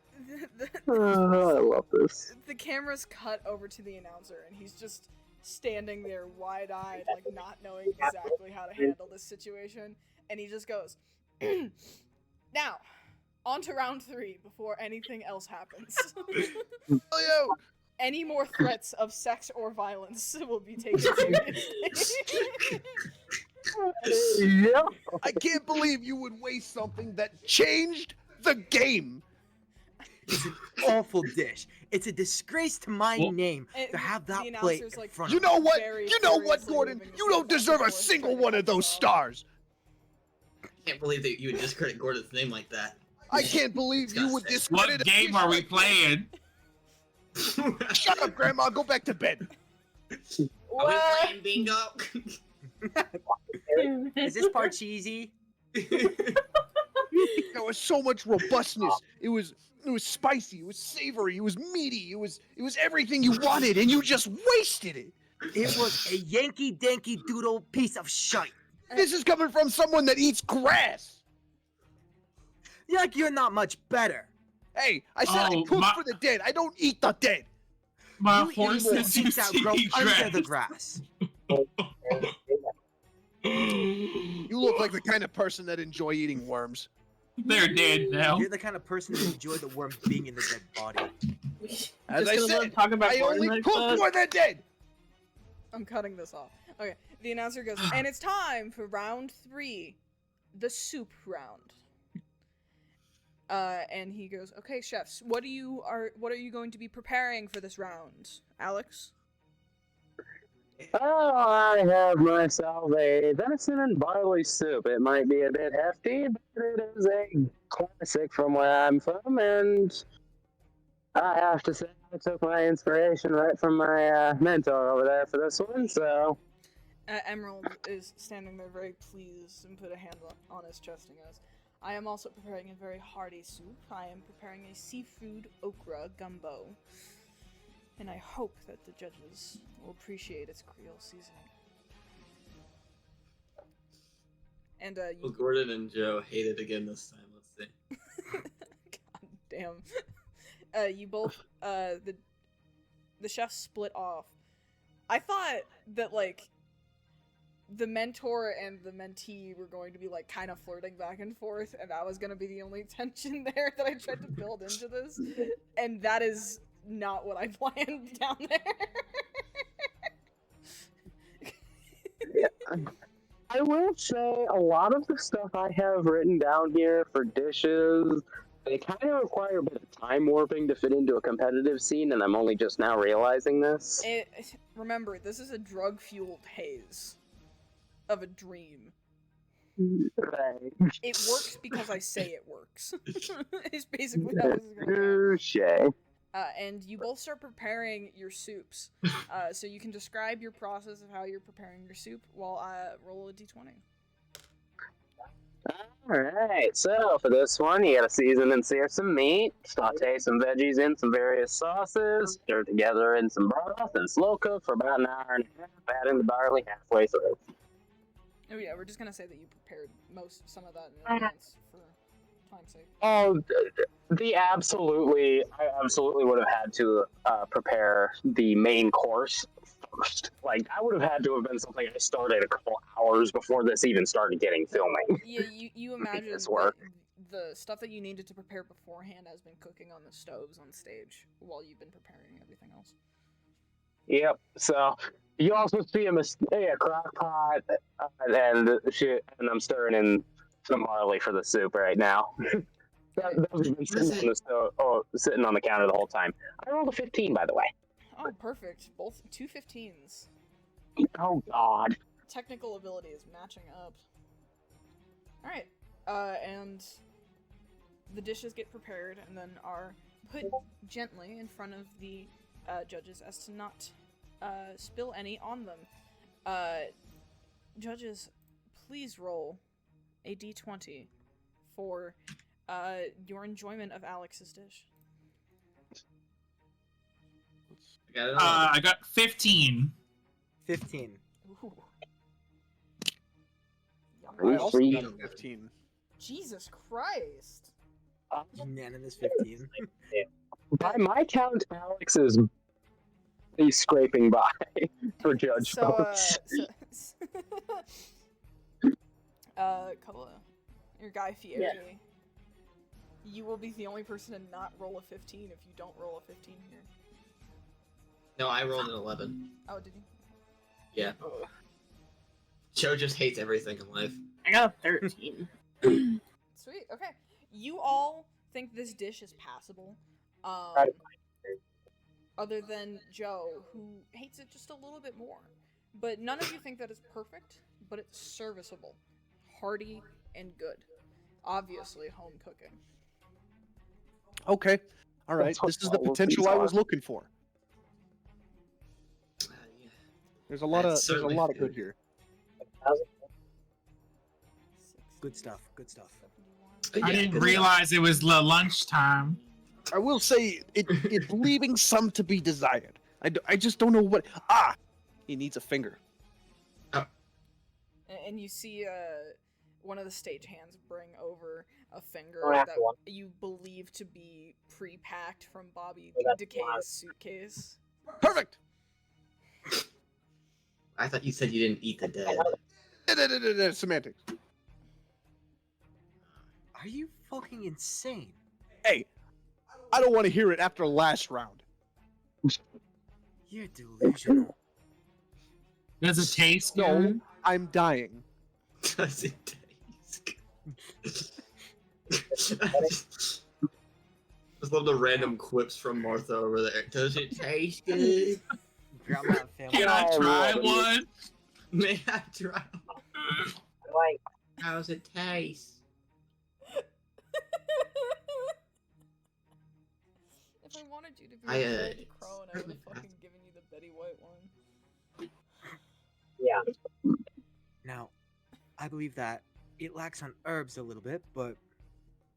D: I love this.
A: The camera's cut over to the announcer, and he's just standing there wide-eyed, like not knowing exactly how to handle this situation. And he just goes, "Now, on to round 3 before anything else happens.
B: Kill you!
A: Any more threats of sex or violence will be taken seriously."
D: Yeah.
B: I can't believe you would waste something that changed the game.
E: It's an awful dish. It's a disgrace to my
G: Well-
E: name
A: And
E: to have
A: the
E: that
A: announcer's
E: plate in
A: like,
E: front
B: You
E: of me.
B: know what?
A: Very
B: You know what,
A: seriously
B: Gordon?
A: moving
B: You
A: his
B: don't
A: head back
B: deserve
A: and
B: a
A: forth,
B: single
A: trying to
B: one of
A: get
B: those
A: this off.
B: stars.
C: Can't believe that you would discredit Gordon's name like that.
B: I can't believe you would discredit
G: What
B: a
G: game
B: dish
G: are we
B: like
G: playing?
B: that. Shut up, Grandma. Go back to bed.
C: Are we
F: What?
C: playing bingo?
E: Is this part cheesy?
B: There was so much robustness. It was spicy. It was savory. It was meaty. It was everything you wanted, and you just wasted it.
E: It was a Yankee Danky Doodle piece of shite.
B: This is coming from someone that eats grass.
E: Like you're not much better.
B: Hey, I said I
G: Oh,
B: cook
G: my-
B: for the dead. I don't eat the dead.
G: My
E: You eat more
G: horses
E: things
G: used
E: that
G: to
E: grow
G: eat
E: under the
G: grass.
E: grass.
B: You look like the kind of person that enjoy eating worms.
G: They're dead now.
E: You're the kind of person that enjoy the worm being in the dead body.
B: As
F: Just
B: I
F: gonna let
B: said,
F: him talk about
B: I
F: Gordon
B: only
F: like
B: cook
F: that?
B: for the dead.
A: I'm cutting this off. Okay, the announcer goes, "And it's time for round 3, the soup round." And he goes, "Okay, chefs, what are you going to be preparing for this round, Alex?"
D: Oh, I have myself a venison and barley soup. It might be a bit hefty, but it is a classic from where I'm from, and I have to say I took my inspiration right from my mentor over there for this one, so...
A: Emerald is standing there very pleased and put a hand on his chest and goes, I am also preparing a very hearty soup. I am preparing a seafood okra gumbo. And I hope that the judges will appreciate its Creole seasoning. And,
C: Well, Gordon and Joe hate it again this time, let's see.
A: God damn. You both, the chefs split off. I thought that, like, the mentor and the mentee were going to be, like, kind of flirting back and forth, and that was going to be the only tension there that I tried to build into this. And that is not what I planned down there.
D: Yeah. I will say a lot of the stuff I have written down here for dishes, they kind of require a bit of time warping to fit into a competitive scene, and I'm only just now realizing this.
A: Remember, this is a drug-fueled haze of a dream.
D: Right.
A: It works because I say it works. It's basically how this is going to go.
D: Touche.
A: And you both start preparing your soups. So you can describe your process of how you're preparing your soup while I roll a d20.
D: Alright, so for this one, you gotta season and sear some meat, saute some veggies in some various sauces, stir together in some broth, and slow cook for about an hour and a half, add in the barley halfway through.
A: Oh yeah, we're just gonna say that you prepared some of that in advance for time's sake.
D: Oh, I absolutely would have had to prepare the main course first. Like, that would have had to have been something I started a couple hours before this even started getting filming.
A: Yeah, you imagine
D: this work.
A: the stuff that you needed to prepare beforehand has been cooking on the stoves on stage while you've been preparing everything else.
D: Yep, so you also see a crock pot, and I'm stirring in some barley for the soup right now. Those have been sitting on the counter the whole time. I rolled a 15, by the way.
A: Oh, perfect. Both 2 15s.
D: Oh, God.
A: Technical ability is matching up. Alright, and the dishes get prepared and then are put gently in front of the judges as to not spill any on them. Judges, please roll a d20 for your enjoyment of Alex's dish.
G: I got 15.
E: 15.
A: Ooh.
B: I also
D: Three.
B: got a 15.
A: Jesus Christ!
E: Unanimous 15.
D: By my count, Alex is he's scraping by for judge votes.
A: Kola, your Guy Fieri, you will be the only person to not roll a 15 if you don't roll a 15 here.
C: No, I rolled an 11.
A: Oh, did you?
C: Yeah. Joe just hates everything in life.
F: I got a 13.
A: Sweet. Okay. You all think this dish is passable. Other than Joe, who hates it just a little bit more. But none of you think that it's perfect, but it's serviceable, hearty, and good. Obviously, home cooking.
B: Okay. All right.
D: That's what
B: This is the
D: all of
B: potential
D: these
B: I
D: are.
B: was looking for.
C: Yeah.
B: There's a lot
C: That's
B: of
C: certainly
B: good
C: good.
B: here.
E: Good stuff. Good stuff.
G: I
C: Yeah,
G: didn't
C: good
G: realize it was lunchtime.
B: I will say it's leaving some to be desired. I just don't know what. Ah, he needs a finger.
A: And you see one of the stagehands bring over a finger
D: Oh, that's
A: that
D: the one.
A: you believe to be pre-packed from Bobby
D: Oh, that's
A: Decay's suitcase.
B: Perfect.
C: I thought you said you didn't eat the dead.
B: Semantics.
E: Are you fucking insane?
B: Hey, I don't want to hear it after last round.
E: You're delusional.
G: Does it taste
B: No,
G: good?
B: I'm dying.
C: Does it taste good? Just love the random quips from Martha over there. Does it taste good?
E: grandma and family.
G: Can I try one?
C: May I try?
D: Like,
C: How's it taste?
A: If I wanted you to be
C: I,
A: a gold crone, I would
C: certainly
A: have fucking given you the Betty White one.
D: yeah.
E: Now, I believe that it lacks on herbs a little bit, but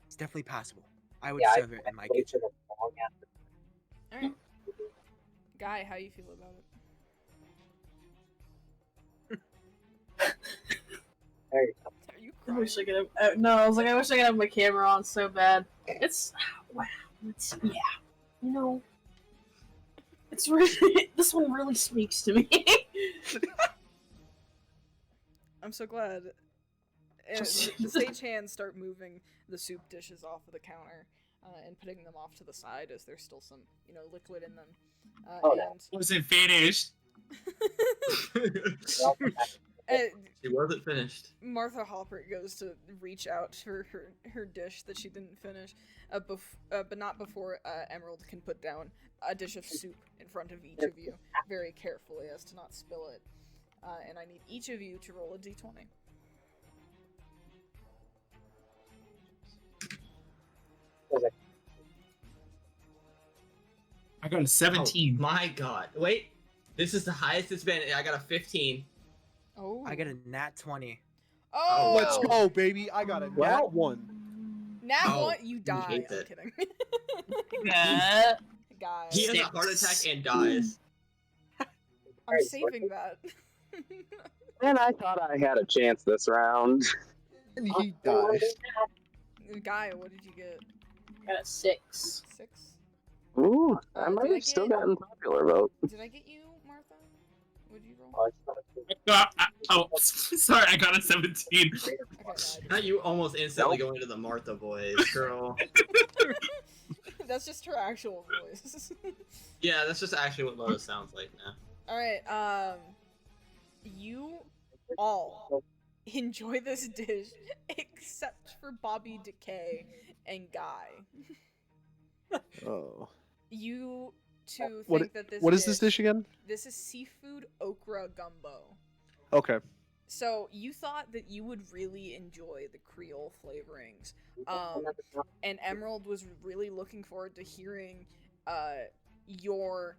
E: it's definitely possible. I would
D: Yeah,
E: serve it in my kitchen.
A: Alright. Guy, how you feel about it?
D: There you go.
A: Are you
F: I
A: crying?
F: wish I could have. No, I was like, I wish I could have my camera on so bad. It's wow. It's yeah. You know, it's really this one really speaks to me.
A: I'm so glad. And the stagehands start moving the soup dishes off of the counter and putting them off to the side as there's still some, liquid in them.
D: Oh, no.
G: Wasn't finished.
A: And
C: She wasn't finished.
A: Martha Hopper goes to reach out for her dish that she didn't finish, but not before Emerald can put down a dish of soup in front of each of you very carefully as to not spill it. And I need each of you to roll a d20.
G: I got a 17.
C: Oh, my god. Wait. This is the highest it's been. I got a 15.
A: Oh.
E: I got a nat 20.
A: Oh!
B: Let's go, baby. I got a
D: Well-
B: nat 1.
A: Nat
C: Oh,
A: one, you die.
C: hate
A: I'm
C: that.
A: kidding.
F: Yeah.
A: Guys,
C: He has a heart attack and dies.
A: I'm saving that.
D: And I thought I had a chance this round.
B: And he dies.
A: Guy, what did you get?
F: Got a 6.
A: 6?
D: Ooh, I
A: Did
D: might
A: I
D: have still
A: get-
D: gotten popular vote.
A: Did I get you, Martha? What did you roll?
G: Oh, sorry, I got a 17.
A: Okay, no,
C: Not you almost instantly going into the Martha voice, girl.
A: that's just her actual voice.
C: Yeah, that's just actually what Lotus sounds like now.
A: Alright, you all enjoy this dish except for Bobby Decay and Guy.
B: Oh.
A: You two
B: What-
A: think that this
B: What is this dish again?
A: This is seafood okra gumbo.
B: Okay.
A: So you thought that you would really enjoy the Creole flavorings, and Emerald was really looking forward to hearing your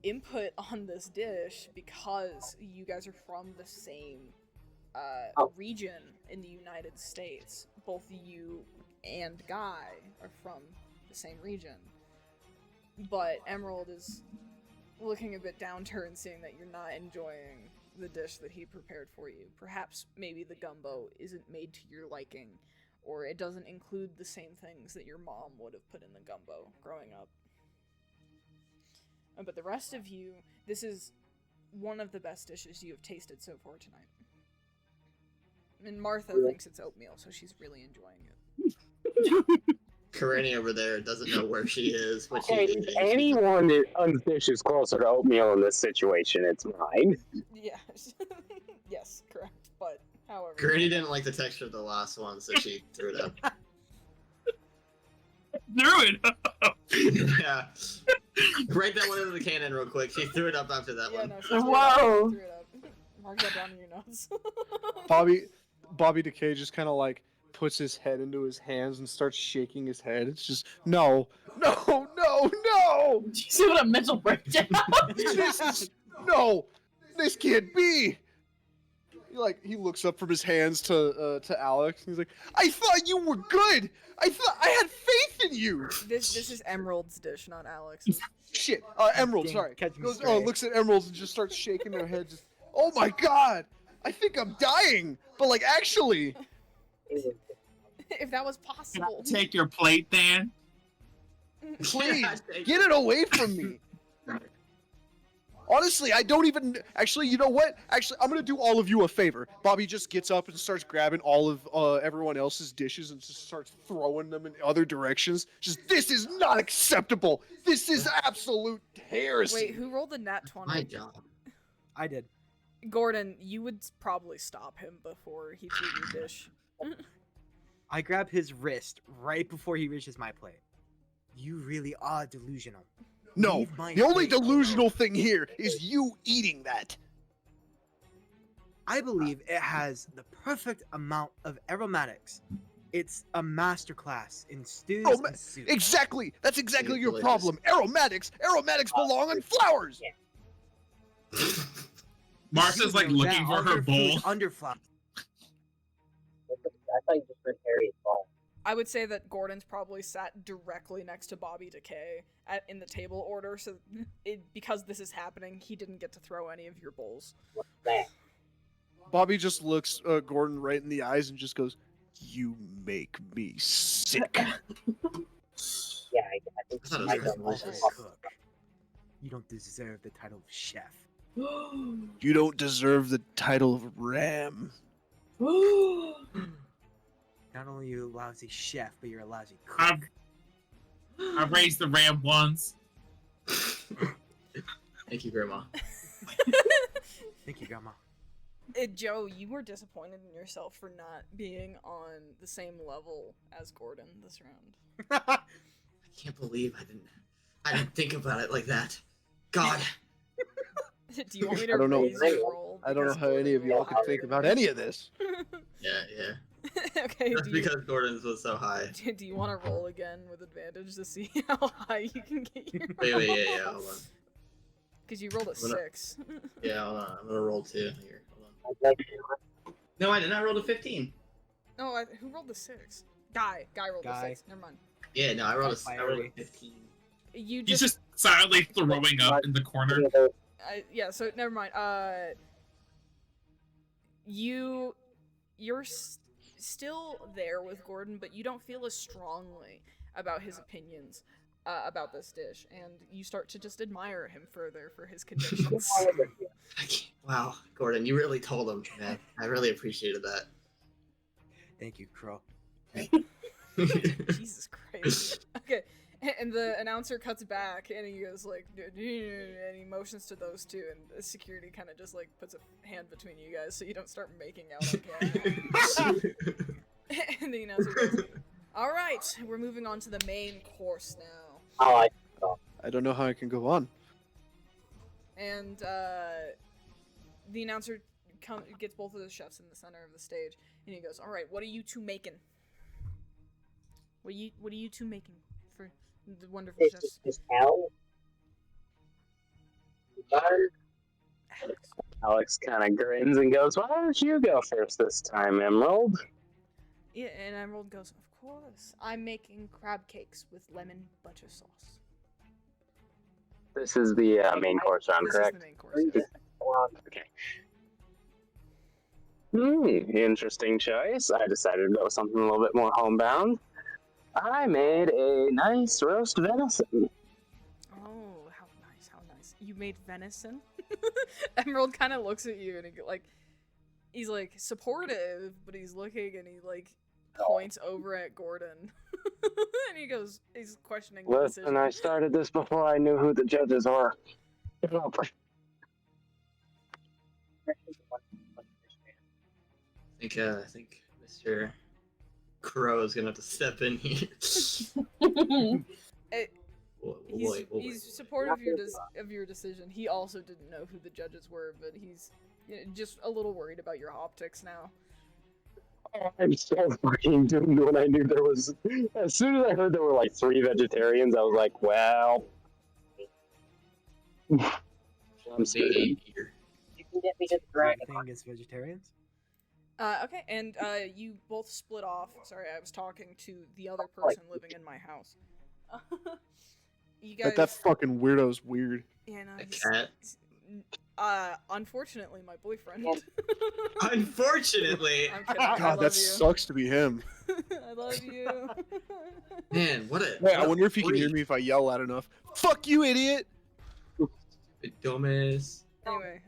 A: input on this dish because you guys are from the same region in the United States. Both you and Guy are from the same region, but Emerald is looking a bit downturned, seeing that you're not enjoying the dish that he prepared for you. Perhaps maybe the gumbo isn't made to your liking, or it doesn't include the same things that your mom would have put in the gumbo growing up. But the rest of you, this is one of the best dishes you have tasted so far tonight. And Martha thinks it's oatmeal, so she's really enjoying it.
C: Karini over there doesn't know where she is, but
D: Hey,
C: she
D: if anyone on dish is closer to oatmeal in this situation, it's mine.
A: Yes. Yes, correct. But, however...
C: Karini didn't like the texture of the last one, so she threw it up.
G: Threw it.
C: Yeah. Write that one into the canon real quick. She threw it up after that
A: Yeah,
C: one.
A: no, she threw it up.
F: Whoa.
A: Threw it up. Mark that down in your notes.
B: Bobby Decay just kind of like puts his head into his hands and starts shaking his head. It's just no.
F: Do you see what a mental breakdown?
B: No, this can't be. He looks up from his hands to Alex and he's like, I thought you were good. I thought I had faith in you.
A: This is Emerald's dish, not Alex's.
B: Shit, Emerald,
E: Dang,
B: sorry.
E: catch me
B: Goes,
E: straight.
B: looks at Emerald and just starts shaking her head. Just, oh my god, I think I'm dying. But actually,
A: If that was possible.
G: Take your plate, then.
B: please
C: Yeah,
B: get it away from me. Honestly, I don't even. Actually, you know what? Actually, I'm gonna do all of you a favor. Bobby just gets up and starts grabbing all of everyone else's dishes and just starts throwing them in other directions. This is not acceptable. This is absolute heresy.
A: Wait, who rolled the nat 20?
C: My job.
E: I did.
A: Gordon, you would probably stop him before he threw your dish.
E: I grab his wrist right before he reaches my plate. You really are delusional.
B: No,
E: Leave my
B: the only
E: plate
B: delusional
E: alone.
B: thing here is you eating that.
E: I believe it has the perfect amount of aromatics. It's a masterclass in stews
B: Aroma-
E: and soups.
B: Exactly. That's exactly
C: It's
B: your
C: delicious.
B: problem. Aromatics. Aromatics belong on flowers.
G: Martha's like
E: You know
G: looking
E: that
G: for her
E: other
G: bowl.
E: food's under flour.
D: I thought you just meant Harry's ball.
A: I would say that Gordon's probably sat directly next to Bobby Decay in the table order, so because this is happening, he didn't get to throw any of your bowls.
D: What's that?
B: Bobby just looks Gordon right in the eyes and just goes, "You make me sick."
D: Yeah, I think
C: I thought it was
D: I
C: really
D: don't know.
C: delicious.
E: Cook. You don't deserve the title of chef.
B: You don't deserve the title of Ram.
E: Not only are you a lousy chef, but you're a lousy cook.
G: I've raised the ram once.
C: Thank you, Grandma.
E: Thank you, Grandma.
A: Joe, you were disappointed in yourself for not being on the same level as Gordon this round.
C: I can't believe I didn't think about it like that. God.
A: Do you want me to
B: I don't know.
A: raise your roll?
B: I don't know
A: because
B: how any
A: Gordon
B: of y'all
A: rolled
B: could think
A: higher?
B: about any of this.
C: Yeah.
A: Okay,
C: That's
A: do you,
C: because Gordon's was so high.
A: do you want to roll again with advantage to see how high you can get your
C: Wait, yeah, hold on.
A: Because you rolled a
C: I'm gonna-
A: 6.
C: Yeah, hold on. I'm gonna roll 2 here. Hold on.
D: I'd like to-
C: No, I did not roll a 15.
A: No, who rolled the 6? Guy rolled the
E: Guy.
A: 6. Never mind.
C: Yeah, no, I rolled a
E: Fiery.
C: 15.
A: You
G: He's
A: just,
G: just silently throwing up in the corner.
A: yeah. So never mind. You're still there with Gordon, but you don't feel as strongly about his opinions about this dish, and you start to just admire him further for his convictions.
C: Wow, Gordon, you really told him, man. I really appreciated that.
E: Thank you, Crow.
A: Jesus Christ. Okay, and the announcer cuts back, and he goes like, and he motions to those two, and the security kind of just like puts a hand between you guys so you don't start making out on camera. And the announcer goes, "All right, we're moving on to the main course now."
D: Oh,
B: I don't know how I can go on.
A: And the announcer gets both of the chefs in the center of the stage, and he goes, "All right, what are you two making? What are you two making for the wonderful
D: it's
A: chefs?"
D: just hell.
A: Alex.
D: Alex kind of grins and goes, "Why don't you go first this time, Emerald?"
A: Yeah, and Emerald goes, "Of course. I'm making crab cakes with lemon butter sauce."
D: This is the main course round,
A: This
D: correct?
A: is the main course. Yes.
D: Okay. Interesting choice. I decided to go with something a little bit more homebound. I made a nice roast venison.
A: Oh, how nice, how nice. You made venison? Emerald kind of looks at you and he's like supportive, but he's looking and he like points over at Gordon. And he's questioning the
D: Listen,
A: decision.
D: I started this before I knew who the judges were.
C: I think Mr. Crow is gonna have to step in here.
A: He's supportive of your decision. He also didn't know who the judges were, but he's just a little worried about your optics now.
D: I'm so fucking doomed when I knew there was. As soon as I heard there were like 3 vegetarians, I was like, well. I'm screwed.
C: Here.
D: You can get me to the
E: Anything against vegetarians?
A: Okay, and you both split off. Sorry, I was talking to the other person living in my house. You guys.
B: That fucking weirdo's weird.
A: Yeah, no,
C: A
A: he's-
C: cat.
A: Unfortunately, my boyfriend.
C: Unfortunately.
A: I'm kidding. I
B: God,
A: love
B: that
A: you.
B: sucks to be him.
A: I love you.
C: Man, what a.
B: Wait, I wonder if he can hear me if I yell loud enough. Fuck you, idiot!
C: Dumbass.
A: Anyway,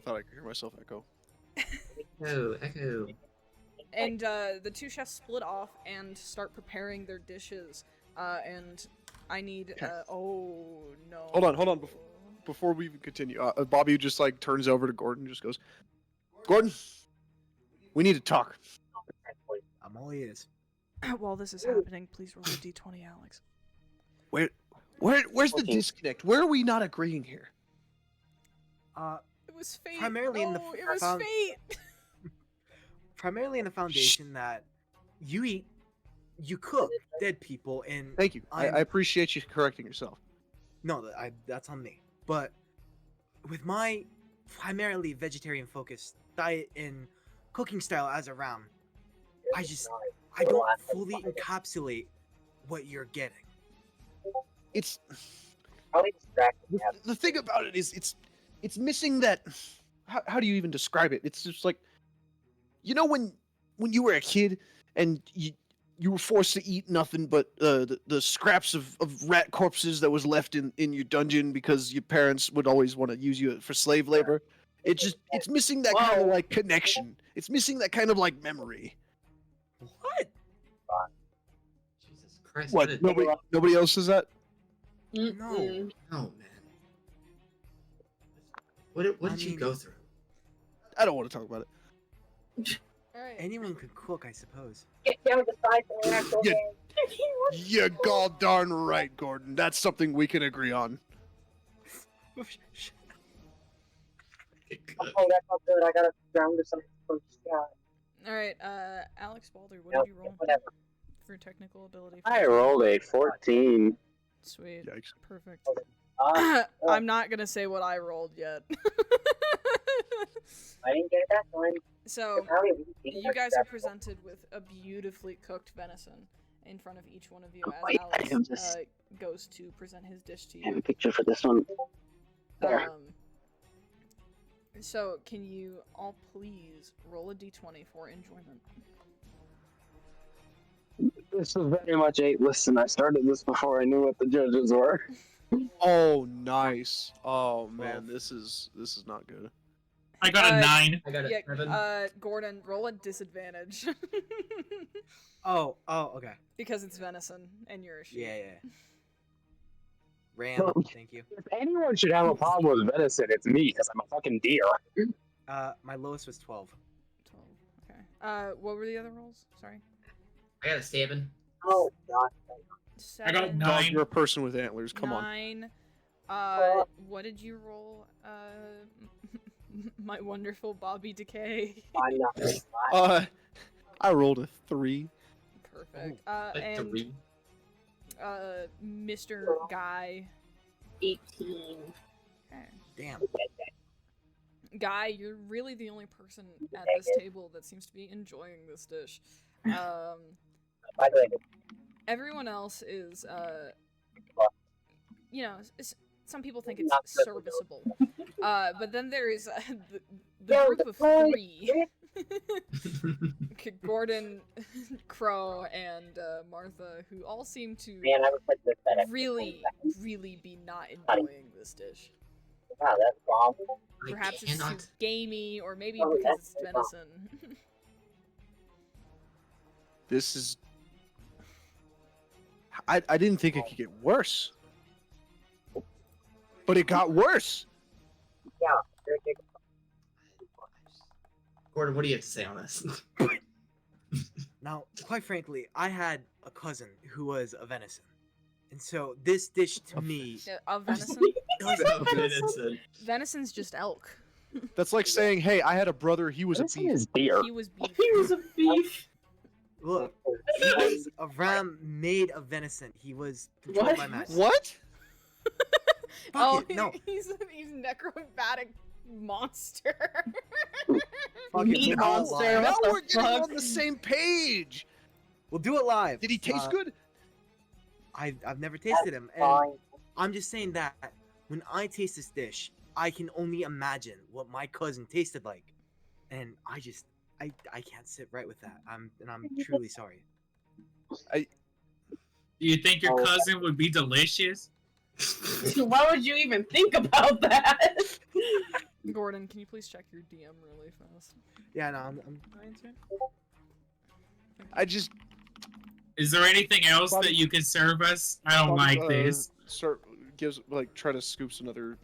B: Thought I could hear myself echo.
C: Echo.
A: and the two chefs split off and start preparing their dishes. And I need. Oh no.
B: Hold on. Before we even continue, Bobby just like turns over to Gordon and just goes, "Gordon, we need to talk."
E: I'm all ears.
A: While this is happening, please roll a d20, Alex.
B: Where's the disconnect? Where are we not agreeing here?
A: It was fate.
E: Primarily in the
A: No, it was
E: found-
A: fate.
E: Primarily in the foundation that you cook dead people, and
B: Thank you. I appreciate you correcting yourself.
E: no, that's on me. But with my primarily vegetarian-focused diet and cooking style as a ram, I don't fully encapsulate what you're getting.
B: It's
D: Probably distracting.
B: the thing about it is it's missing that. How do you even describe it? It's just like, you know, when you were a kid and you were forced to eat nothing but the scraps of rat corpses that was left in your dungeon because your parents would always want to use you for slave labor. It's missing that kind of like connection. It's missing that kind of like memory.
E: What?
C: Jesus Christ.
B: What? Nobody else says that?
F: Mm-mm.
C: Oh man. What did you go through?
B: I don't want to talk about it.
A: All right.
E: Anyone could cook, I suppose.
D: Get down the side from the actual
B: Yeah.
D: game.
B: You're god darn right, Gordon. That's something we can agree on.
D: Oh, that's not good. I gotta ground or something from Scott.
A: All right. Alex Balder, what did you roll
D: Whatever.
A: for technical ability?
D: I rolled a 14.
A: Sweet.
B: Yikes.
A: Perfect.
D: Uh,
A: I'm not gonna say what I rolled yet.
D: I didn't get it that time.
A: So,
D: How many
A: you guys are presented with a beautifully cooked venison in front of each one of you as
D: Wait, I have
A: Alex
D: this-
A: goes to present his dish to
D: I have
A: you.
D: a picture for this one. There.
A: So, can you all please roll a d20 for enjoyment?
D: This was very much a listen. I started this before I knew what the judges were.
B: Oh, nice. Oh man, this is not good.
G: I got a 9.
C: I got it.
A: Yeah, Gordon, roll a disadvantage.
E: Oh, okay.
A: Because it's venison and you're a sheep.
E: Yeah. Ram, thank you.
D: If anyone should have a problem with venison, it's me, because I'm a fucking deer.
E: My lowest was 12.
A: 12. Okay. What were the other rolls? Sorry.
C: I got a 7.
D: Oh, God.
G: I got
A: 7,
G: nine.
B: Dog, you're a person with antlers. Come on.
A: 9. What did you roll? My wonderful Bobby Decay.
D: I'm not gonna lie.
B: I rolled a 3.
A: Perfect.
C: Like
A: And
C: 3.
A: Mr. Guy.
F: 18.
A: Okay.
E: Damn.
A: Guy, you're really the only person at this table that seems to be enjoying this dish.
D: By the way,
A: Everyone else is, you know, some people think
D: Not
A: it's
D: good.
A: serviceable. But then there is the group of 3. Gordon, Crow, and Martha, who all seem to
D: man, I was like this better.
A: really be not enjoying this dish.
D: Wow, that's bomb.
A: Perhaps
C: I
A: it's
C: cannot.
A: too gamey, or maybe
D: Oh,
A: because it's
D: that's
A: venison.
B: This is. I didn't think it could get worse. But it got worse.
D: Yeah, very good.
C: Gordon, what do you have to say on this?
E: Now, quite frankly, I had a cousin who was a venison. And so this dish to me
A: Venison?
C: Venison.
A: Venison's just elk.
B: That's like saying, hey, I had a brother, he was a
D: Venison
B: beef.
D: is deer.
A: He was beef.
F: He was a beef.
E: look, he was a ram made of venison. He was controlled
F: What?
E: by magic.
B: What?
E: Fuck it, no.
A: he's necrobatic monster.
E: Fuck it,
F: Meat
E: we'll do it
F: monster.
E: live.
B: Now
F: What the
B: we're getting
F: fuck?
B: on the same page.
E: We'll do it live.
B: Did he taste good?
E: I've never tasted him, and
D: Fine.
E: I'm just saying that when I taste this dish, I can only imagine what my cousin tasted like, and I can't sit right with that. I'm truly sorry.
G: Do you think your
D: Oh.
G: cousin would be delicious?
F: Why would you even think about that?
A: Gordon, can you please check your DM really fast?
E: Yeah, no, I'm
B: I just.
G: Is there anything else
B: Bobby-
G: that you can serve us? I don't
B: Bobby,
G: like this.
B: Gives try to scoops another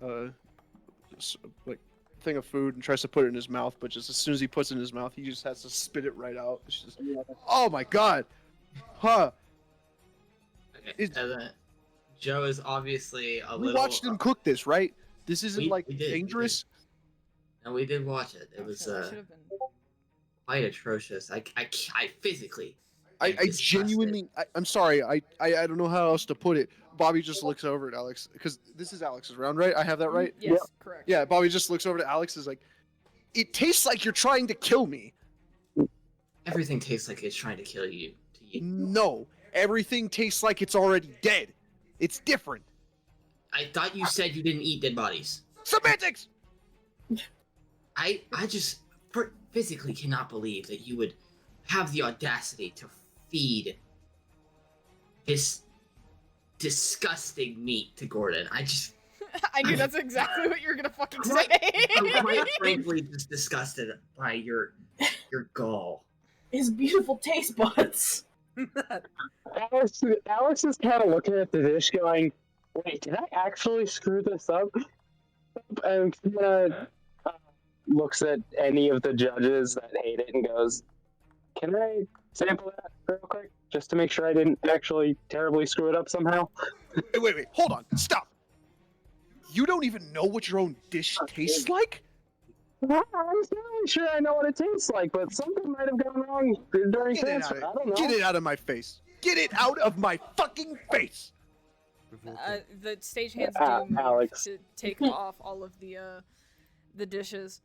B: thing of food and tries to put it in his mouth, but just as soon as he puts it in his mouth, he just has to spit it right out. It's just, oh my god, huh?
C: Okay,
B: It's-
C: and then Joe is obviously a
B: We
C: little.
B: watched him cook this, right? This isn't
C: We-
B: like
C: we did, we
B: dangerous.
C: And we did watch it. It was
A: Shit, I should have been.
C: quite atrocious. I physically.
B: I
C: am disgusted.
B: genuinely, I'm sorry. I don't know how else to put it. Bobby just looks over at Alex because this is Alex's round, right? I have that right.
A: Yes, correct.
B: Yeah. Bobby just looks over to Alex, is like, it tastes like you're trying to kill me.
C: Everything tastes like it's trying to kill you. To you.
B: No, everything tastes like it's already dead. It's different.
C: I thought you said you didn't eat dead bodies.
B: Semantics.
C: I just physically cannot believe that you would have the audacity to feed this disgusting meat to Gordon. I just
A: I knew that's exactly what you were gonna fucking say.
C: I'm quite frankly just disgusted by your gall.
F: His beautiful taste buds.
D: Alex is kind of looking at the dish going, wait, did I actually screw this up? And kind of looks at any of the judges that hate it and goes, can I sample that real quick? Just to make sure I didn't actually terribly screw it up somehow?
B: Wait, hold on, stop. You don't even know what your own dish tastes like?
D: I'm fairly sure I know what it tastes like, but something might have gone wrong during
B: Get it,
D: transfer. I don't know.
B: Get it out of my face. Get it out of my fucking face.
A: The stagehands do move
D: Alex.
A: to take off all of the dishes.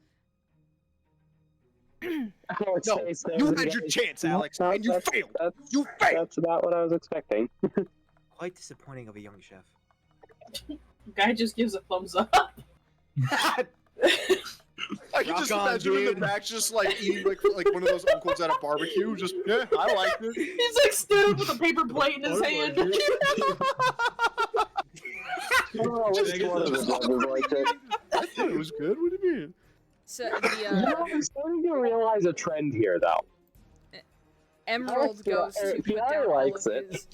D: Alex
B: No,
D: face there,
B: you
D: you
B: had your
D: guys-
B: chance,
D: No,
B: Alex,
D: no,
B: and you
D: that's-
B: failed.
D: That's,
B: You failed.
D: that's about what I was expecting.
E: Quite disappointing of a young chef.
F: Guy just gives a thumbs up.
B: I can
E: Rock
B: just
E: on,
B: imagine him in the
E: dude.
B: back, just like eating like one of those uncles at a barbecue. Just yeah, I like it.
F: He's like stood up with a paper plate in his hand.
D: Oh,
B: Just-
D: which one of the judges liked it?
B: I thought it was good. What do you mean?
A: So
D: You
A: the
D: know, I'm starting to realize a trend here, though.
A: Emerald goes to
D: Alex,
A: put
D: yeah,
A: down all
D: likes
A: of
D: it.
A: his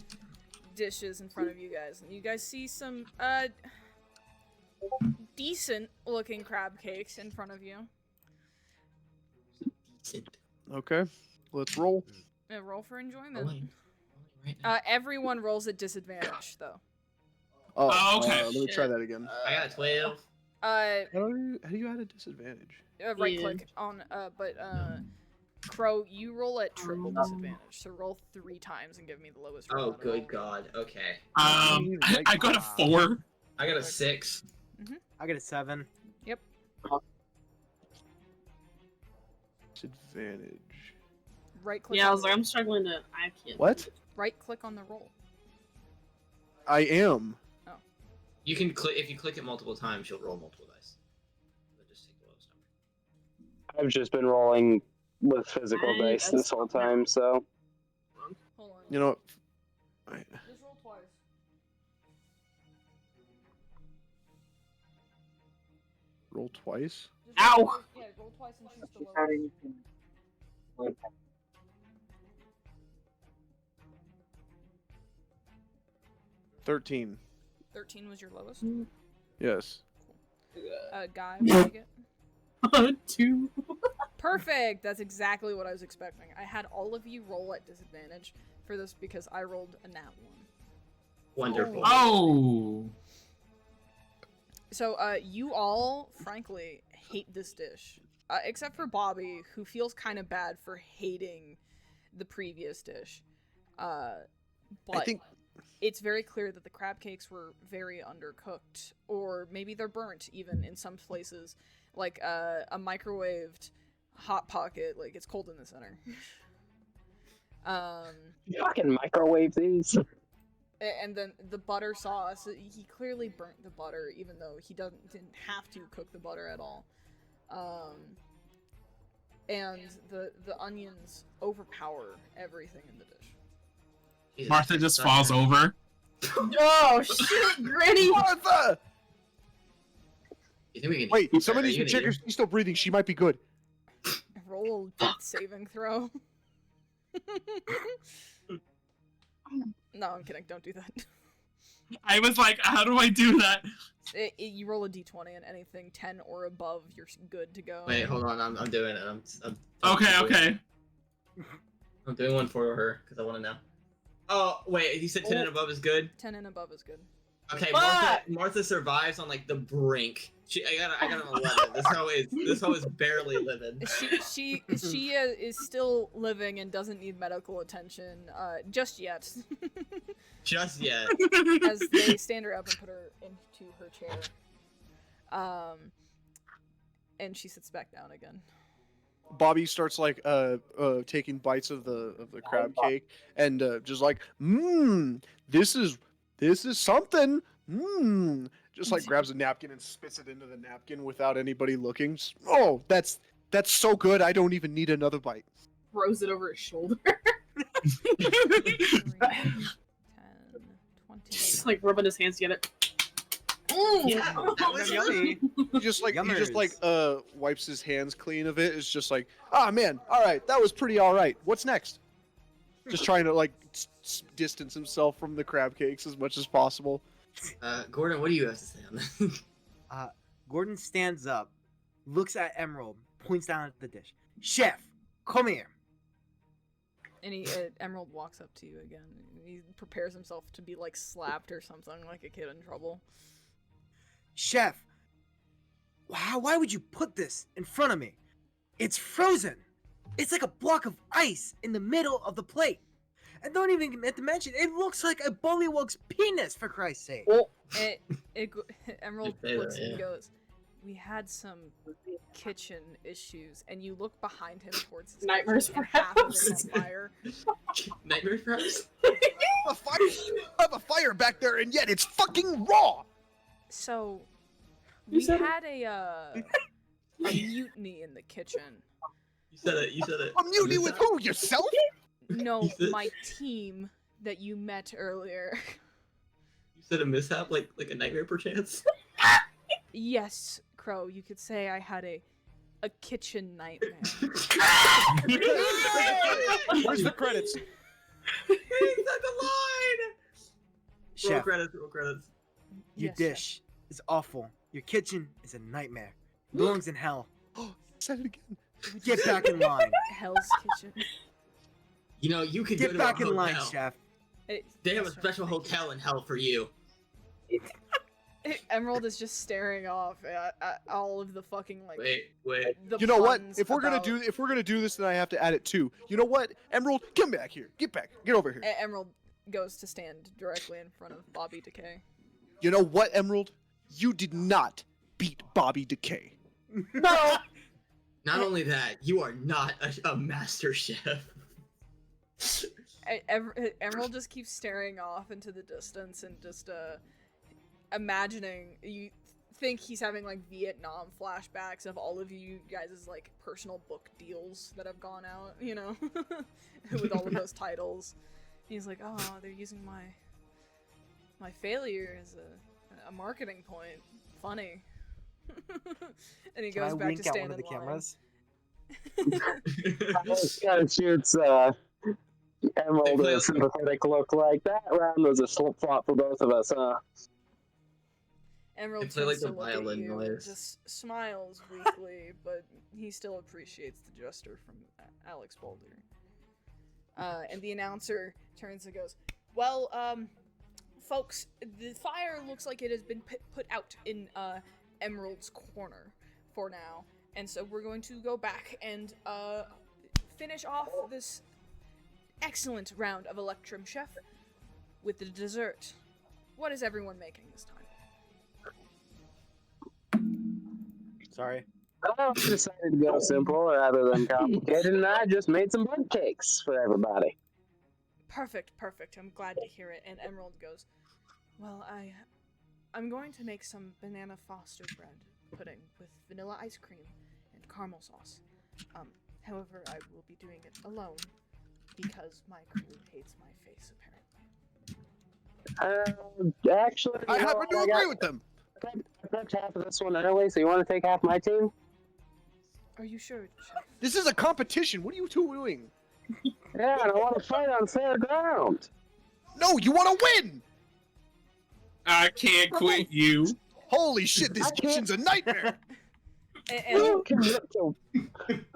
A: dishes in front of you guys, and you guys see some decent looking crab cakes in front of you.
B: Okay, let's roll.
A: Roll for enjoyment.
C: Rolling right now.
A: Everyone rolls at disadvantage though.
G: Oh, okay.
B: Let me try that again.
C: I got a 12.
B: How do you add a disadvantage?
A: Right
F: Yeah.
A: click on but Crow, you roll at triple disadvantage. So roll 3 times and give me the lowest roll.
C: Oh,
A: out of
C: good
A: all.
C: God. Okay.
G: I got a 4.
C: I got a 6.
E: I get a 7.
B: Disadvantage.
A: Right click.
F: Yeah, I
A: on
F: was
A: the
F: like,
A: roll.
F: I'm struggling to. I can't.
B: What?
A: Right click on the roll.
B: I am.
C: You can click if you click it multiple times, you'll roll multiple dice. So just take the lowest number.
D: I've just been rolling with physical
F: Hey,
D: dice
F: that's-
D: this whole time, so.
A: Hold on.
B: You know what? I-
A: Just roll twice.
B: roll twice.
A: Just
F: Ow!
A: roll twice. Yeah, roll twice and choose the lowest.
B: 13.
A: 13 was your lowest.
B: Yes.
A: Guy, what did you get?
F: 2.
A: Perfect. That's exactly what I was expecting. I had all of you roll at disadvantage for this because I rolled a nat 1.
C: Wonderful.
G: Oh.
A: So, you all, frankly, hate this dish. Except for Bobby, who feels kind of bad for hating the previous dish. But
B: I think
A: it's very clear that the crab cakes were very undercooked. Or maybe they're burnt, even, in some places. Like, a microwaved Hot Pocket, like, it's cold in the center.
D: Fucking microwave these.
A: And then the butter sauce, he clearly burnt the butter, even though he didn't have to cook the butter at all. And the onions overpower everything in the dish.
C: Jesus
G: Martha
C: Christ,
G: just
C: son.
G: falls over.
F: Oh shit, Granny!
B: Martha!
C: You think we can
B: Wait,
C: Are
B: somebody
C: you
B: needs to
C: gonna
B: check her.
C: eat
B: She's still breathing. She might be good.
A: Roll a death saving throw. No, I'm kidding. Don't do that.
G: I was like, how do I do that?
A: You roll a d20 and anything 10 or above, you're good to go.
C: Wait, hold on. I'm doing it. I'm
G: Okay.
C: I'm doing one for her because I want to know. Oh, wait. You said 10 and above is good?
A: 10 and above is good.
C: Okay,
F: Fuck!
C: Martha survives on like the brink. I got an 11. This hoe is barely living.
A: She is still living and doesn't need medical attention just yet.
C: Just yet.
A: As they stand her up and put her into her chair. And she sits back down again.
B: Bobby starts like taking bites of the crab cake and just like, this is something. Just like grabs a napkin and spits it into the napkin without anybody looking. Oh, that's so good. I don't even need another bite.
F: Throws it over his shoulder.
A: 3, 10, 20.
F: Just like rubbing his hands together.
C: Yeah, that was
E: Yummy.
B: He just like
E: Yummers.
B: wipes his hands clean of it. It's just like, ah man, all right, that was pretty all right. What's next? Just trying to like distance himself from the crab cakes as much as possible.
C: Gordon, what do you have to say on that?
E: Gordon stands up, looks at Emerald, points down at the dish. Chef, come here.
A: And Emerald walks up to you again. He prepares himself to be like slapped or something, like a kid in trouble.
E: Chef, why would you put this in front of me? It's frozen. It's like a block of ice in the middle of the plate. And don't even get to mention, it looks like a bullywug's penis, for Christ's sake.
A: Emerald looks and goes, we had some kitchen issues, and you look behind him towards his
F: Nightmares,
A: kitchen, and half of it's
F: perhaps?
A: on fire.
C: Nightmares, perhaps?
B: I have a fire back there, and yet it's fucking raw.
A: So,
F: You
A: we
F: said it.
A: had a mutiny in the kitchen.
C: You said it.
B: A mutiny with who? Yourself?
A: No,
C: You said-
A: my team that you met earlier.
C: You said a mishap, like a nightmare, perchance?
A: Yes, Crow, you could say I had a kitchen nightmare.
B: Where's the credits?
C: He said the line! Roll
E: Chef,
C: credits.
E: your
A: Yes,
E: dish is awful. Your kitchen is a nightmare. Belongs in hell.
B: Said it again.
E: Get back in line.
A: Hell's Kitchen.
C: You know, you could go
E: Get
C: to
E: back
C: a
E: in line,
C: hotel.
E: chef.
C: They have a
A: Yes, sir,
C: special
A: thank you.
C: hotel in hell for you.
A: Emerald is just staring off at all of the fucking like.
C: Wait.
A: The
B: You know what?
A: puns
B: If we're
A: about-
B: gonna do this, then I have to add it too. You know what? Emerald, come back here. Get over here.
A: Emerald goes to stand directly in front of Bobby Decay.
B: You know what, Emerald? You did not beat Bobby Decay.
F: No!
C: Not only that, you are not a master chef.
A: Emerald just keeps staring off into the distance and just imagining. You think he's having like Vietnam flashbacks of all of you guys' like personal book deals that have gone out, you know, with all of those titles. He's like, oh, they're using my failure as a marketing point. Funny. And he
E: Can
A: goes
E: I
A: back
E: wink
A: to
E: at
A: stand
E: one of the
A: in line.
E: cameras?
D: Kind of shoots Emerald a sympathetic look like that round was a slip flop for both of us, huh?
A: Emerald
C: They play, like,
A: tends to
C: the
A: look at
C: violin
A: you and
C: noise.
A: just smiles weakly, but he still appreciates the gesture from Alex Boulder. And the announcer turns and goes, well, folks, the fire looks like it has been put out in Emerald's corner for now. And so we're going to go back and finish off this excellent round of Electrum Chef with the dessert. What is everyone making this time?
E: Sorry.
D: I decided to go simple rather than complicated, and I just made some bud cakes for everybody.
A: Perfect. I'm glad to hear it. And Emerald goes, well, I'm going to make some banana foster bread pudding with vanilla ice cream and caramel sauce. However, I will be doing it alone because my crew hates my face, apparently.
D: Actually,
B: I
D: you know
B: happen
D: what,
B: to
D: I
B: agree
D: got-
B: with them.
D: I picked half of this one early, so you want to take half my team?
A: Are you sure, Chef?
B: This is a competition. What are you two doing?
D: Yeah, and I want to fight on fair ground.
B: No, you want to win.
G: I can't quit you.
B: Holy shit, this
D: I can't-
B: kitchen's a nightmare.
A: And
D: Who can look to-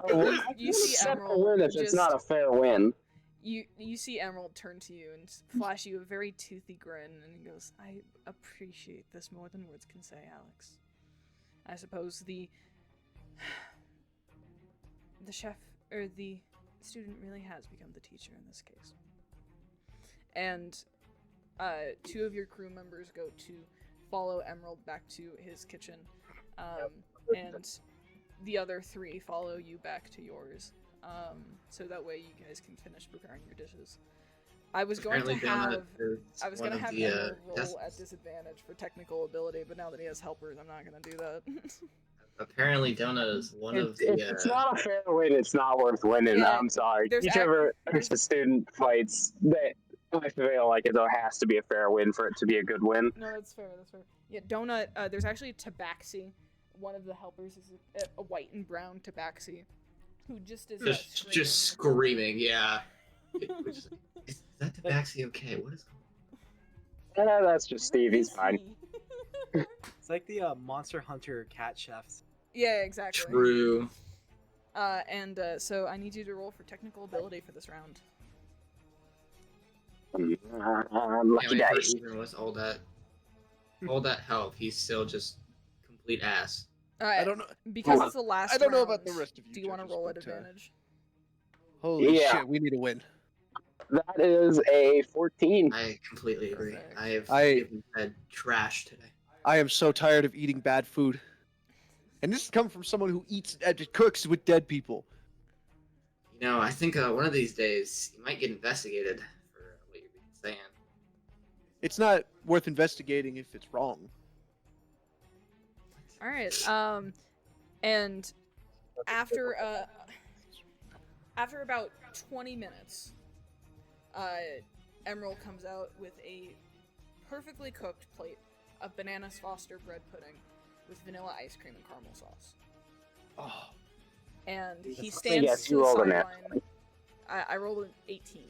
D: Oh, I
A: You
D: can't
A: see
D: accept a
A: Emerald
D: win if it's
A: just-
D: not a fair win.
A: You see Emerald turn to you and flash you a very toothy grin, and he goes, "I appreciate this more than words can say, Alex. I suppose the chef or the student really has become the teacher in this case." And 2 of your crew members go to follow Emerald back to his kitchen, and the other 3 follow you back to yours. So that way you guys can finish preparing your dishes. I was going to have Emerald roll at disadvantage for technical ability, but now that he has helpers, I'm not going to do that.
C: Apparently, Donut is one of the.
D: If it's not a fair win, it's not worth winning.
A: Yeah,
D: I'm sorry.
A: there's
D: Whichever the student fights, I feel like it has to be a fair win for it to be a good win.
A: No, that's fair. That's fair. Yeah, Donut. There's actually Tabaxi. One of the helpers is a white and brown Tabaxi, who just is
C: just screaming. Yeah. is that Tabaxi okay? What is going on?
D: That's just Steve. He's fine.
E: It's like the Monster Hunter cat chefs.
A: Yeah, exactly.
C: True.
A: So I need you to roll for technical ability for this round.
D: Lucky dice.
C: Even with all that help, he's still just complete ass.
A: Alright,
B: I don't know.
A: Because it's the last
B: I don't know
A: round,
B: about the rest of you.
A: do you want to
B: judges,
A: roll at
B: but,
A: advantage?
B: Holy
D: Yeah.
B: shit, we need a win.
D: That is a 14.
C: I completely agree.
A: Perfect.
C: I have given Ed trash today.
B: I am so tired of eating bad food. And this is coming from someone who cooks with dead people.
C: You know, I think one of these days you might get investigated for what you're saying.
B: It's not worth investigating if it's wrong.
A: Alright, and after about 20 minutes, Emerald comes out with a perfectly cooked plate of Bananas Foster bread pudding with vanilla ice cream and caramel sauce.
B: Oh,
A: And he
D: Yes,
A: stands to
D: you
A: the
D: rolled an
A: sideline. I rolled an 18.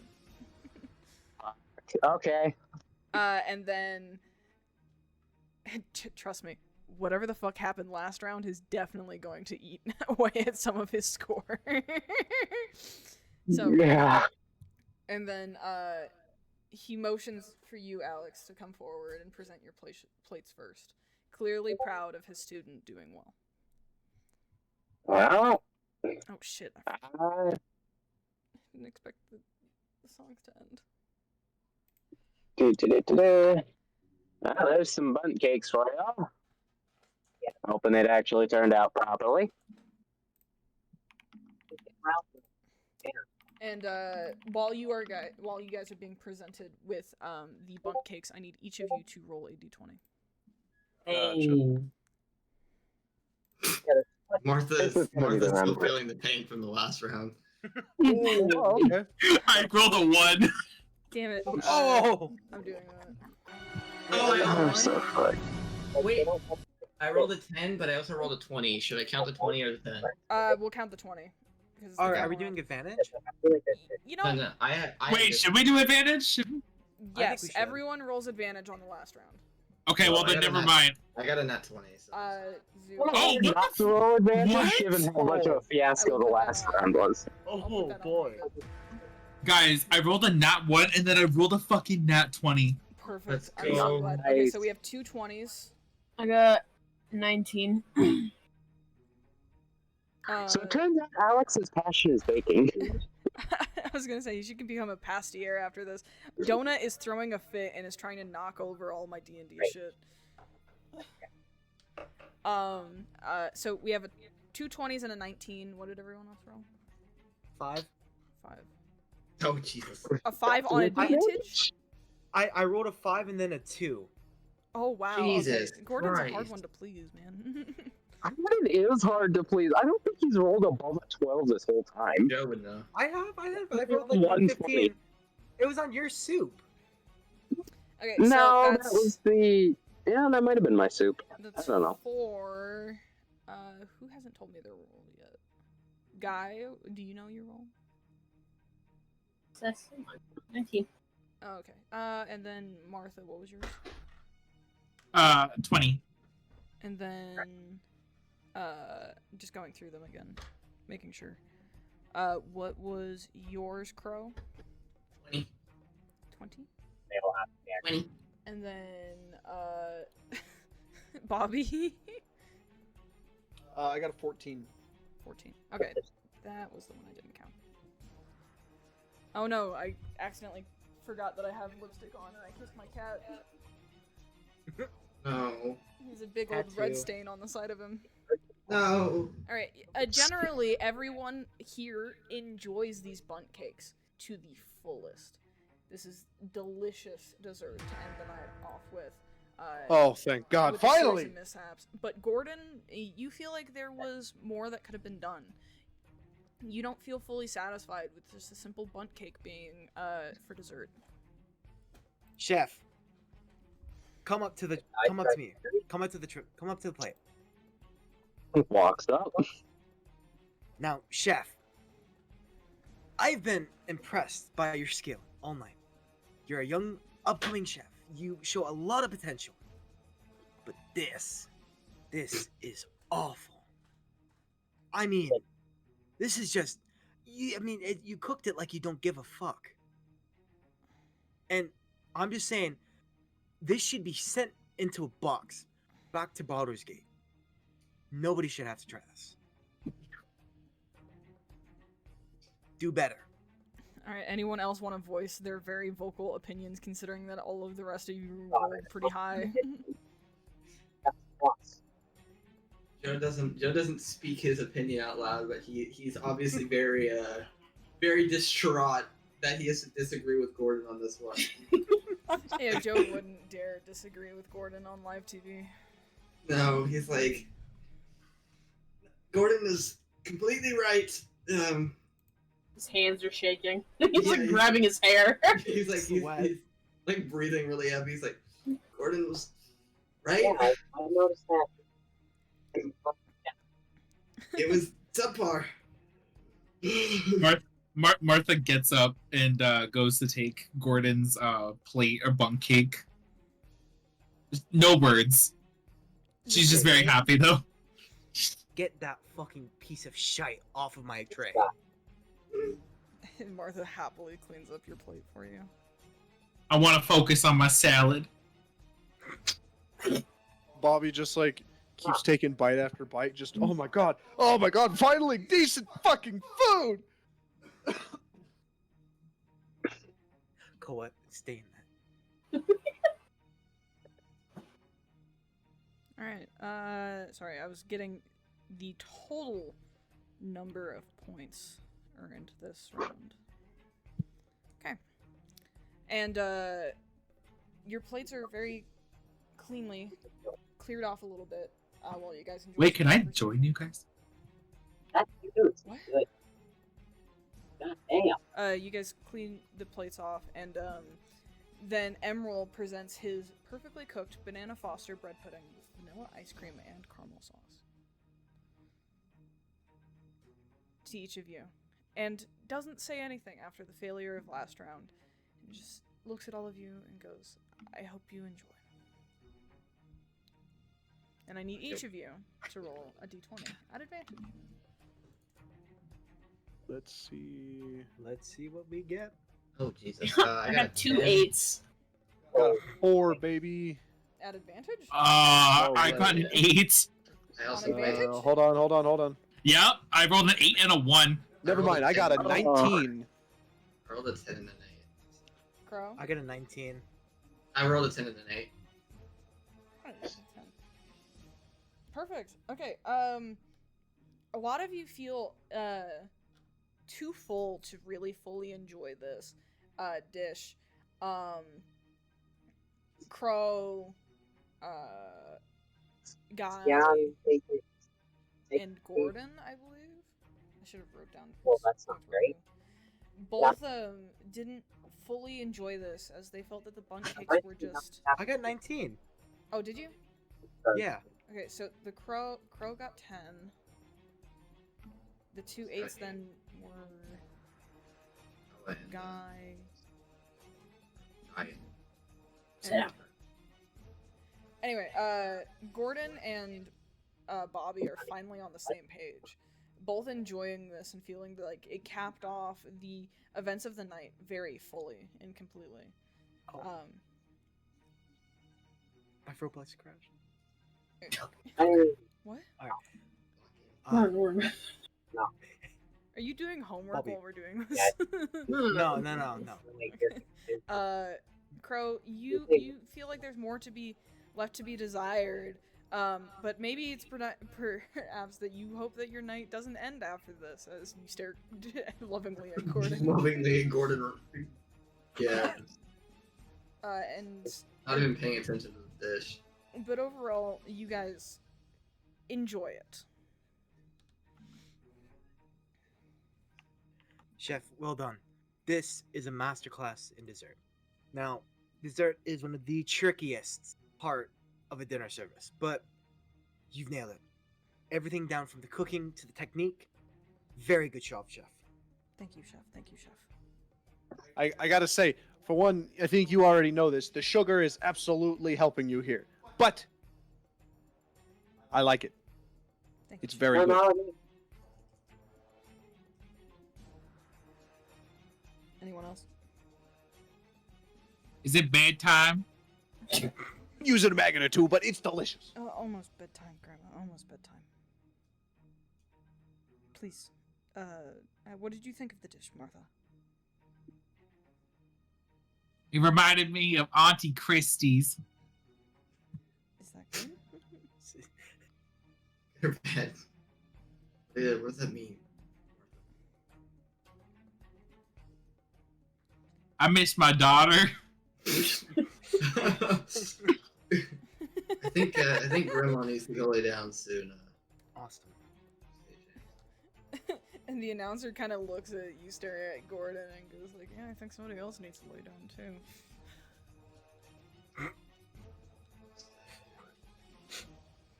D: Okay.
A: And then, trust me, whatever the fuck happened last round is definitely going to eat away at some of his score. So,
D: Yeah.
A: and then he motions for you, Alex, to come forward and present your plates first. Clearly proud of his student doing well.
D: Well,
A: Oh shit, I didn't expect the songs to end.
D: There's some bundt cakes for you. Hoping it actually turned out properly.
A: And while you guys are being presented with the bundt cakes, I need each of you to roll a d20.
C: Martha's
D: This is gonna be the
C: still
D: round.
C: feeling the pain from the last round.
B: oh, okay.
G: I rolled a 1.
A: Damn it.
E: Oh!
A: I'm doing that.
D: I'm so fucked.
C: Wait, I rolled a 10, but I also rolled a 20. Should I count the 20 or the 10?
A: We'll count the 20. Because it's the
E: Alright, are we
A: final
E: doing
A: round.
E: advantage?
A: You
C: No,
A: know,
C: no, I
G: Wait, should we do advantage?
A: yes,
E: we should.
A: everyone rolls advantage on the last round.
G: Okay, well
C: I
G: then
C: got a
G: never
C: nat-
G: mind.
C: I got a nat 20. So.
A: Zero.
G: Oh, what
D: Not
G: the
D: to roll advantage,
G: what?
D: given how much of a fiasco
A: I
D: the
A: will put
D: last
A: that on.
D: round was.
A: I'll put
E: Oh
A: that on
E: boy.
A: the-
G: Guys, I rolled a nat 1 and then I rolled a fucking nat 20.
A: Perfect.
C: Let's
A: I'm so
C: go.
A: glad. Okay,
D: Nice.
A: so we have 2 20s.
F: I got 19.
D: So it turns out Alex's passion is baking.
A: I was gonna say you should become a pastier after this. Donut is throwing a fit and is trying to knock over all my D&D shit. So we have 2 20s and a 19. What did everyone else roll?
E: 5.
A: 5.
C: Oh, Jesus.
A: A 5 on advantage?
E: I rolled a 5 and then a 2.
A: Oh wow.
C: Jesus
A: okay. Gordon's a hard
C: Christ.
A: one to please, man.
D: I mean, it is hard to please. I don't think he's rolled above a 12 this whole time.
C: Joe would know.
E: I rolled like
D: One
E: 15. It was on your soup.
A: Okay,
D: No,
A: so
D: that
A: that's
D: was the... Yeah, that might have been my soup.
A: that's
D: I don't know.
A: 4. Who hasn't told me their roll yet? Guy, do you know your roll?
F: That's 19.
A: Oh, okay. And then Martha, what was yours?
G: 20.
A: And then, just going through them again, making sure. What was yours, Crow?
C: 20.
A: 20.
D: They'll have to be accurate.
C: 20.
A: And then, Bobby.
B: I got a 14.
A: 14. Okay, that was the one I didn't count. Oh no, I accidentally forgot that I have lipstick on and I kissed my cat.
C: No.
A: He's a big old red
E: Tattoo.
A: stain on the side of him.
C: No.
A: Alright, generally everyone here enjoys these bunt cakes to the fullest. This is delicious dessert to end the night off with.
B: Oh, thank God!
A: with a series
B: Finally.
A: of mishaps. But Gordon, you feel like there was more that could have been done. You don't feel fully satisfied with just a simple bunt cake being for dessert.
E: Chef, come up to me. Come up to the plate.
D: Walks up.
E: Now, chef, I've been impressed by your skill all night. You're a young, upcoming chef. You show a lot of potential. But this is awful. I mean, this is just, you cooked it like you don't give a fuck. And I'm just saying, this should be sent into a box, back to Baldur's Gate. Nobody should have to try this. Do better.
A: Alright, anyone else want to voice their very vocal opinions considering that all of the rest of you rolled pretty high?
C: Joe doesn't speak his opinion out loud, but he's obviously very very distraught that he has to disagree with Gordon on this one.
A: Yeah, Joe wouldn't dare disagree with Gordon on live TV.
C: No, he's like, Gordon is completely right.
F: His hands are shaking. He's like
C: Yeah,
F: grabbing his hair.
C: He's like breathing really heavy. He's like, Gordon was right.
D: Yeah, I noticed that.
C: It was subpar.
G: Martha gets up and goes to take Gordon's plate or bunk cake. No words. She's just very happy though.
E: Get that fucking piece of shite off of my tray.
A: And Martha happily cleans up your plate for you.
G: I want to focus on my salad.
B: Bobby just like keeps taking bite after bite. Just oh my god, finally decent fucking food.
E: Koa, stay in that.
A: Alright, sorry, I was getting the total number of points earned this round. Okay. And, your plates are very cleanly cleared off a little bit, while you guys enjoy
G: Wait,
A: some
G: can I
A: conversation.
G: join you guys?
D: That's good.
A: What?
D: Good. God damn.
A: You guys clean the plates off, and, then Emerald presents his perfectly cooked banana foster bread pudding with vanilla ice cream and caramel sauce to each of you, and doesn't say anything after the failure of last round, and just looks at all of you and goes, I hope you enjoy. And I need each of you to roll a d20 at advantage.
B: Let's see.
E: Let's see what we get.
C: Oh Jesus!
F: I got 2 8s.
B: Got a 4, baby.
A: At advantage?
G: I got an 8.
C: I also
A: On advantage?
B: Hold on.
G: Yep, I rolled an 8 and a 1.
B: Never mind. I got a 19.
C: I rolled a 10 and an 8.
A: Crow?
E: I got a 19.
C: I rolled a 10 and an 8.
A: Perfect. Okay, a lot of you feel, too full to really fully enjoy this, dish. Crow, Guy,
D: Yeah,
A: and Gordon, I believe. I should have wrote down.
D: Well, that's not great.
A: Both didn't fully enjoy this, as they felt that the bun cakes were just.
E: I got 19.
A: Oh, did you?
E: Yeah.
A: Okay, so the crow got 10. The 2 8s then were Guy. and- Anyway, Gordon and Bobby are finally on the same page. both enjoying this and feeling like it capped off the events of the night very fully and completely.
E: Oh. My throat likes to crash.
A: What?
E: Uh,
A: Are you doing homework
E: Bobby.
A: while we're doing this?
E: no.
A: Crow, you feel like there's more to be left to be desired, but maybe it's perhaps that you hope that your night doesn't end after this, as you stare lovingly at Gordon.
C: Lovingly, Gordon. Yeah.
A: And
C: Not even paying attention to the dish.
A: but overall, you guys enjoy it.
E: Chef, well done. This is a masterclass in dessert. Now, dessert is one of the trickiest part of a dinner service, but you've nailed it. Everything down from the cooking to the technique. Very good job, Chef.
A: Thank you, Chef. Thank you, Chef.
B: I gotta say, for one, I think you already know this. The sugar is absolutely helping you here, but I like it.
A: Thank
B: It's
A: you.
B: very good.
A: Anyone else?
G: Is it bedtime?
B: Use it a maggot or two, but it's delicious.
A: Oh, almost bedtime, Grandma. Almost bedtime. Please, what did you think of the dish, Martha?
G: It reminded me of Auntie Christie's.
A: Is that good?
C: They're bad. Yeah, what does that mean?
G: I miss my daughter.
C: I think Grandma needs to go lay down soon.
E: Awesome.
A: And the announcer kind of looks at you, staring at Gordon, and goes like, "Yeah, I think somebody else needs to lay down too."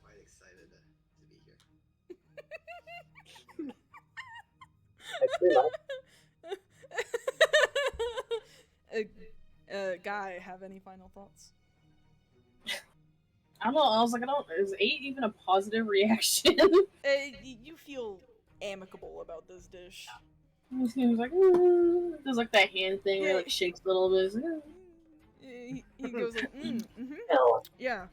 C: Quite excited to be here.
A: Guy, have any final thoughts?
F: I don't know. I was like, is 8 even a positive reaction?
A: You feel amicable about this dish.
F: He was like, does like that hand thing where it like shakes a little bit.
A: He goes like, yeah.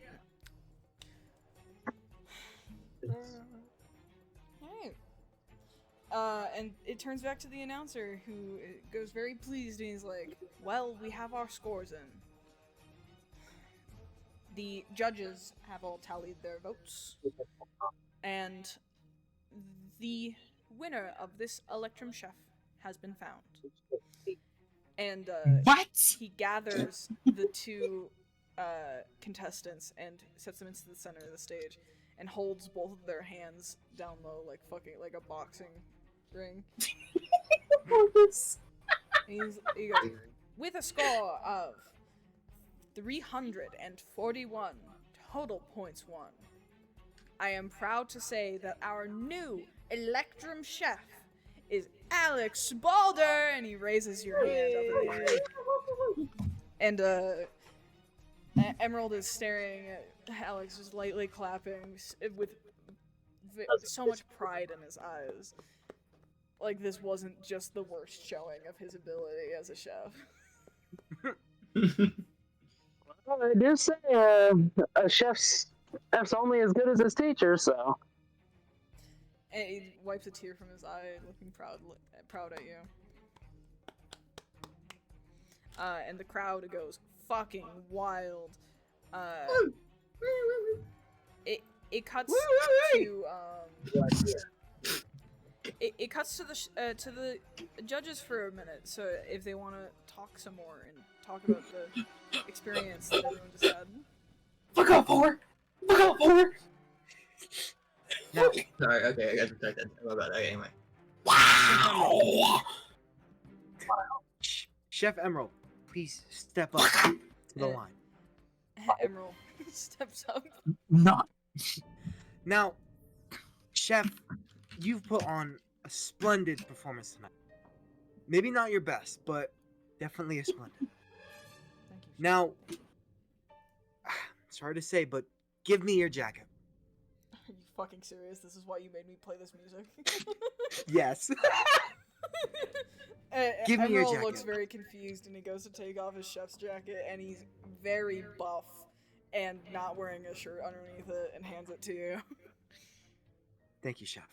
A: Alright. And it turns back to the announcer, who goes very pleased, and he's like, "Well, we have our scores in. The judges have all tallied their votes, and the winner of this Electrum Chef has been found." And
G: What?
A: he gathers the two contestants and sets them into the center of the stage, and holds both of their hands down low, like a boxing ring. He goes, with a score of 341 total points won, I am proud to say that our new Electrum Chef is Alex Balder, and he raises your hand up in the air. And Emerald is staring at Alex, just lightly clapping with so much pride in his eyes. Like this wasn't just the worst showing of his ability as a chef.
D: Well, I do say a chef's only as good as his teacher, so.
A: And he wipes a tear from his eye, looking proud at you. And the crowd goes fucking wild. It cuts to it cuts to the judges for a minute, so if they want to talk some more and talk about the experience that everyone just had.
F: Fuck off, whore! Fuck off, whore!
E: Now,
C: Sorry, okay, I got distracted. My bad. Okay, anyway.
E: Chef Emerald, please step up to the line.
A: Emerald steps up.
G: Not.
E: Now, Chef, you've put on a splendid performance tonight. Maybe not your best, but definitely a splendid.
A: Thank you.
E: Now, sorry to say, but give me your jacket.
A: Are you fucking serious? This is why you made me play this music?
E: Yes. Give me your
A: Emerald
E: jacket.
A: looks very confused, and he goes to take off his chef's jacket, and he's very buff and not wearing a shirt underneath it, and hands it to you.
E: Thank you, chef.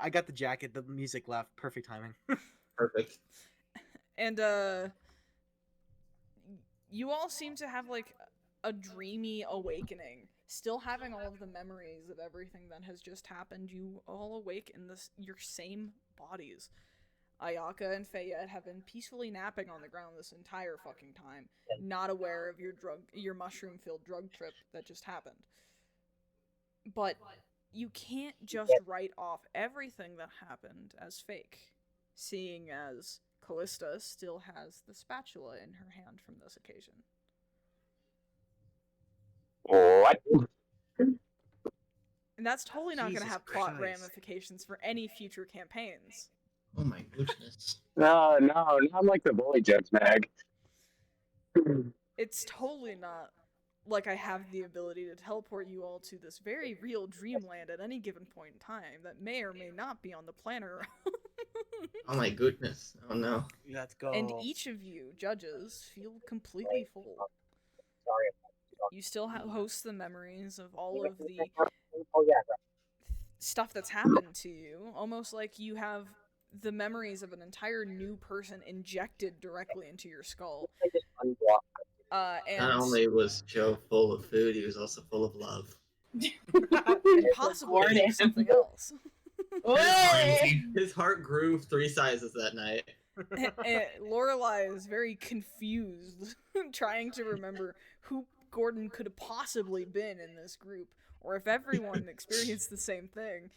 E: I got the jacket. The music left. Perfect timing.
C: Perfect.
A: And you all seem to have like a dreamy awakening, still having all of the memories of everything that has just happened. You all awake in your same bodies. Ayaka and Fayette have been peacefully napping on the ground this entire fucking time, not aware of your mushroom-filled drug trip that just happened. But you can't just write off everything that happened as fake, seeing as Callista still has the spatula in her hand from this occasion.
D: What?
A: And that's totally not going to
E: Jesus
A: have plot
E: Christ.
A: ramifications for any future campaigns.
C: Oh my goodness.
D: No, not like the bully jokes, Mag.
A: It's totally not like I have the ability to teleport you all to this very real dreamland at any given point in time that may or may not be on the planner.
C: Oh my goodness. Oh no.
E: Let's go.
A: And each of you, judges, feel completely full. You still host the memories of all of the stuff that's happened to you, almost like you have the memories of an entire new person injected directly into your skull. And
C: Not only was Joe full of food, he was also full of love.
A: and possibly
F: Gordon.
A: something else.
G: Crazy.
C: His heart grew 3 sizes that night.
A: And Lorelai is very confused, trying to remember who Gordon could have possibly been in this group, or if everyone experienced the same thing.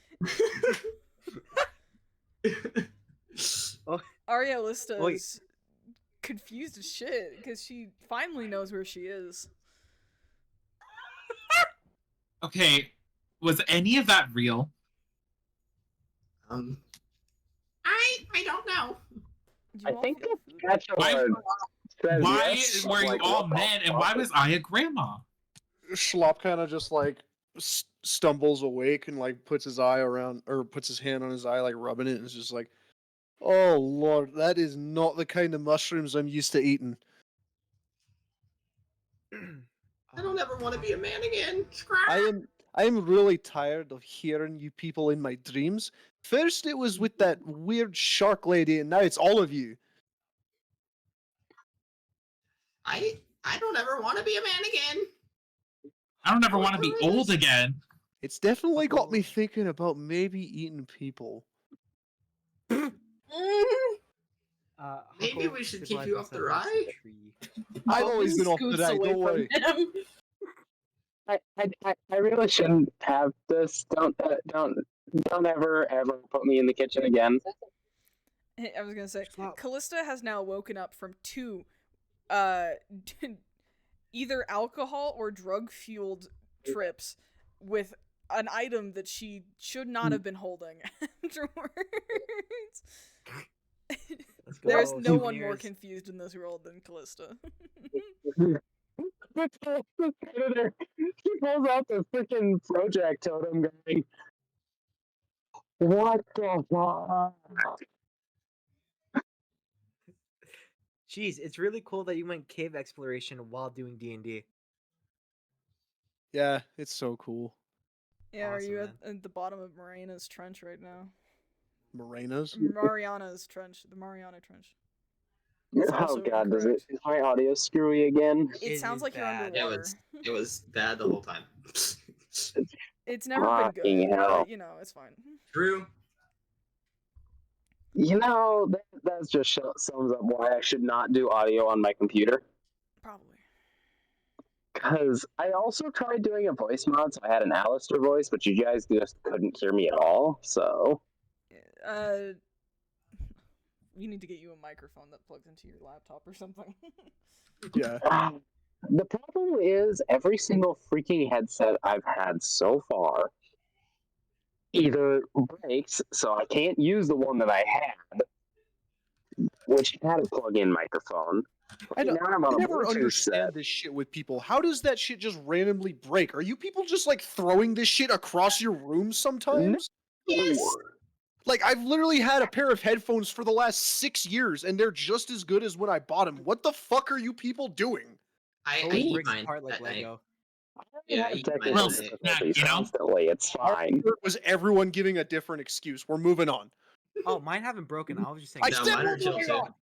A: Arialista is confused as shit, because she finally knows where she is.
G: Okay, was any of that real?
C: I don't know.
A: You
D: I
A: all
D: think
A: feel
D: the
A: food?
D: spatula says
G: Why
D: yes,
G: were you
D: like,
G: all
D: what the
G: men, and
D: fuck?
G: why was I a grandma?
B: Schlop kind of just like stumbles awake and like puts his eye around, or puts his hand on his eye, like rubbing it, and is just like, "Oh Lord, that is not the kind of mushrooms I'm used to eating."
C: I don't ever want to be a man again.
B: I am really tired of hearing you people in my dreams. First it was with that weird shark lady, and now it's all of you.
C: I don't ever want to be a man again.
G: I don't ever want to be old again.
B: It's definitely got me thinking about maybe eating people.
C: Maybe
E: Huckle
C: we should
E: sits
C: keep
E: like
C: you off the
E: himself against
C: ride.
E: a tree.
B: I've always been off
F: Scoots
B: today,
F: away
B: don't worry.
F: from him.
D: I really shouldn't have this. Don't ever put me in the kitchen again.
A: I was gonna say,
E: Schlop.
A: Callista has now woken up from 2, either alcohol or drug-fueled trips with an item that she should not have been holding afterwards.
E: Let's go.
A: There's no one more
E: souvenirs.
A: confused in this world than Callista.
D: He pulls out the freaking project totem going, what the fuck?
E: Jeez, it's really cool that you went cave exploration while doing D&D.
B: Yeah, it's so cool.
A: Yeah, are
E: Awesome,
A: you
E: man.
A: at the bottom of Marina's trench right now?
B: Morenas?
A: Mariana's trench. The Mariana trench. It's
D: Oh
A: also
D: god, is
A: incorrect.
D: my audio screwy again?
A: It
E: It
A: sounds
E: is
A: like you're
E: bad.
C: Yeah,
A: underwater.
C: it was bad the whole time.
A: It's never been
D: Fucking
A: good,
D: hell.
A: but you know, it's fine.
C: Drew,
D: You know, that just sums up why I should not do audio on my computer.
A: Probably.
D: Because I also tried doing a voice mod, so I had an Alistair voice, but you guys just couldn't hear me at all, so...
A: You need to get you a microphone that plugs into your laptop or something.
B: Yeah.
D: The problem is, every single freaking headset I've had so far either breaks, so I can't use the one that I had, which had a plug-in microphone,
B: I
D: Now I'm on a
B: never
D: Bluetooth
B: understand
D: set.
B: this shit with people. How does that shit just randomly break? Are you people just like throwing this shit across your room sometimes?
C: Yes.
B: Like I've literally had a pair of headphones for the last 6 years and they're just as good as when I bought them. What the fuck are you people doing?
C: I
E: Always
C: eat
E: breaks
C: mine
E: apart like
C: at night.
E: Lego.
C: Yeah, I
D: I have
C: eat mine
D: technical
C: at
G: Well,
C: night.
G: snack,
D: difficulties
G: you know?
D: constantly. It's
B: Our
D: fine.
B: effort was everyone giving a different excuse. We're moving on.
E: Oh, mine haven't broken. I was just saying.
B: I
C: No,
B: said
C: mine are
B: we're
C: chill
B: moving
C: too.
B: on.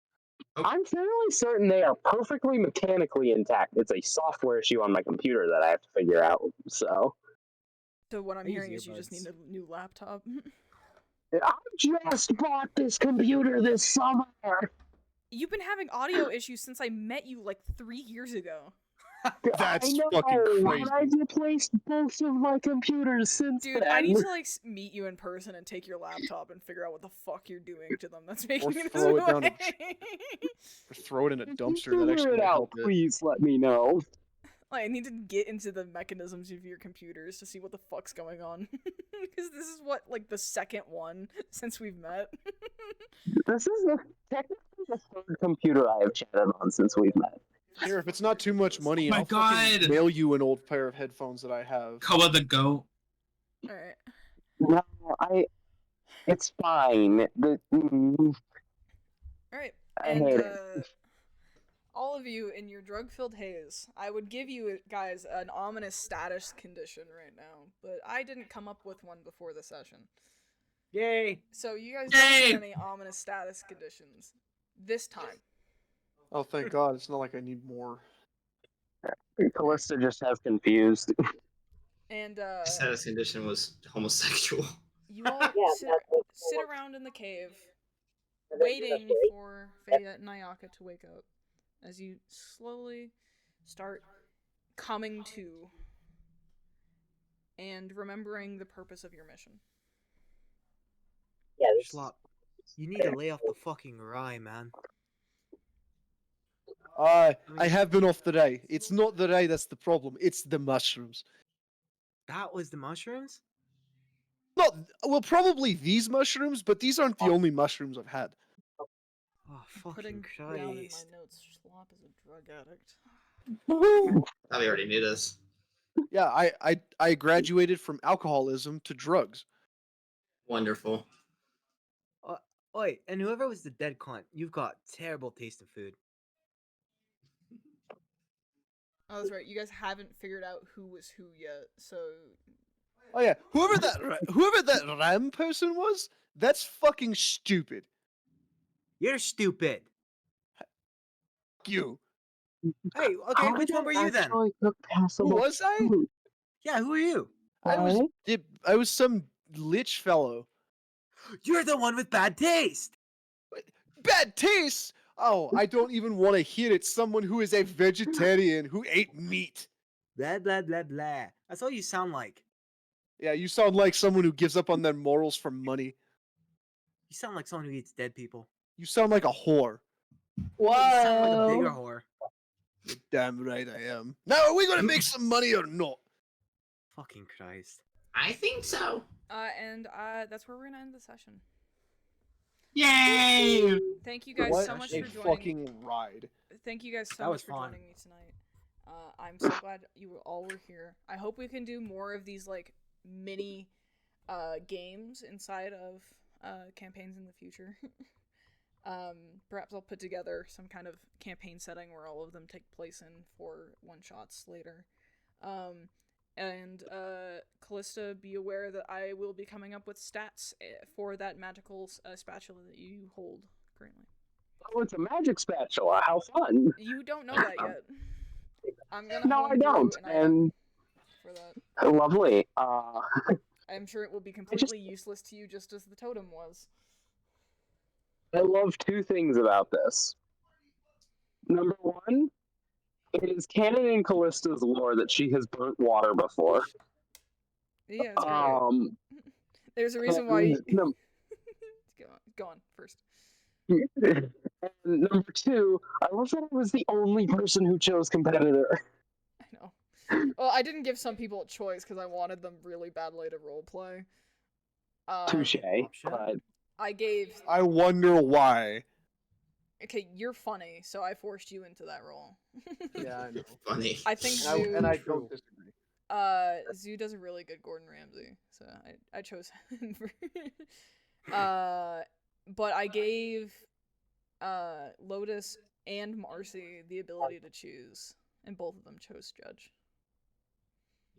D: I'm fairly certain they are perfectly mechanically intact. It's a software issue on my computer that I have to figure out. So
A: So what I'm
E: I use
A: hearing is you just need
E: earbuds.
A: a new laptop.
D: I just bought this computer this summer.
A: You've been having audio issues since I met you like 3 years ago.
B: That's
D: I know,
B: fucking
D: and I've
B: crazy.
D: replaced both of my computers since
A: Dude,
D: then.
A: I need to like meet you in person and take your laptop and figure out what the fuck you're doing to them. That's making it this
B: throw it down a
A: way.
B: Or throw it in a
D: If you
B: dumpster. That
D: figure
B: actually
D: it
B: might
D: out,
B: help it.
D: please let me know.
A: Like, I need to get into the mechanisms of your computers to see what the fuck's going on. Because this is what, like, the second one since we've met.
D: This is technically the third computer I have chatted on since we've met.
B: Here, if it's not too much money,
G: My
B: I'll fucking
G: God.
B: mail you an old pair of headphones that I have.
G: Koa the goat.
A: Alright.
D: No, it's fine.
A: Alright.
D: I
A: And,
D: hate it.
A: all of you in your drug-filled haze, I would give you guys an ominous status condition right now, but I didn't come up with one before the session.
E: Yay!
A: So you guys don't
G: Yay!
A: get any ominous status conditions this time.
B: Oh, thank God. It's not like I need more.
D: Callista just has confused.
A: And
C: Status condition was homosexual.
A: you all sit around in the cave, waiting for Faya and Nayaka to wake up as you slowly start coming to and remembering the purpose of your mission.
E: Schlop, you need to lay off the fucking rye, man.
B: I have been off the rye. It's not the rye that's the problem. It's the mushrooms.
E: That was the mushrooms?
B: Not well, probably these mushrooms, but these aren't the only mushrooms I've had.
E: Oh,
A: Putting
E: fucking
A: down in my
E: Christ.
A: notes, Slop is a drug addict.
C: Thought we already knew this.
B: Yeah, I graduated from alcoholism to drugs.
C: Wonderful.
E: Oi, and whoever was the dead cunt, you've got terrible taste in food.
A: Oh, that's right. You guys haven't figured out who was who yet, so
B: Oh yeah, whoever that Ram person was, that's fucking stupid.
E: You're stupid.
B: You.
E: Hey, okay,
D: How
E: which
D: did
E: one were
D: I
E: you then?
D: actually cook
B: Who
D: passable
B: was I?
D: food?
E: Yeah, who are you?
B: I was some lich fellow.
E: You're the one with bad taste.
B: Bad taste. Oh, I don't even want to hear it. Someone who is a vegetarian who ate meat.
E: Blah blah blah blah. That's all you sound like.
B: Yeah, you sound like someone who gives up on their morals for money.
E: You sound like someone who eats dead people.
B: You sound like a whore.
E: You sound like a bigger
F: Whoa.
E: whore.
B: You're damn right I am. Now, are we gonna make some money or not?
E: Fucking Christ.
C: I think so.
A: and that's where we're gonna end the session.
G: Yay!
A: Thank you guys
B: What
A: so much
B: a
A: for joining.
B: fucking ride.
A: Thank you guys so
E: That
A: much
E: was
A: for
E: fun.
A: joining me tonight. I'm so glad you all were here. I hope we can do more of these like mini games inside of campaigns in the future. Perhaps I'll put together some kind of campaign setting where all of them take place in for one shots later. And Callista, be aware that I will be coming up with stats for that magical spatula that you hold currently.
D: Oh, it's a magic spatula. How fun!
A: You don't know that yet. I'm gonna
D: No, I
A: homebrew
D: don't.
A: an item for that.
D: Lovely.
A: I'm sure it will be completely useless to you, just as the totem was.
D: I love two things about this. Number one, it is canon in Callista's lore that she has burnt water before.
A: Yeah, it's great. There's a reason why. Go on first.
D: And number two, I love that I was the only person who chose competitor.
A: I know. Well, I didn't give some people a choice because I wanted them really badly to roleplay.
D: Touche.
E: Option?
D: But
A: I gave.
B: I wonder why.
A: Okay, you're funny, so I forced you into that role.
B: Yeah, I know.
C: Funny.
A: I think
B: And
A: Zoo.
B: I
E: True.
B: don't disagree.
A: Zoo does a really good Gordon Ramsay, so I chose him for. But I gave Lotus and Marcy the ability to choose, and both of them chose Judge.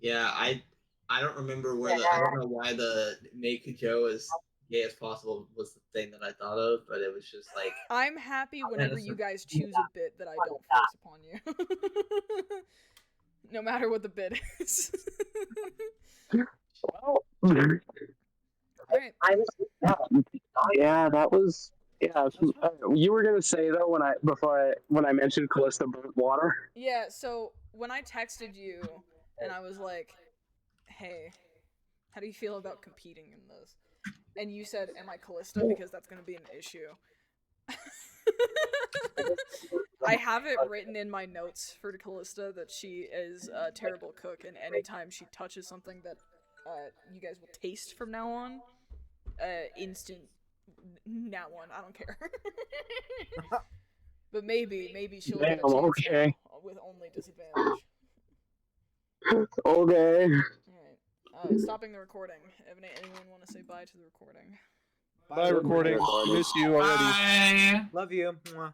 C: Yeah, I don't remember where I don't know why the make Joe as gay as possible was the thing that I thought of, but it was just like
A: I'm happy whenever you guys choose a bit that I don't force upon you. No matter what the bit is.
D: Well,
A: Alright.
D: yeah, that was. Yeah, you were gonna say though when I mentioned Callista burnt water.
A: Yeah, so when I texted you and I was like, hey, how do you feel about competing in this? And you said, am I Callista? Because that's going to be an issue. I have it written in my notes for Callista that she is a terrible cook, and anytime she touches something that you guys will taste from now on, instant now on. I don't care. But maybe she'll get a
D: Damn,
A: chance
D: okay.
A: now with only disadvantage.
D: Okay.
A: Alright. Stopping the recording. Anyone want to say bye to the recording?
B: Bye, recording. Miss you already.
G: Bye.
E: Love you. Mwah.